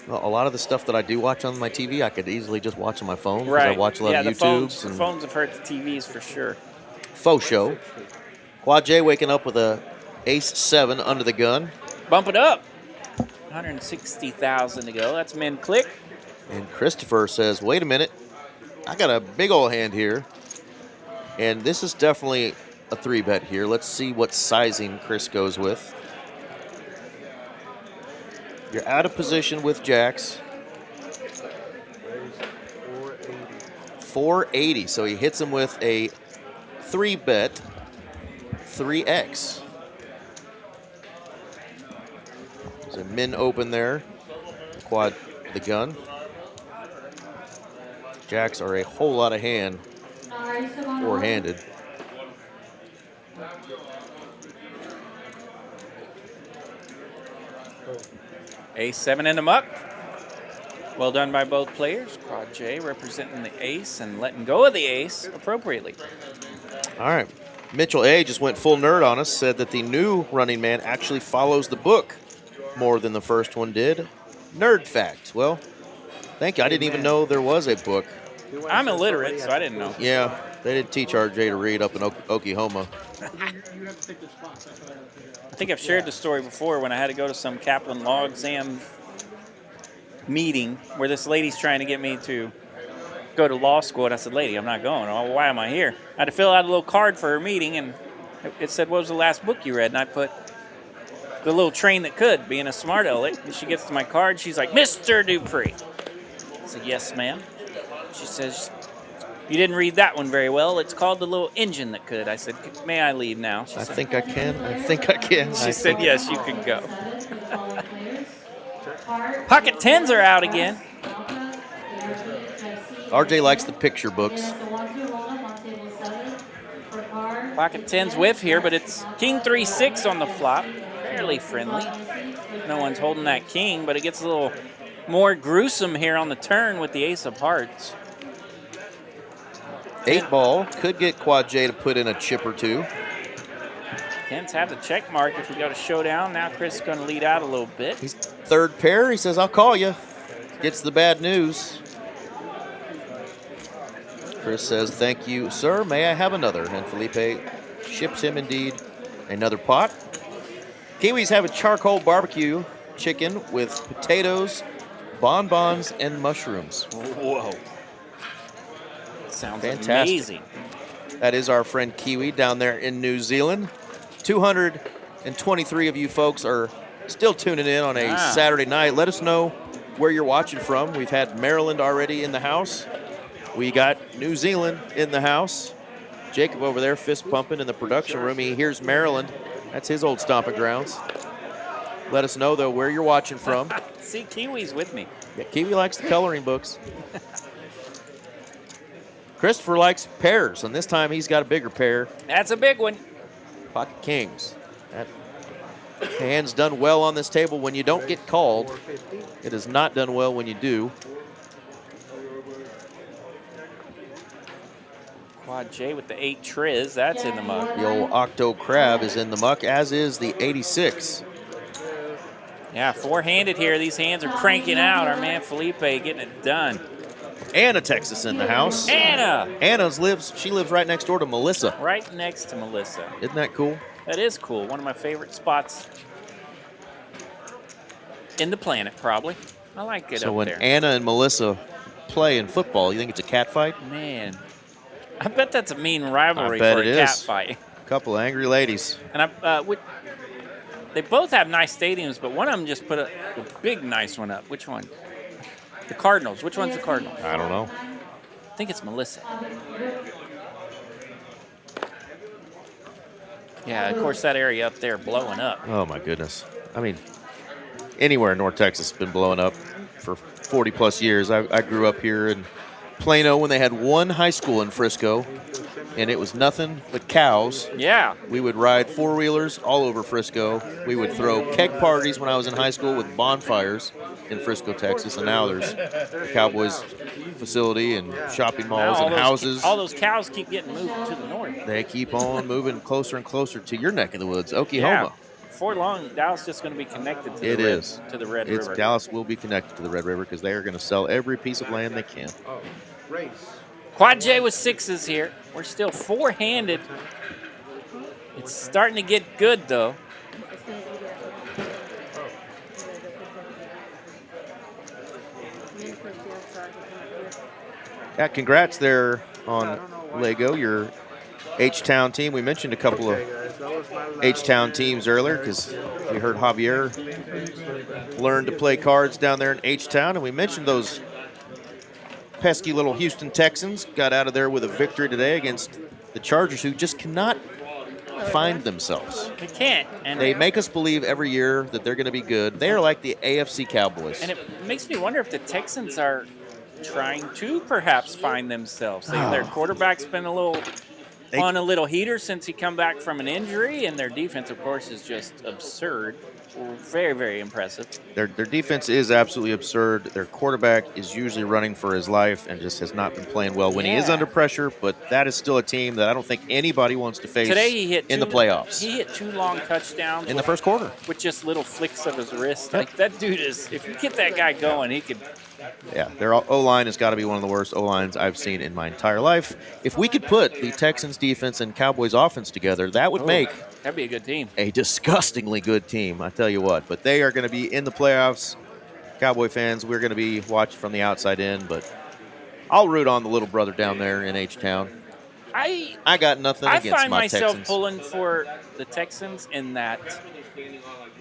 Well, a lot of the stuff that I do watch on my TV, I could easily just watch on my phone. 'Cause Right. I watch a lot yeah, of the YouTubes the and phones have hurt the TVs for sure. faux show. Quad J waking up with a ace-7 under the gun. Bump it up. 160,000 to go. That's min click. And Christopher says, wait a minute. I got a big old hand here. And this is definitely a 3-bet here. Let's see what sizing Chris goes with. You're out of position with jacks. 480. So he hits him with a 3-bet 3X. There's a min open there. Quad the gun. Jacks are a whole lot of hand. 4-handed. Ace-7 in the muck. Well done by both players. Quad J representing the ace and letting go of the ace appropriately. All right. Mitchell A just went full nerd on us, said that the new Running Man actually follows the book more than the first one did. Nerd fact. Well, thank you. I didn't even know there was a book. I'm illiterate, so I didn't know. Yeah, they didn't teach RJ to read up in Oklahoma. You have to take this box. That's what I gotta figure out. I think I've shared the story before when I had to go to some Kaplan Law Exam meeting where this lady's trying to get me to go to law school. And I said, lady, I'm not going. Oh, why am I here? I had to fill out a little card for her meeting, and it said, what was the last book you read? And I put The Little Train That Could, being a smart aleck. And she gets to my card. She's like, Mr. Dupree. I said, yes, ma'am. She says, you didn't read that one very well. It's called The Little Engine That Could. I said, may I leave now? She I said, think I can. I think I can. She said, yes, you can go. Pocket tens are out again. RJ likes the picture books. Pocket tens whiff here, but it's king 3-6 on the flop. Fairly friendly. No one's holding that king, but it gets a little more gruesome here on the turn with the ace of hearts. 8-ball could get Quad J to put in a chip or two. Tens have the check mark if we go to showdown. Now Chris is going to lead out a little bit. He's third pair. He says, I'll call you. Gets the bad news. Chris says, thank you, sir. May I have another? And Felipe ships him indeed another pot. Kiwis have a charcoal barbecue chicken with potatoes, bonbons, and mushrooms. Whoa. Sounds Fantastic. amazing. That is our friend Kiwi down there in New Zealand. 223 of you folks are still tuning in on a Saturday night. Let us know where you're watching from. We've had Maryland already in the house. We got New Zealand in the house. Jacob over there fist pumping in the production room. He hears Maryland. That's his old stomping grounds. Let us know, though, where you're watching from. See, Kiwi's with me. Yeah, Kiwi likes the coloring books. Christopher likes pairs, and this time he's got a bigger pair. That's a big one. Pocket kings. That hand's done well on this table when you don't get called. It is not done well when you do. Quad J with the 8 triz. That's in the muck. The old Octo Crab is in the muck, as is the 86. Yeah, four-handed here. These hands are cranking out. Our man Felipe getting it done. Anna, Texas in the house. Anna! She lives right next door to Melissa. Right next to Melissa. Isn't that cool? That is cool. One of my favorite spots in the planet, probably. I like it So up when there. Anna and Melissa play in football, you think it's a cat fight? Man, I bet that's a mean rivalry I bet for a it cat is. fight. A couple of angry ladies. And they both have nice stadiums, but one of them just put a big nice one up. Which one? The Cardinals. Which one's the Cardinals? I don't know. I think it's Melissa. Yeah, of course, that area up there blowing up. Oh, my goodness. I mean, anywhere in North Texas has been blowing up for 40-plus years. I grew up here in Plano when they had one high school in Frisco, and it was nothing but cows. Yeah. We would ride four-wheelers all over Frisco. We would throw keg parties when I was in high school with bonfires in Frisco, Texas, and now there's a Cowboys facility and shopping malls Now and houses. All those cows keep getting moved to the north. They keep on moving closer and closer to your neck of the woods, Oklahoma. Yeah. Before long, Dallas is just going to be connected to It is. to the Red River. Dallas will be connected to the Red River because they are going to sell every piece of land they can. Oh, race. Quad J with 6s here. We're still four-handed. It's starting to get good, though. Yeah, congrats there on Lego, your H-Town team. We mentioned a couple of H-Town teams earlier because we heard Javier learn to play cards down there in H-Town, and we mentioned those pesky little Houston Texans got out of there with a victory today against the Chargers, who just cannot find themselves. They can't. And They make us believe every year that they're going to be good. They are like the AFC Cowboys. And it makes me wonder if the Texans are trying to perhaps find themselves. Their quarterback's been on a little heater since he come back from an injury, and their defense, of course, is just absurd. Very, very impressive. Their defense is absolutely absurd. Their quarterback is usually running for his life and just has not been playing well when he is under pressure, but that is still a team that I don't think anybody wants to face Today he hit in the playoffs. He hit 2 long touchdowns In the first quarter. with just little flicks of his wrist. Like, that dude is, if you get that guy going, he could. Yeah, their O-line has got to be one of the worst O-lines I've seen in my entire life. If we could put the Texans defense and Cowboys offense together, that would make That'd be a good team. a disgustingly good team, I tell you what. But they are going to be in the playoffs. Cowboy fans, we're going to be watching from the outside in, but I'll root on the little brother down there in H-Town. I got nothing against find my myself Texans. pulling for the Texans in that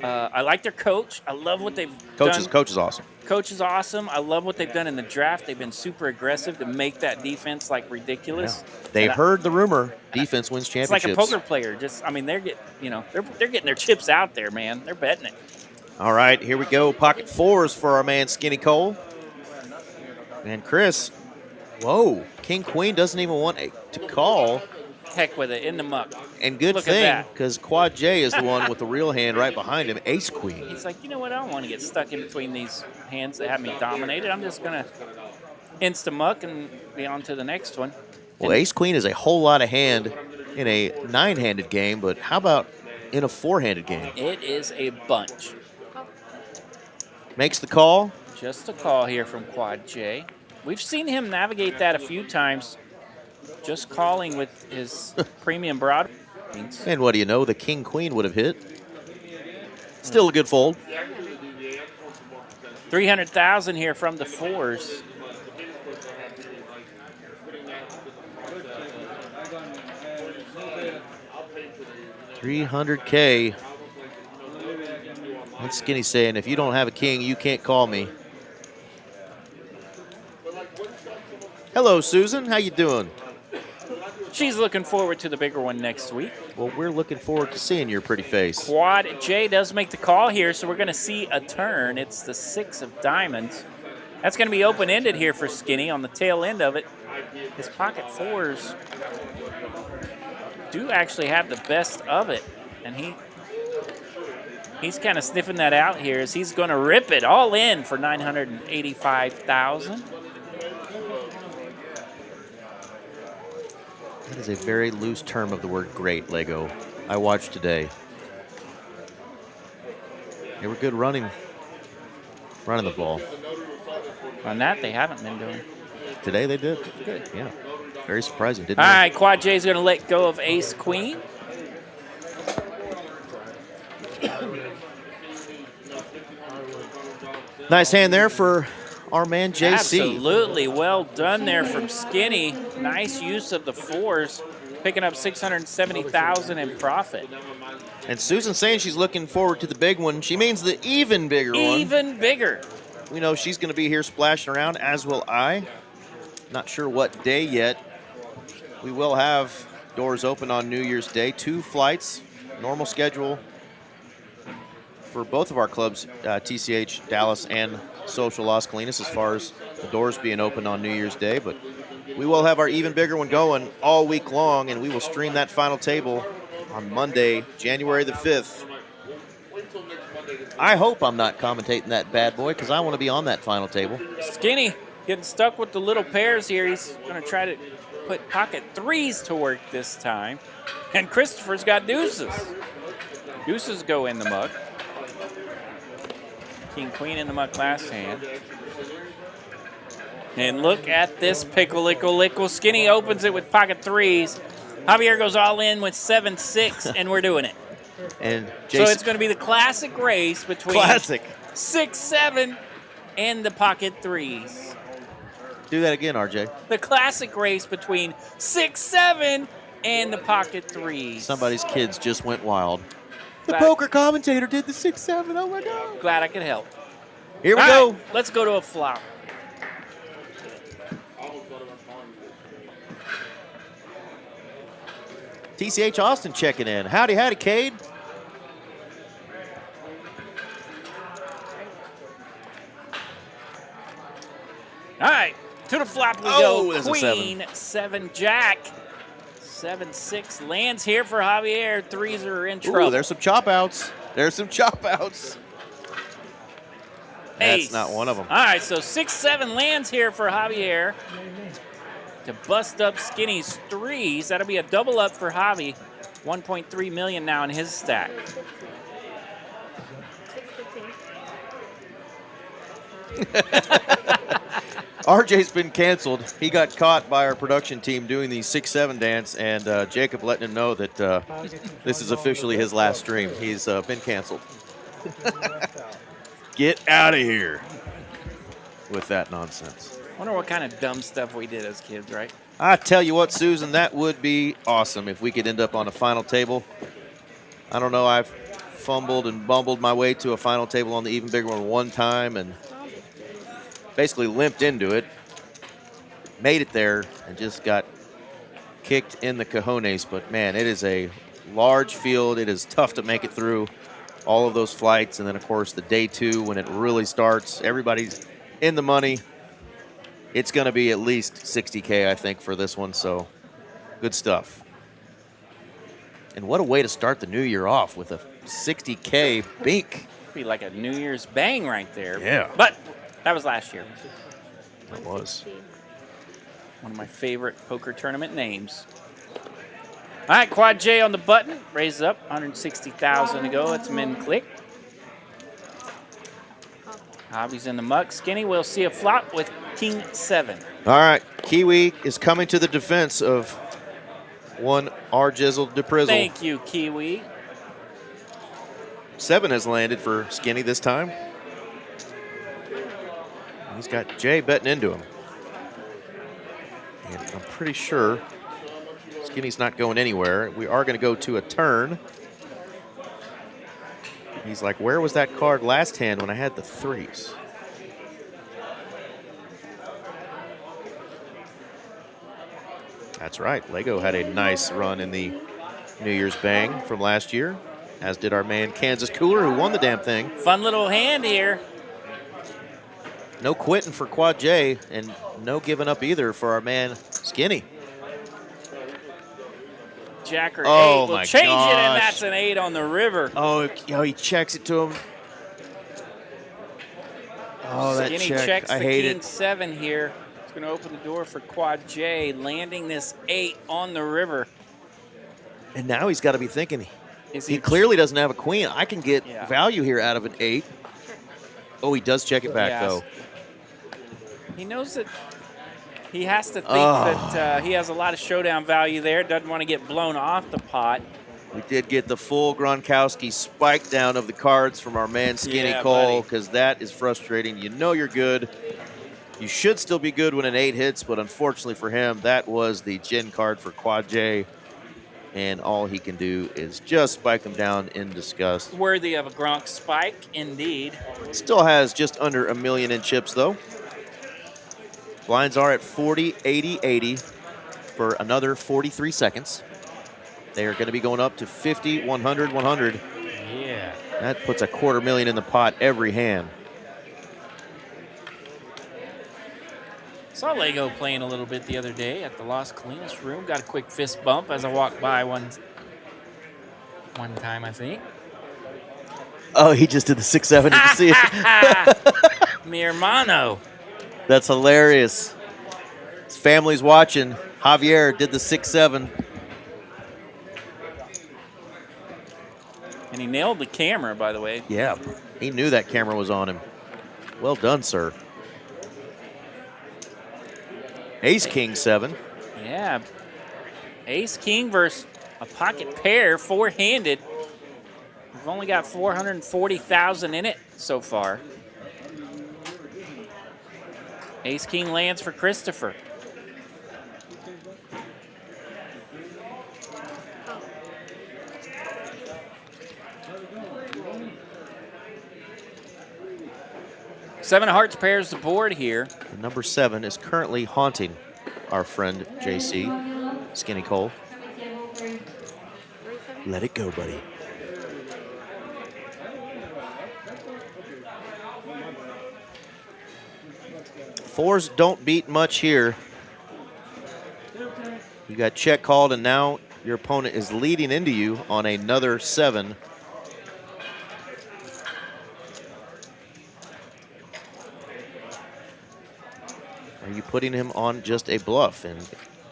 I like their coach. I love what they've done. Coach is awesome. Coach is awesome. I love what they've done in the draft. They've been super aggressive to make that defense like ridiculous. They And heard the rumor, defense wins It's championships. like a poker player. They're getting their chips out there, man. They're betting it. All right, here we go. Pocket 4s for our man Skinny Cole. And Chris, whoa, King Queen doesn't even want to call. Heck with it, in the muck. And good Look at thing, that. because Quad J is the one with the real hand right behind him, Ace Queen. He's like, you know what? I don't want to get stuck in between these hands that have me dominated. I'm just going to insta-muck and be on to the next one. Well, Ace Queen is a whole lot of hand in a 9-handed game, but how about in a 4-handed game? It is a bunch. Makes the call. Just a call here from Quad J. We've seen him navigate that a few times, just calling with his premium broad. And what do you know? The King Queen would have hit. Still a good fold. 300,000 here from the fours. $300K. That's Skinny saying, if you don't have a king, you can't call me. Hello, Susan. How you doing? She's looking forward to the bigger one next week. Well, we're looking forward to seeing your pretty face. Quad J does make the call here, so we're going to see a turn. It's the 6 of diamonds. That's going to be open-ended here for Skinny on the tail end of it. His pocket fours do actually have the best of it, and he's kind of sniffing that out here as he's going to rip it all in for 985,000. That is a very loose term of the word great, Lego. I watched today. They were good running the ball. On that, they haven't been doing. Today they did. Good. Yeah. Very surprising, didn't All they? right, Quad J's going to let go of Ace Queen. Nice hand there for our man JC. Absolutely well done there from Skinny. Nice use of the fours, picking up 670,000 in profit. And Susan saying she's looking forward to the big one. She means the even bigger one. Even bigger. We know she's going to be here splashing around, as will I. Not sure what day yet. We will have doors open on New Year's Day. 2 flights, normal schedule for both of our clubs, TCH Dallas and Social Las Colinas, as far as the doors being open on New Year's Day. But we will have our even bigger one going all week long, and we will stream that final table on Monday, January the 5th. I hope I'm not commentating that bad boy, because I want to be on that final table. Skinny getting stuck with the little pairs here. He's going to try to put pocket threes to work this time. And Christopher's got deuces. Deuces go in the muck. King, queen in the muck last hand. And look at this pickle-lickle-lickle. Skinny opens it with pocket threes. Javier goes all in with 7-6, and we're doing it. And So it's going to be the classic race between 6-7 and the pocket threes. Do that again, RJ. The classic race between 6-7 and the pocket threes. Somebody's kids just went wild. The Glad- poker commentator did the 6-7. Oh, my God. Glad I could help. Here we All go. right, let's go to a flop. TCH Austin checking in. Howdy, howdy, Cade. All right, to the flop we Oh, go. there's a Queen, 7 Jack. 7-6 lands here for Javier. Threes are in trouble. Ooh, there's some chop outs. There's some chop outs. That's Ace. not one of them. All right, so 6-7 lands here for Javier to bust up Skinny's threes. That'll be a double up for Javi. 1.3 million now in his stack. RJ's been canceled. He got caught by our production team doing the 6-7 dance, and Jacob letting him know that this is officially his last stream. He's been canceled. Get out of here with that nonsense. Wonder what kind of dumb stuff we did as kids, right? I tell you what, Susan, that would be awesome if we could end up on a final table. I don't know, I've fumbled and bumbled my way to a final table on the even bigger one time and basically limped into it, made it there, and just got kicked in the cojones. But, man, it is a large field. It is tough to make it through all of those flights. And then, of course, the day 2 when it really starts, everybody's in the money. It's going to be at least 60K, I think, for this one. So, good stuff. And what a way to start the new year off with a 60K bink. Be like a New Year's bang right there. Yeah. But that was last year. It was. One of my favorite poker tournament names. All right, Quad J on the button. Raises up, 160,000 to go. It's min click. Javi's in the muck. Skinny will see a flop with King 7. All right, Kiwi is coming to the defense of one R Jizzle de Prizzle. Thank you, Kiwi. 7 has landed for Skinny this time. He's got Jay betting into him. And I'm pretty sure Skinny's not going anywhere. We are going to go to a turn. He's like, where was that card last hand when I had the 3s? That's right. Lego had a nice run in the New Year's Bang from last year, as did our man Kansas Cooler, who won the damn thing. Fun little hand here. No quitting for Quad J, and no giving up either for our man Skinny. Jacker Oh, 8 will my change it, and gosh. that's an 8 on the river. Oh, he checks it to him. Oh, that Skinny check. checks I the hate king it. 7 here. It's going to open the door for Quad J, landing this 8 on the river. And now he's got to be thinking, Is he clearly doesn't have a queen. I can get Yeah. value here out of an 8. Oh, he does check it back, Yes. though. He knows that he has to think that he has a lot of showdown value there. Doesn't want to get blown off the pot. We did get the full Gronkowski spike down of the cards from our man Skinny Yeah, Cole, buddy. because that is frustrating. You know you're good. You should still be good when an 8 hits, but unfortunately for him, that was the Gin card for Quad J, and all he can do is just spike him down in disgust. Worthy of a Gronk spike, indeed. Still has just under $1 million in chips, though. Blinds are at 40, 80, 80 for another 43 seconds. They are going to be going up to 50, 100, 100. Yeah. That puts a $250,000 in the pot every hand. Saw Lego playing a little bit the other day at the Las Colinas room. Got a quick fist bump as I walked by one time, I think. Oh, he just did the 6-7. Did you see it? Mi hermano. That's hilarious. His family's watching. Javier did the 6-7. And he nailed the camera, by the way. Yeah, he knew that camera was on him. Well done, sir. Ace King 7. Yeah. Ace King versus a pocket pair, 4-handed. We've only got 440,000 in it so far. Ace King lands for Christopher. Seven of Hearts pairs the board here. The number 7 is currently haunting our friend JC, Skinny Cole. Let it go, buddy. Fours don't beat much here. You got check called, and now your opponent is leading into you on another 7. Are you putting him on just a bluff? And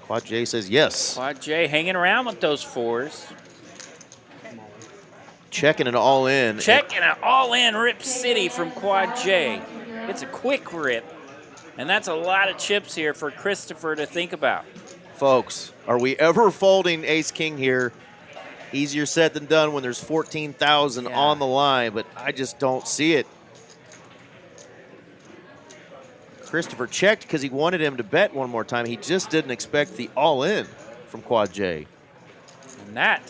Quad J says yes. Quad J hanging around with those 4s. Checking it all in. Checking an all-in Rip City from Quad J. It's a quick rip. And that's a lot of chips here for Christopher to think about. Folks, are we ever folding Ace King here? Easier said than done when there's 14,000 Yeah. on the line, but I just don't see it. Christopher checked because he wanted him to bet one more time. He just didn't expect the all-in from Quad J. And that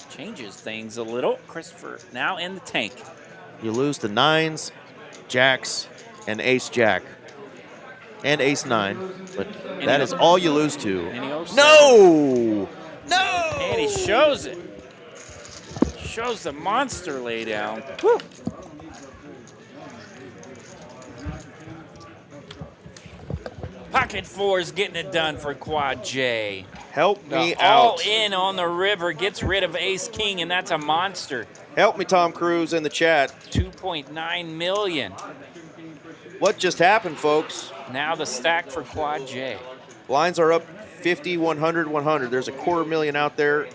changes things a little. Christopher now in the tank. You lose to 9s, jacks, and ace jack. And ace 9, but that is all you lose to. And he owes No! No! And he shows it. Shows the monster laydown. Woo. Pocket 4's getting it done for Quad J. Help me All out. in on the river, gets rid of Ace King, and that's a monster. Help me, Tom Cruise, in the chat. 2.9 million. What just happened, folks? Now the stack for Quad J. Blinds are up 50, 100, 100. There's a $250,000 out there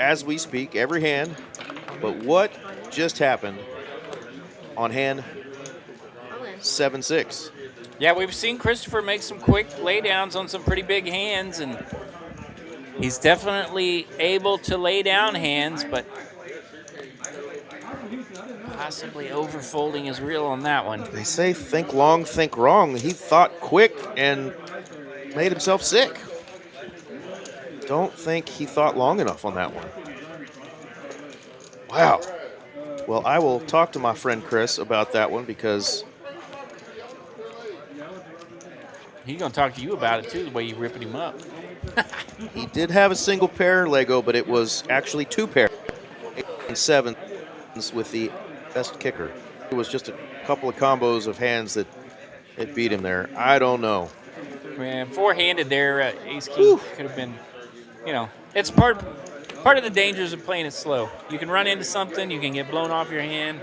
as we speak, every hand. But what just happened on hand 7-6? Yeah, we've seen Christopher make some quick laydowns on some pretty big hands, and He's definitely able to lay down hands, but possibly overfolding his reel on that one. They say think long, think wrong. He thought quick and made himself sick. Don't think he thought long enough on that one. Wow. Well, I will talk to my friend Chris about that one because He's going to talk to you about it, too, the way you ripping him up. he did have a single pair Lego, but it was actually 2 pair. 8 and 7s with the best kicker. It was just a couple of combos of hands that it beat him there. I don't know. Man, four-handed there, Ace King could have been, you know, it's part of the dangers of playing it slow. You can run into something, you can get blown off your hand.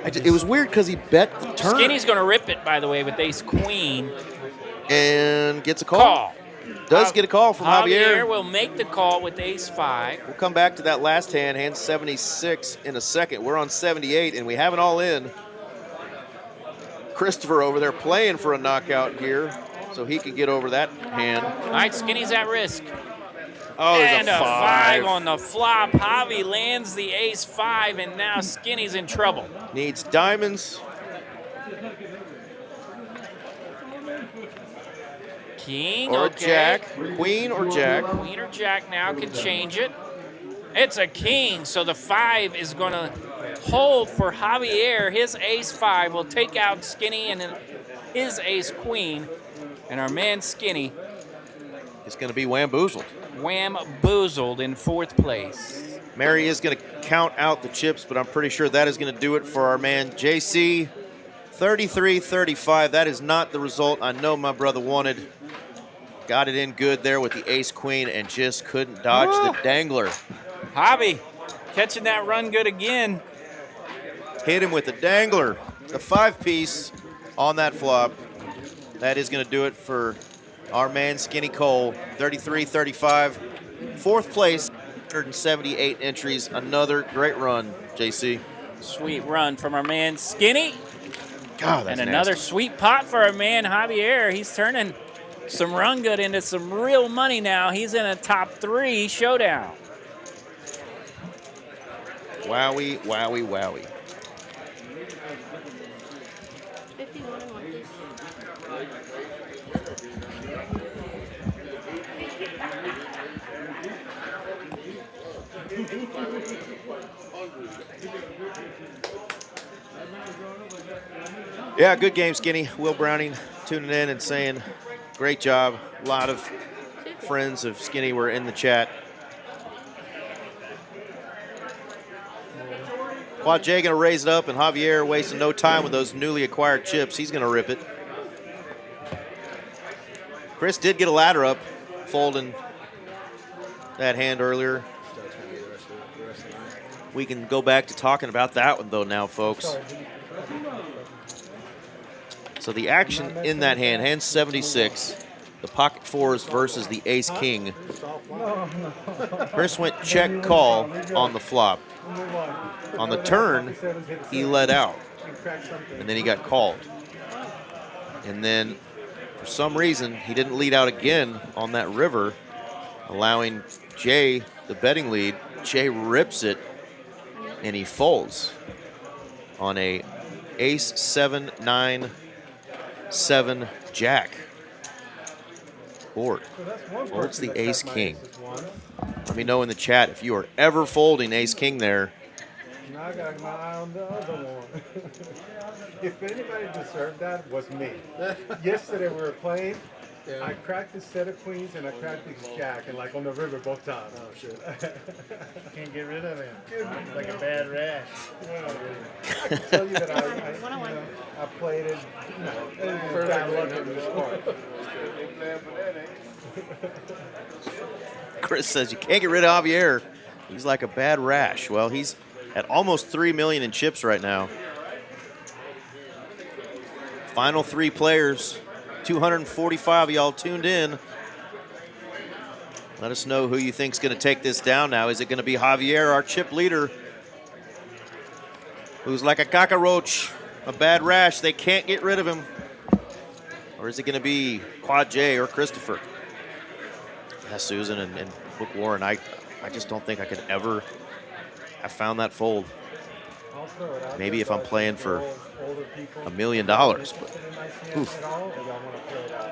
It was weird because he bet the turn. Skinny's going to rip it, by the way, with Ace Queen. And gets a call. Does get a call from Javier. Javier will make the call with Ace 5. We'll come back to that last hand, hand 76 in a second. We're on 78, and we have it all in. Christopher over there playing for a knockout here, so he can get over that hand. All right, Skinny's at risk. Oh, there's and a 5 on the flop. Javi lands the Ace 5, and now Skinny's in trouble. Needs diamonds. King, Or okay. Jack. Queen or Jack. Queen or Jack now can change it. It's a king, so the 5 is going to hold for Javier. His Ace 5 will take out Skinny and his Ace Queen. And our man Skinny It's going to be whamboozled. wham-boozled in 4th place. Mary is going to count out the chips, but I'm pretty sure that is going to do it for our man JC. 33-35. That is not the result I know my brother wanted. Got it in good there with the Ace Queen and just couldn't dodge the dangler. Javi catching that run good again. Hit him with the dangler. The 5-piece on that flop. That is going to do it for our man Skinny Cole. 33-35. 4th place, 178 entries. Another great run, JC. Sweet run from our man Skinny. God, that's And another nasty. sweet pot for our man Javier. He's turning some run good into some real money now. He's in a top 3 showdown. Wowie, wowie, wowie. 51 and 1, please. Yeah, good game, Skinny. Will Browning tuning in and saying, great job. A lot of friends of Skinny were in the chat. Quad J going to raise it up, and Javier wasting no time with those newly acquired chips. He's going to rip it. Chris did get a ladder up, folding that hand earlier. We can go back to talking about that one, though, now, folks. So the action in that hand, hand 76, the pocket 4s versus the Ace King. Chris went check call on the flop. On the turn, he let out, and then he got called. And then, for some reason, he didn't lead out again on that river, allowing Jay the betting lead. Jay rips it, and he folds on a Ace 7, 9, 7 Jack board. Folds the Ace King. Let me know in the chat if you are ever folding Ace King there. Now I got my eye on the other one. If anybody deserved that, was me. Yesterday we were playing. Yeah. I cracked this set of queens and I cracked this jack, and like on the river both times. Oh shit! Can't get rid of him. Like a bad rash. I can tell you that I played it. Bad luck on this part. Chris says you can't get rid of Javier. He's like a bad rash. Well, he's at almost 3 million in chips right now. Final 3 players. 245 of y'all tuned in. Let us know who you think's going to take this down now. Is it going to be Javier, our chip leader, who's like a cockroach, a bad rash? They can't get rid of him. Or is it going to be Quad J or Christopher? Yeah, Susan and Look, Warren, I just don't think I could ever have found that fold. I'll throw it out Maybe there, if I'm but playing for older people, $1 million, but But oof. at all, or y'all want to play it out?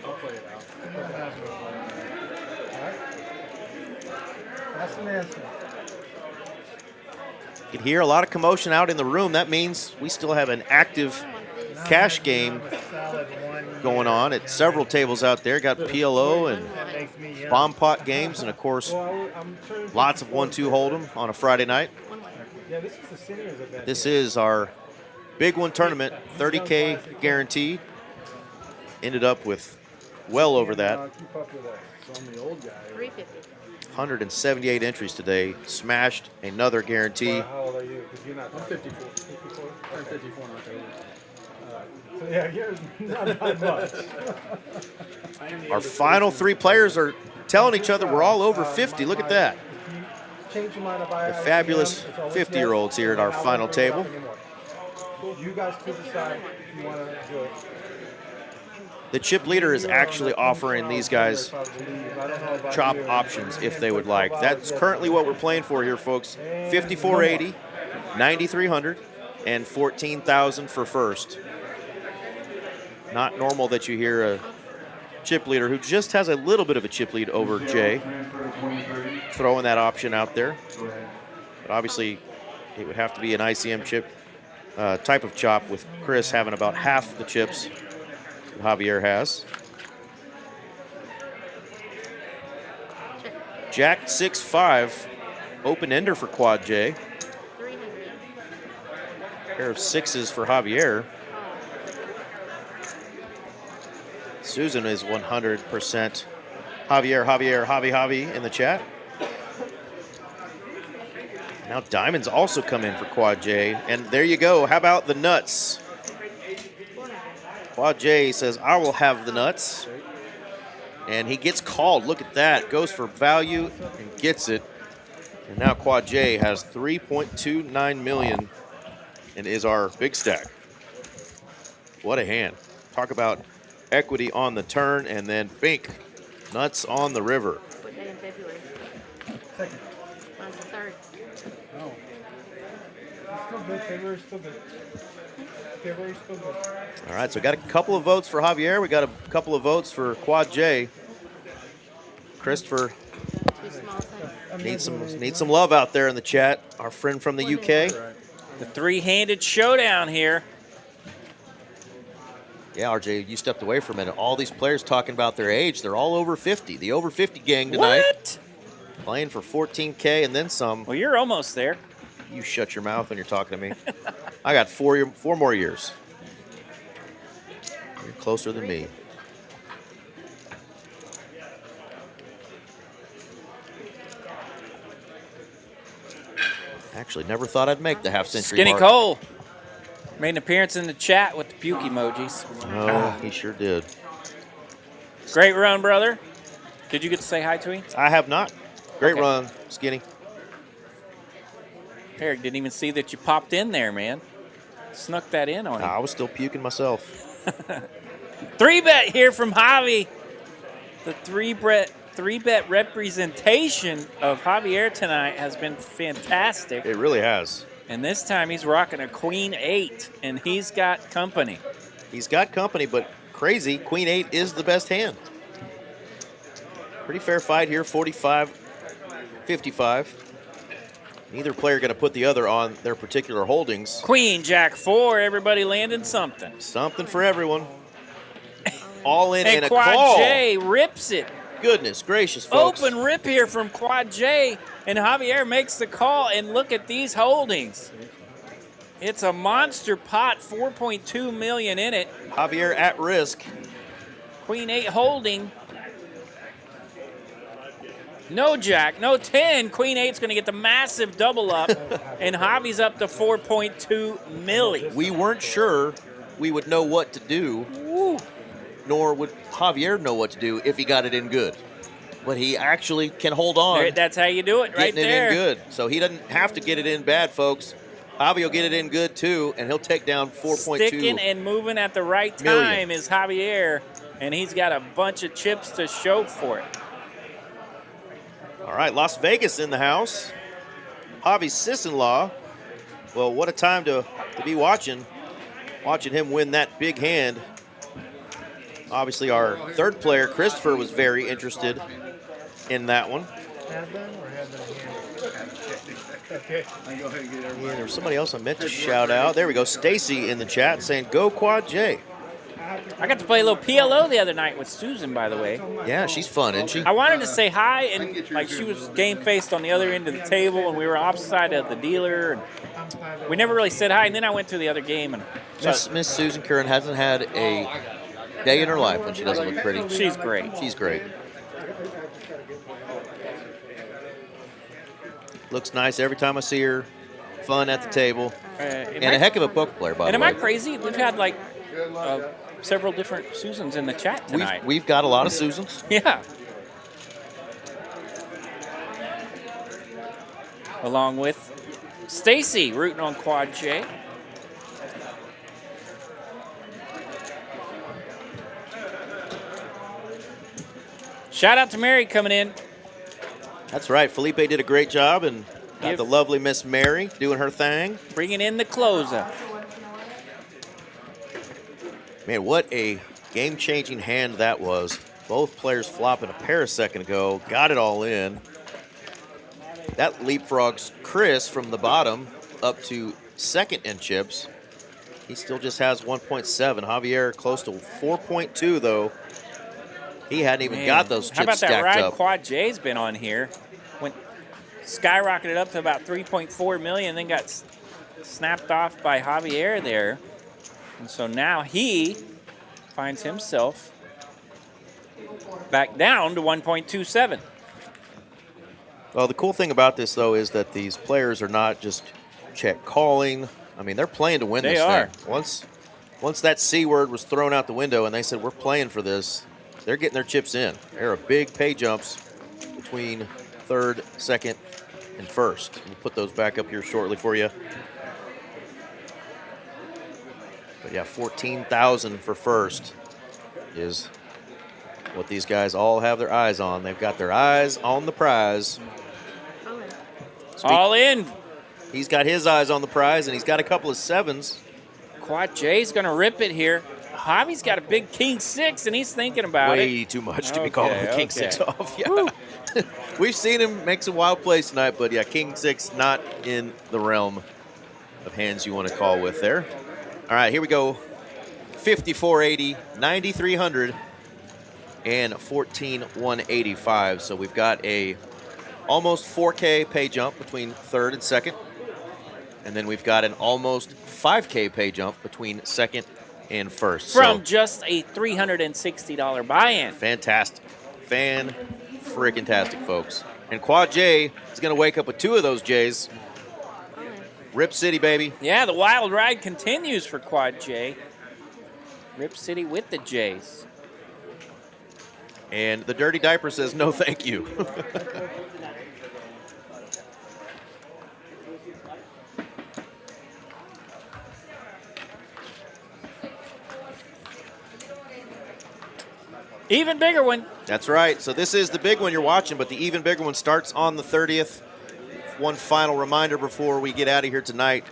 I'll play it out. All right. That's an answer. You can hear a lot of commotion out in the room. That means we still have an active cash game going on at several tables out there. Got PLO and bomb pot games, and of course, lots of 1-2 hold'em on a Friday night. Yeah, this is the seniors event. This is our big one tournament, 30K guaranteed. Ended up with well over that. Keep up with us. So I'm the old guy. 350. 178 entries today. Smashed another guarantee. How old are you? Because you're not. I'm 54. 54? I'm 54 in October. So yeah, you're not much. Our final 3 players are telling each other we're all over 50. Look at that. Change your mind about The fabulous 50-year-olds here at our final table. You guys could decide if you want to do it. The chip leader is actually offering these guys chop options if they would like. That's currently what we're playing for here, folks. 5480, 9300, and 14,000 for first. Not normal that you hear a chip leader who just has a little bit of a chip lead over Jay throwing that option out there. But obviously, it would have to be an ICM chip type of chop, with Chris having about half the chips that Javier has. Jack 6-5, open ender for Quad J. 300. Pair of sixes for Javier. Susan is 100% Javi in the chat. Now diamonds also come in for Quad J. And there you go. How about the nuts? Quad J says, I will have the nuts. And he gets called. Look at that. Goes for value and gets it. And now Quad J has 3.29 million and is our big stack. What a hand. Talk about equity on the turn, and then bink, nuts on the river. What day in February? Second. Mine's the 3rd. Oh. It's still good. February's still good. February's still good. All right, so we got a couple of votes for Javier. We got a couple of votes for Quad J. Christopher Too small size. needs some love out there in the chat. Our friend from the UK. The three-handed showdown here. Yeah, RJ, you stepped away for a minute. All these players talking about their age, they're all over 50. The over 50 gang tonight. What? Playing for 14K and then some. Well, you're almost there. You shut your mouth when you're talking to me. I got four more years. You're closer than me. Actually, never thought I'd make the half-century Skinny mark. Cole made an appearance in the chat with the puke emojis. Oh, he sure did. Great run, brother. Did you get to say hi to him? I have not. Great Okay. run, Skinny. Eric didn't even see that you popped in there, man. Snuck that in on him. I was still puking myself. 3-bet here from Javi. The 3-bet representation of Javier tonight has been fantastic. It really has. And this time he's rocking a Queen 8, and he's got company. He's got company, but crazy. Queen 8 is the best hand. Pretty fair fight here, 45-55. Neither player going to put the other on their particular holdings. Queen, Jack 4, everybody landing something. Something for everyone. All in And a Quad call. J rips it. Goodness gracious, folks. Open rip here from Quad J, and Javier makes the call, and look at these holdings. It's a monster pot, 4.2 million in it. Javier at risk. Queen 8 holding. No jack, no 10. Queen 8's going to get the massive double up, and Javi's up to 4.2 milli. We weren't sure we would know what to do, Woo. nor would Javier know what to do if he got it in good. But he actually can hold on. There, that's how you do it right getting there. it in good. So he doesn't have to get it in bad, folks. Javi will get it in good, too, and he'll take down 4.2. Sticking and moving at the right million. time is Javier, and he's got a bunch of chips to show for it. All right, Las Vegas in the house. Javi's sis-in-law. Well, what a time to be watching him win that big hand. Obviously, our third player, Christopher, was very interested in that one. Had them or had them here? Okay. Yeah, there was somebody else I meant to shout out. There we go, Stacy in the chat saying, "Go Quad J." I got to play a little PLO the other night with Susan, by the way. Yeah, she's fun, isn't she? I wanted to say hi, and like she was game faced on the other end of the table, and we were opposite side of the dealer, and we never really said hi. And then I went to the other game, and Miss Susan Curran hasn't had a day in her life when she doesn't look pretty. she's great. She's great. Looks nice every time I see her. Fun at the table. And a heck of a poker player, by And the am way. I crazy? We've had like several different Susans in the chat tonight. We've got a lot of Susans. Yeah. Along with Stacy rooting on Quad J. Shout out to Mary coming in. That's right. Felipe did a great job, and got Yep. the lovely Miss Mary doing her thing. Bringing in the closer. Man, what a game-changing hand that was. Both players flopping a pair a second ago. Got it all in. That leapfrogs Chris from the bottom up to second in chips. He still just has 1.7. Javier close to 4.2, though. He hadn't even Man, got those chips how about that stacked ride up. Quad J's been on here? Went skyrocketed up to about 3.4 million, then got snapped off by Javier there. And so now he finds himself back down to 1.27. Well, the cool thing about this, though, is that these players are not just check calling. I mean, they're playing to win They this are. thing. Once that C word was thrown out the window and they said, we're playing for this, they're getting their chips in. There are big pay jumps between third, second, and first. We'll put those back up here shortly for you. But yeah, 14,000 for first is what these guys all have their eyes on. They've got their eyes on the prize. All in. He's got his eyes on the prize, and he's got a couple of sevens. Quad J's going to rip it here. Javi's got a big king six, and he's thinking about it. Way too much to be calling the king Okay, six okay. off. Yeah. We've seen him make some wild plays tonight, but yeah, king six not in the realm of hands you want to call with there. All right, here we go. 5480, 9300, and 14185. So we've got a almost 4K pay jump between third and second. And then we've got an almost 5K pay jump between second and first. From So, just a $360 buy-in. fantastic. Fan-freaking-tastic, folks. And Quad J is going to wake up with two of those J's. Rip City, baby. Yeah, the wild ride continues for Quad J. Rip City with the J's. And the Dirty Diaper says, no, thank you. Even bigger one. That's right. So this is the big one you're watching, but the even bigger one starts on the 30th. One final reminder before we get out of here tonight.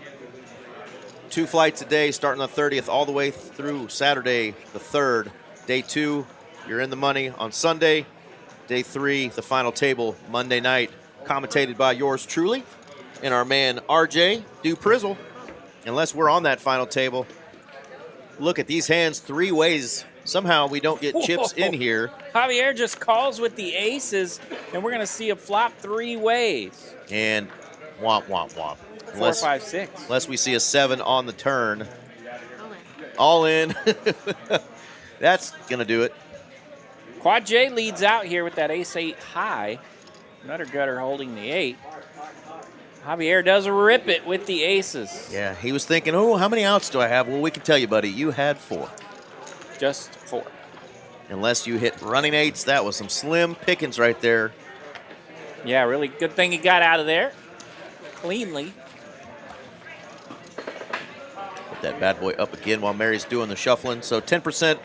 2 flights a day starting on the 30th all the way through Saturday the 3rd. Day 2, you're in the money on Sunday. Day 3, the final table Monday night. Commentated by yours truly and our man RJ Duprizzle. Unless we're on that final table. Look at these hands 3 ways. Somehow we don't get chips in here. Javier just calls with the aces, and we're going to see a flop 3 ways. And womp, womp, womp. 4, 5, 6. Unless we see a 7 on the turn. All in. That's going to do it. Quad J leads out here with that ace-8 high. Nutter Gutter holding the 8. Javier does rip it with the aces. Yeah, he was thinking, oh, how many outs do I have? Well, we can tell you, buddy, you had 4. Just 4. Unless you hit running 8s, that was some slim pickings right there. Yeah, really good thing he got out of there cleanly. Put that bad boy up again while Mary's doing the shuffling. So 10%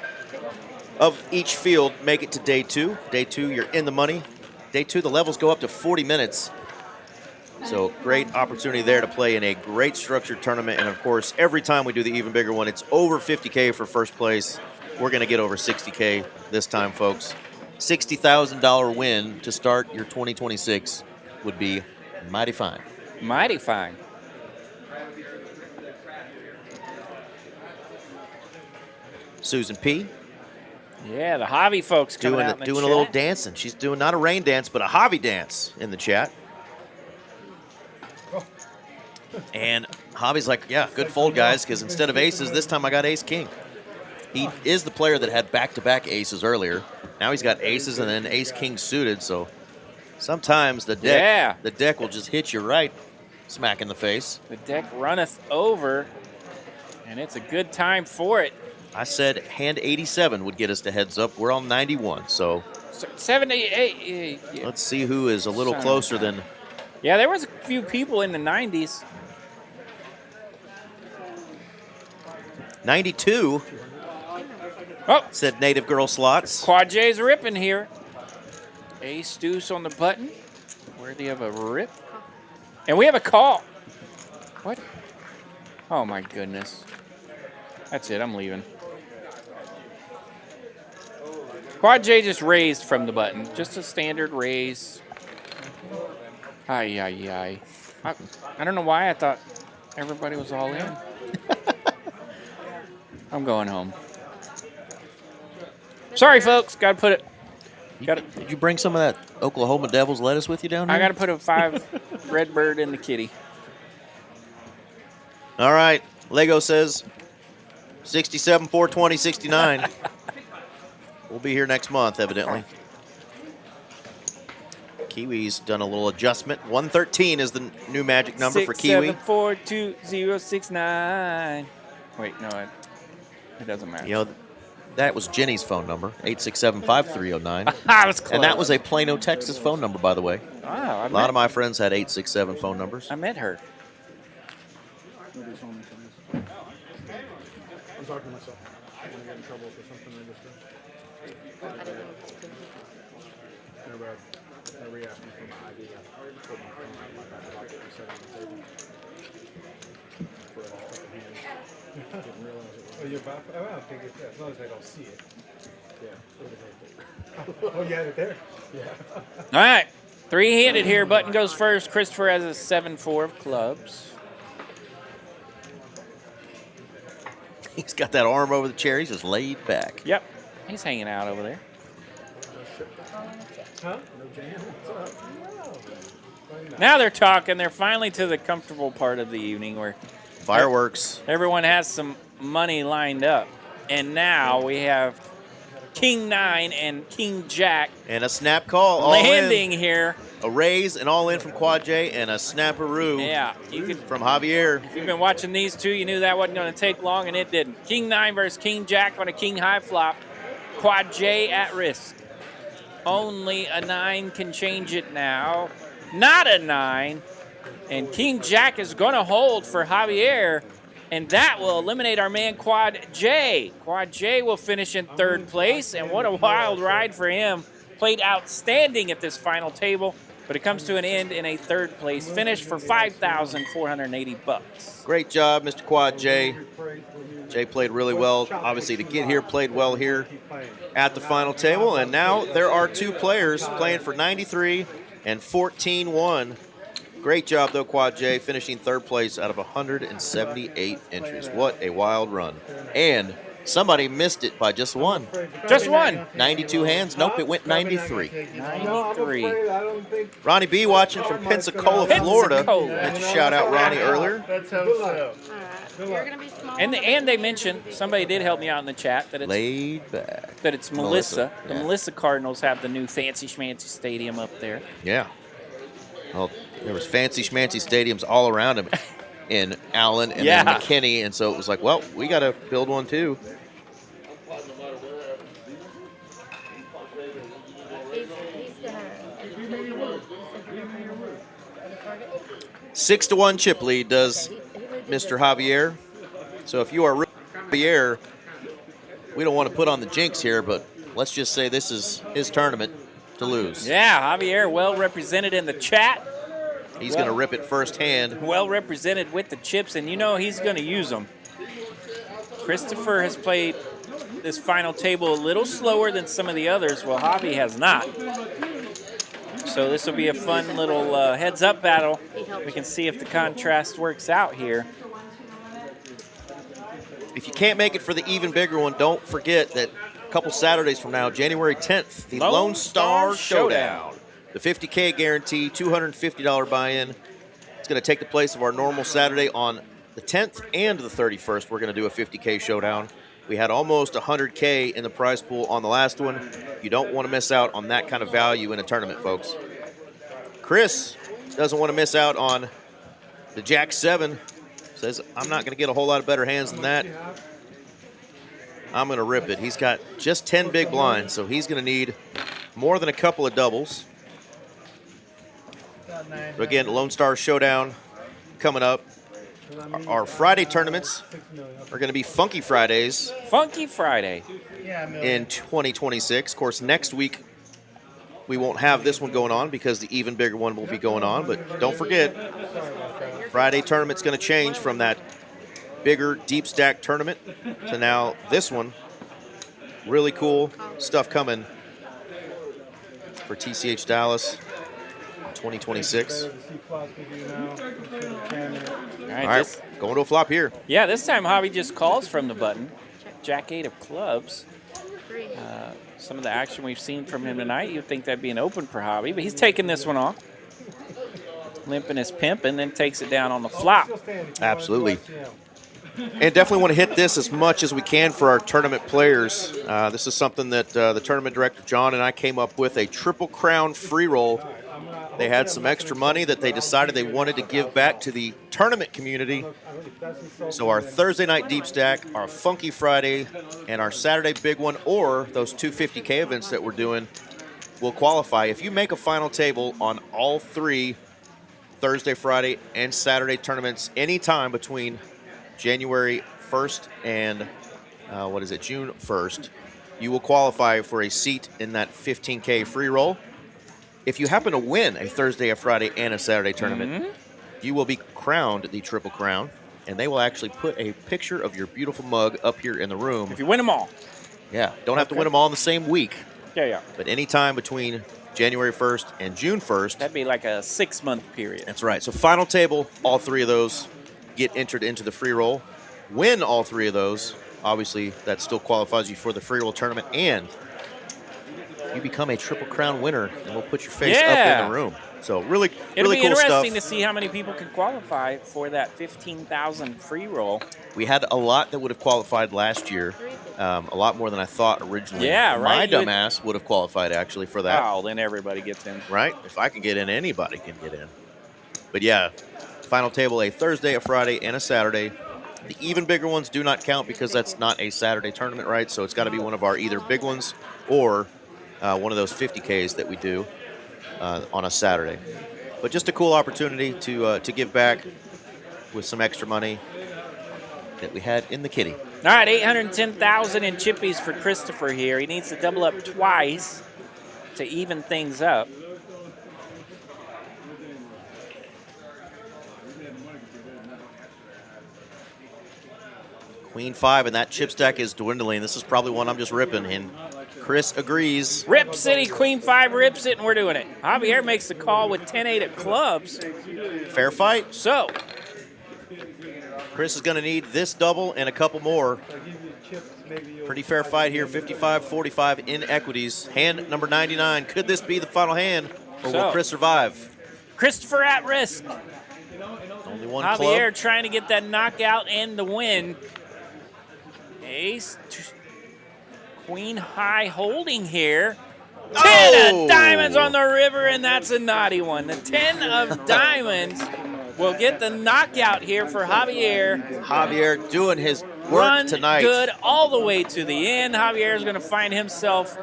of each field make it to day 2. Day 2, you're in the money. Day 2, the levels go up to 40 minutes. So great opportunity there to play in a great structured tournament. And, of course, every time we do the even bigger one, it's over 50K for first place. We're going to get over 60K this time, folks. $60,000 win to start your 2026 would be mighty fine. Mighty fine. Susan P. Yeah, the hobby folks coming out in the doing chat. a little dancing. She's doing not a rain dance, but a hobby dance in the chat. And Hobby's like, yeah, good fold, guys, because instead of aces, this time I got ace-king. He is the player that had back-to-back aces earlier. Now he's got aces and then ace-king suited, so sometimes the deck will just hit you right smack in the face. The deck runneth over, and it's a good time for it. I said hand 87 would get us to heads up. We're on 91, so 78. Yeah. let's see who is a little closer than. Yeah, there was a few people in the 90s. 92. Oh, said Native Girl Slots. Quad J's ripping here. Ace deuce on the button. Worthy of a rip. And we have a call. What? Oh my goodness. That's it, I'm leaving. Quad J just raised from the button. Just a standard raise. Ay, ay, ay. I don't know why I thought everybody was all in. I'm going home. Sorry, folks. Got to put it. Did you bring some of that Oklahoma Devils lettuce with you down here? I got to put a 5 Redbird in the kitty. All right. Lego says 67, 420, 69. We'll be here next month, evidently. Kiwi's done a little adjustment. 113 is the new magic number for Kiwi. 6742069. Wait, no, it doesn't matter. You know, that was Jenny's phone number, 867-5309. I was close. And that was a Plano, Texas phone number, by the way. Wow, A lot of my friends had 867 phone numbers. I met her. I'm talking to myself. I'm going to get in trouble for something I just did. Nobody asked me for my ID. I put my phone out of my back pocket and set it on the table. For a couple hands. Didn't realize it was. Oh, you're about, I don't think it's, as long as they don't see it. Oh, you had it there? All right. 3-handed here. Button goes first. Christopher has a 7-4 of clubs. He's got that arm over the chair. He's just laid back. Yep. He's hanging out over there. Huh? Now they're talking. They're finally to the comfortable part of the evening where Fireworks. everyone has some money lined up. And now we have King 9 and King Jack And a snap call. All landing in. here. A raise and all in from Quad J and a snapperoo Yeah, you could. from Javier. If you've been watching these two, you knew that wasn't going to take long, and it didn't. King 9 versus King Jack on a King high flop. Quad J at risk. Only a 9 can change it now. Not a 9. And King Jack is going to hold for Javier, and that will eliminate our man Quad J. Quad J will finish in 3rd place, and what a wild ride for him. Played outstanding at this final table, but it comes to an end in a 3rd place finish for $5,480. Great job, Mr. Quad J. Jay played really well. Obviously, to get here, played well here at the final table. And now there are 2 players playing for 93 and 14-1. Great job, though, Quad J, finishing 3rd place out of 178 entries. What a wild run. And somebody missed it by just 1. Just 1. 92 hands. Nope, it went 93. 93. Ronnie B watching from Pensacola, Florida. Pensacola. Meant to shout out Ronnie earlier. Let's hope so. You're gonna be small. And they mentioned, somebody did help me out in the chat, that Laid back. it's Melissa. The Yeah. Melissa Cardinals have the new fancy schmancy stadium up there. Yeah. Well, there was fancy schmancy stadiums all around him in Allen and then Yeah. McKinney, and so it was like, well, we got to build one too. He's gonna. 6-1 chip lead does Mr. Javier. So if you are Javier, we don't want to put on the jinx here, but let's just say this is his tournament. to lose. Yeah, Javier well represented in the chat. He's going to rip it firsthand. Well represented with the chips, and you know he's going to use them. Christopher has played this final table a little slower than some of the others, while Javi has not. So this will be a fun little heads-up battle. We can see if the contrast works out here. If you can't make it for the even bigger one, don't forget that a couple Saturdays from now, January 10th, the Lone Star Showdown. The 50K guarantee, $250 buy-in. It's going to take the place of our normal Saturday on the 10th and the 31st. We're going to do a 50K showdown. We had almost 100K in the prize pool on the last one. You don't want to miss out on that kind of value in a tournament, folks. Chris doesn't want to miss out on the Jack 7. Says, I'm not going to get a whole lot of better hands than that. I'm going to rip it. He's got just 10 big blinds, so he's going to need more than a couple of doubles. But again, Lone Star Showdown coming up. Our Friday tournaments are going to be Funky Fridays. Funky Friday. In 2026. Of course, next week we won't have this one going on because the even bigger one will be going on. But don't forget, Friday tournament's going to change from that bigger deep stack tournament to now this one. Really cool stuff coming for TCH Dallas 2026. All All right, going to a flop here. Yeah, this time Javi just calls from the button. Jack 8 of clubs. Some of the action we've seen from him tonight, you'd think that'd be an open for Javi, but he's taking this one off. Limping his pimp and then takes it down on the flop. Absolutely. And definitely want to hit this as much as we can for our tournament players. This is something that the tournament director, John, and I came up with, a Triple Crown free roll. They had some extra money that they decided they wanted to give back to the tournament community. So our Thursday night deep stack, our Funky Friday, and our Saturday big one, or those 250K events that we're doing, will qualify. If you make a final table on all three Thursday, Friday, and Saturday tournaments anytime between January 1st and, June 1st, you will qualify for a seat in that 15K free roll. If you happen to win a Thursday, a Friday, and a Saturday tournament, you will be crowned the Triple Crown, and they will actually put a picture of your beautiful mug up here in the room. If you win them all. Yeah, don't have to win them all in the same week. Yeah. But anytime between January 1st and June 1st. That'd be like a 6-month period. That's right. So final table, all three of those get entered into the free roll. Win all three of those. Obviously, that still qualifies you for the free roll tournament, and you become a Triple Crown winner, and we'll put your face up in the room. So really, It'll really be cool interesting stuff. to see how many people can qualify for that 15,000 free roll. We had a lot that would have qualified last year, a lot more than I thought originally. Yeah, right. My dumbass would have qualified actually for that. Oh, then everybody gets in. Right? If I can get in, anybody can get in. But yeah, final table, a Thursday, a Friday, and a Saturday. The even bigger ones do not count because that's not a Saturday tournament, right? So it's got to be one of our either big ones or one of those 50Ks that we do on a Saturday. But just a cool opportunity to give back with some extra money that we had in the kitty. All right, 810,000 in chippies for Christopher here. He needs to double up twice to even things up. Queen 5, and that chip stack is dwindling. This is probably one I'm just ripping, and Chris agrees. Rip City, Queen 5 rips it, and we're doing it. Javier makes the call with 10-8 of clubs. Fair fight. So, Chris is going to need this double and a couple more. Pretty fair fight here, 55-45 in equities. Hand number 99. Could this be the final hand, or will Chris survive? Christopher at risk. Only one Javier club. trying to get that knockout and the win. Ace, Queen high holding here. 10 of diamonds on the river, and that's a naughty one. The 10 of diamonds will get the knockout here for Javier. Javier doing his work Run tonight. good all the way to the end. Javier is going to find himself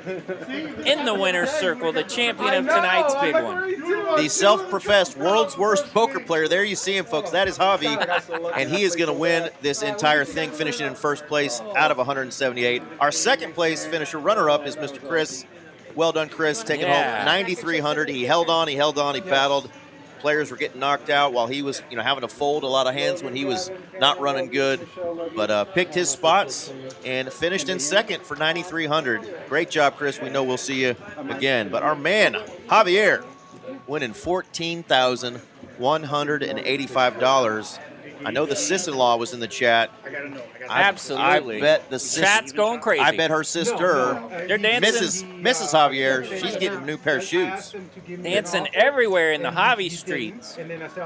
in the winner's circle, the champion of tonight's big one. The self-professed world's worst poker player. There you see him, folks. That is Javi, and he is going to win this entire thing, finishing in first place out of 178. Our second place finisher runner-up is Mr. Chris. Well done, Chris, taking Yeah. home 9,300. He held on, he battled. Players were getting knocked out while he was, having to fold a lot of hands when he was not running good. But picked his spots and finished in second for 9,300. Great job, Chris. We know we'll see you again. But our man, Javier, winning $14,185. I know the sis-in-law was in the chat. Absolutely. I bet the sis. Chat's going crazy. I bet her sister, They're dancing. Mrs. Javier, she's getting a new pair of shoes. Dancing everywhere in the hobby streets.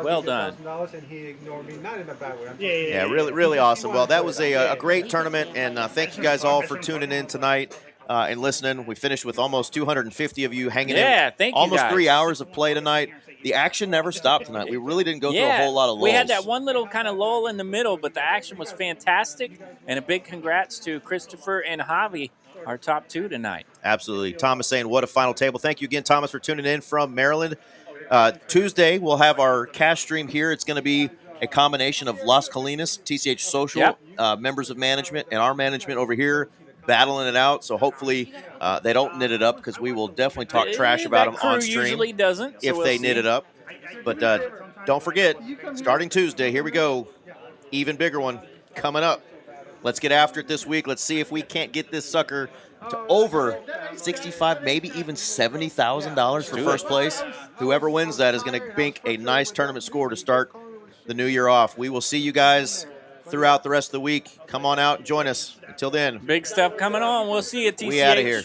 Well done. And he ignored me, not in a bad way. Yeah, really, really awesome. Well, that was a great tournament, and thank you guys all for tuning in tonight and listening. We finished with almost 250 of you hanging in. Yeah, thank you Almost guys. 3 hours of play tonight. The action never stopped tonight. We really didn't go through a whole lot of lulls. We had that one little kind of lull in the middle, but the action was fantastic. And a big congrats to Christopher and Javi, our top two tonight. Absolutely. Thomas saying, what a final table. Thank you again, Thomas, for tuning in from Maryland. Tuesday, we'll have our cash stream here. It's going to be a combination of Las Colinas, TCH Social, members of management, and our management over here battling it out. So hopefully they don't knit it up, because we will definitely talk trash about them on stream. Usually doesn't. So If they knit it up. But don't forget, starting Tuesday, here we go. Even bigger one coming up. Let's get after it this week. Let's see if we can't get this sucker to over $65,000, maybe even $70,000 for first place. Whoever wins that is going to bank a nice tournament score to start the new year off. We will see you guys throughout the rest of the week. Come on out and join us. Until then, Big stuff coming on. We'll see you at TCH. we out of here.